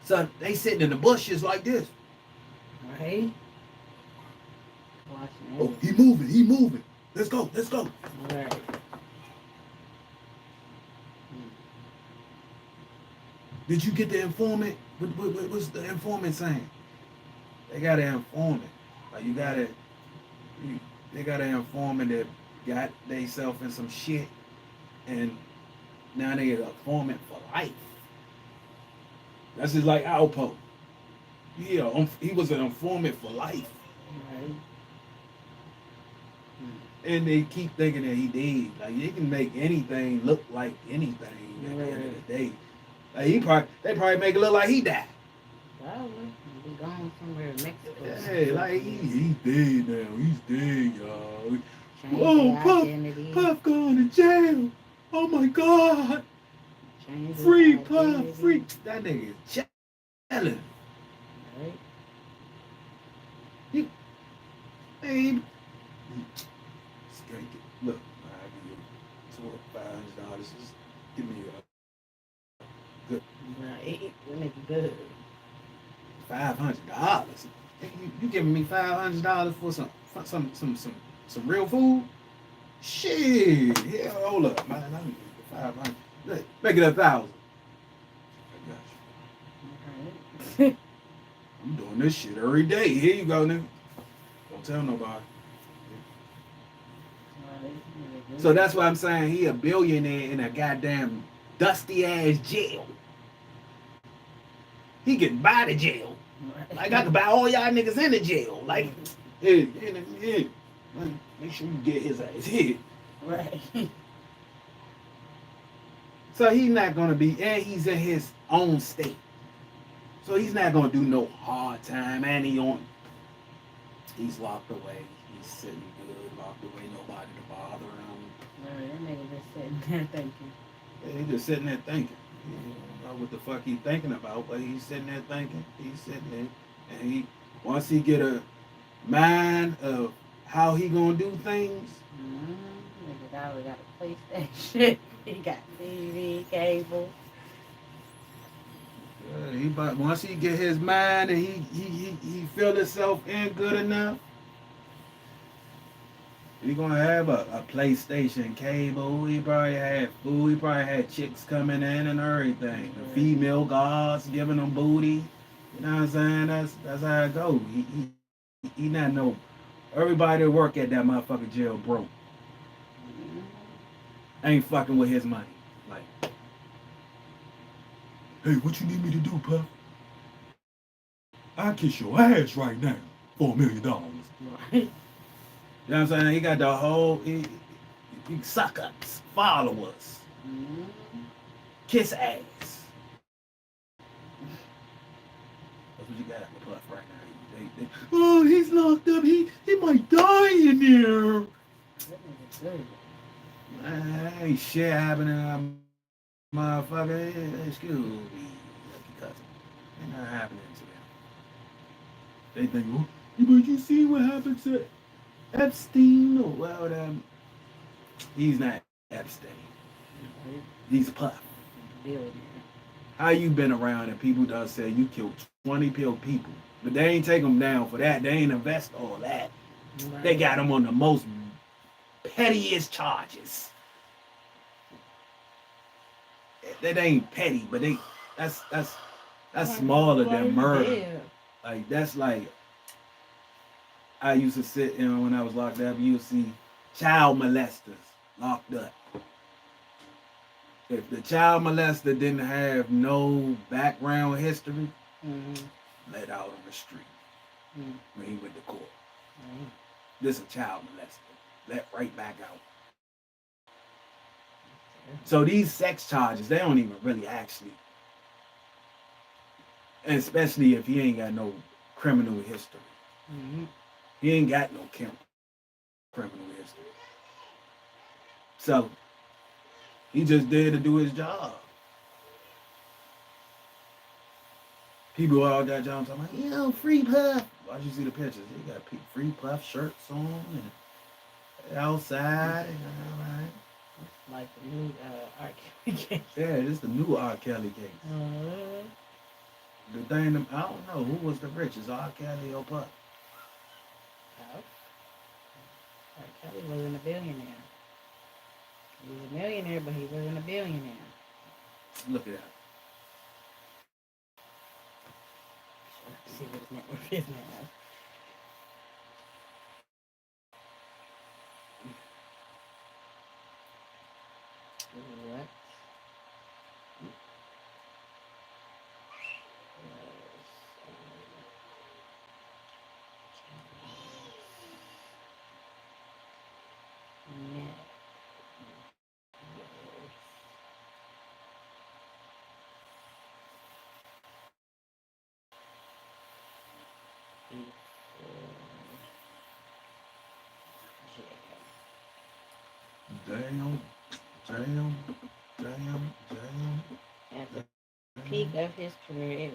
So they sitting in the bushes like this. Right. Watching Oh, he moving. Let's go. Right. Did you get the informant? What's the informant saying? They got an informant. Like they got an informant that got theyself in some shit, and now they an informant for life. That's just like Alpo. Yeah, he was an informant for life. Right. And they keep thinking that he did. Like you can make anything look like anything at the end of the day. Like they probably make it look like he died. Probably. He gone somewhere in Mexico. Hey, like he's dead now. He's dead, y'all. Change Oh, their Puff identity. going to jail. Oh my God. Change their Free Puff, identity. free. That nigga is chilling. Right. Babe. Look, I give you $500. Just give me a good. Right. That nigga good. $500. You giving me $500 for some real food? Shit. Yeah, hold up, man. I need 500. Make it 1,000. I got you. I'm doing this shit every day. Here you go, nigga. Don't tell nobody. So that's why I'm saying he a billionaire in a goddamn dusty ass jail. He can buy the jail. Like I can buy all y'all niggas in the jail. Like, yeah. Make sure you get his ass hit. Right. So he's not gonna be, and he's in his own state. So he's not gonna do no hard time, and he's locked away. He's sitting good, locked away, nobody to bother him. Right, that nigga just sitting there thinking. Yeah, he's just sitting there thinking. He don't know what the fuck he's thinking about, but he's sitting there thinking. He's sitting there, and once he get a mind of how he gonna do things. Nigga already got a PlayStation. He got TV, cable. Once he get his mind and he feel himself in good enough, he gonna have a PlayStation cable. He probably had food. He probably had chicks coming in and everything. The female guards giving him booty. You know what I'm saying? That's how it go. He not know. Everybody that work at that motherfucking jail broke. Ain't fucking with his money. Like, hey, what you need me to do, Puff? I'll kiss your ass right now for $1 million. You know what I'm saying? He got the whole he suck ups, followers, kiss ass. That's what you got for Puff right now. Oh, he's locked up. He might die in there. Ain't shit happening, motherfucker. Excuse me, cousin. Ain't nothing happening to them. They think, oh, but you see what happened to Epstein or whatever. He's not Epstein. He's Puff. How you been around and people done say you killed 20 people, but they ain't take them down for that. They ain't invest all that. Right. They got him on the most pettiest charges. That ain't petty, but that's smaller than murder. Like that's like I used to sit when I was locked up. You would see child molesters locked up. If the child molester didn't have no background history, let out on the street when he went to court. This a child molester, let right back out. So these sex charges, they don't even really actually, and especially if he ain't got no criminal history. He ain't got no criminal history. So he just there to do his job. People all got jobs talking like, yo, free Puff. Why'd you see the pictures? They got free Puff shirts on and outside. And, like the new R. Kelly case. Yeah, this is the new R. Kelly case. The thing, I don't know who was the richest, R. Kelly or Puff. R. Kelly wasn't a billionaire. He was a millionaire, but he wasn't a billionaire. Look at that. See what his net worth is now. What? Damn. At the peak of his career,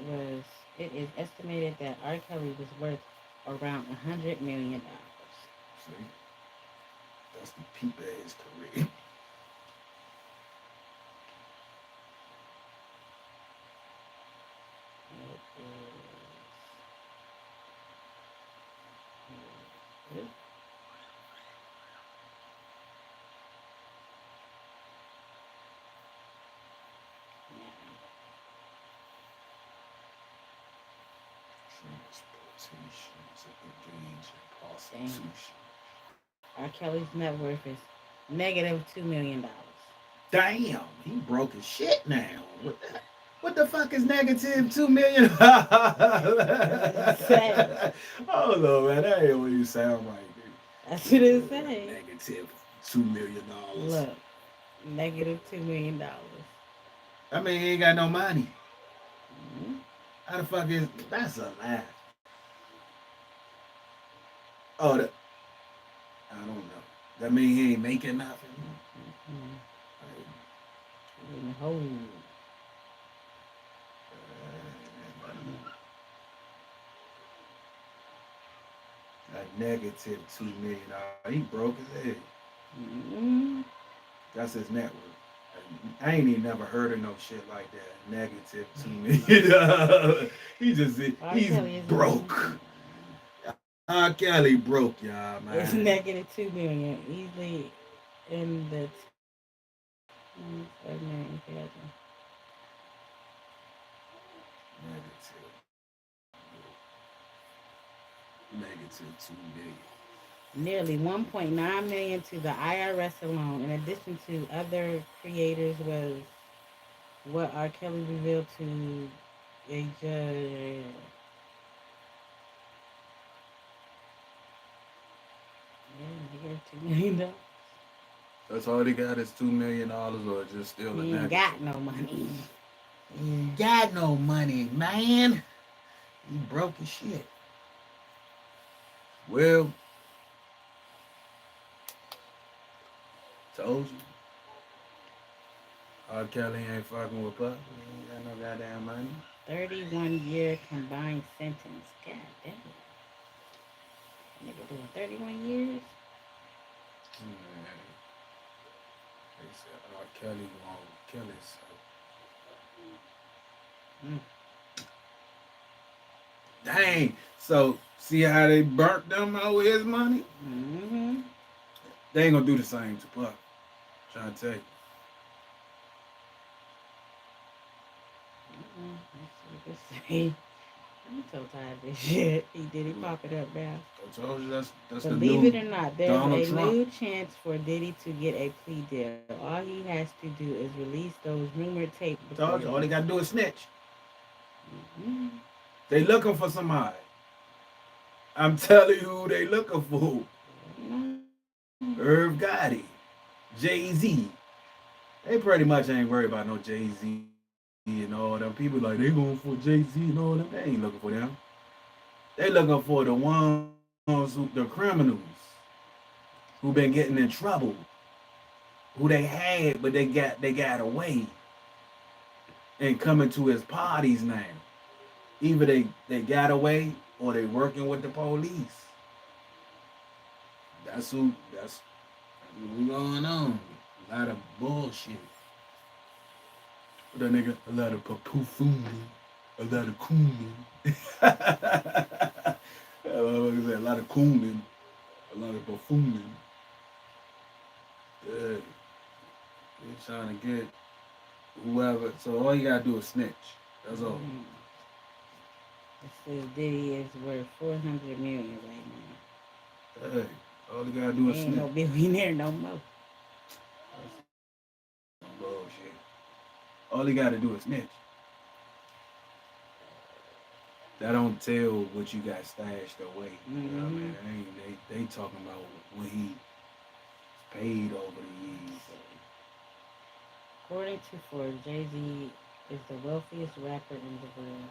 it is estimated that R. Kelly was worth around $100 million. See? That's the peak of his career. Transportations engaged in prostitution. R. Kelly's net worth is negative $2 million. Damn, he broke his shit now. What the fuck is negative $2 million? Hold on, man. That ain't what you sound like, dude. That's what it says. Negative $2 million. Look, negative $2 million. I mean, he ain't got no money. Mhm. How the fuck is that's a lie? Oh, I don't know. That mean he ain't making nothing. In the hole. A negative $2 million. He broke his head. Mm-hmm. That's his net worth. I ain't even never heard of no shit like that. Negative $2 million. He's broke. R. Kelly broke, y'all, man. It's negative $2 million. Easily in the Negative $2 million. Nearly $1.9 million to the IRS alone, in addition to other creators, was what R. Kelly revealed to a judge. $2 million. That's all he got is $2 million, or just still a He ain't got no money. He ain't got no money, man. He broke his shit. Well, told you. R. Kelly ain't fucking with Puff. He ain't got no goddamn money. 31-year combined sentence. God damn. Nigga doing 31 years? They said R. Kelly won't kill himself. Dang. So, see how they burnt them over his money? Mm-hmm. They ain't gonna do the same to Puff. Trying to tell you. I'm so tired of this shit. Diddy pop it up now. I told you that's Believe the it or not, there's Donald a Trump. new chance for Diddy to get a plea deal. All he has to do is release those rumored tapes. Told you, all they gotta do is snitch. Mm-hmm. They looking for somebody. I'm telling you who they looking for. Irv Gotti, Jay-Z. They pretty much ain't worried about no Jay-Z and all them. People like, they going for Jay-Z and all them. They ain't looking for them. They looking for the ones, the criminals who been getting in trouble, who they had, but they got away and coming to his parties now. Either they got away or they working with the police. That's what's going on. A lot of bullshit. That nigga, a lot of papoofooning, a lot of cooning. A lot of cooning, a lot of buffooning. Yeah. They're trying to get whoever. So all you gotta do is snitch. That's all. It says Diddy is worth $400 million right now. Hey, all you gotta do is ain't snitch. No billionaire no more. Bullshit. All he gotta do is snitch. That don't tell what you got stashed away. You know what I mean? They talking about what he paid over the years. According to Forbes, Jay-Z is the wealthiest rapper in the world,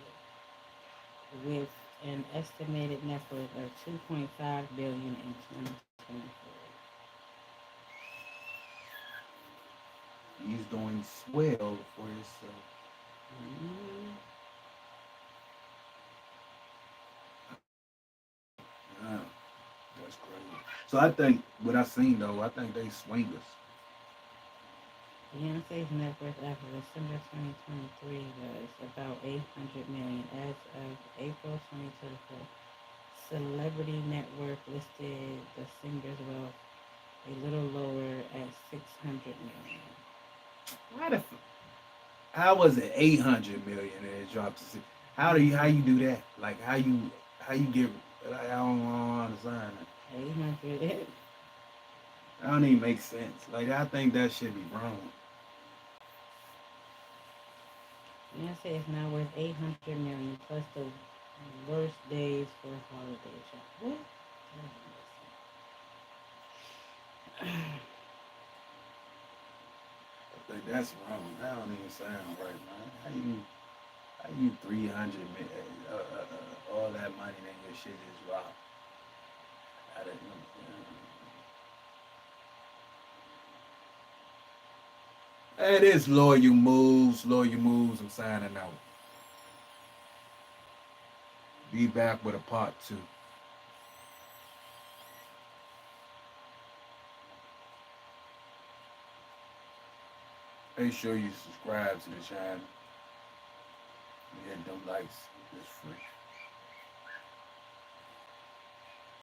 with an estimated net worth of $2.5 billion in 2024. He's doing swell for himself. Yeah, that's crazy. So I think what I seen though, I think they swingers. Beyonce's net worth after December 2023 was about $800 million. As of April 2024, Celebrity Net Worth listed the singer's wealth a little lower at $600 million. How was it 800 million and it dropped to 6? How you do that? Like how you get? Like, I don't understand that. 800. That don't even make sense. Like I think that should be wrong. And I say it's not worth 800 million plus the worst days for holiday shop. What? I think that's wrong. That don't even sound right, man. How you 300 all that money and your shit is rock? I didn't know. It is Loyal Moves. Loyal Moves. I'm signing out. Be back with a part 2. Make sure you subscribe to the channel. Hit them likes. It's free.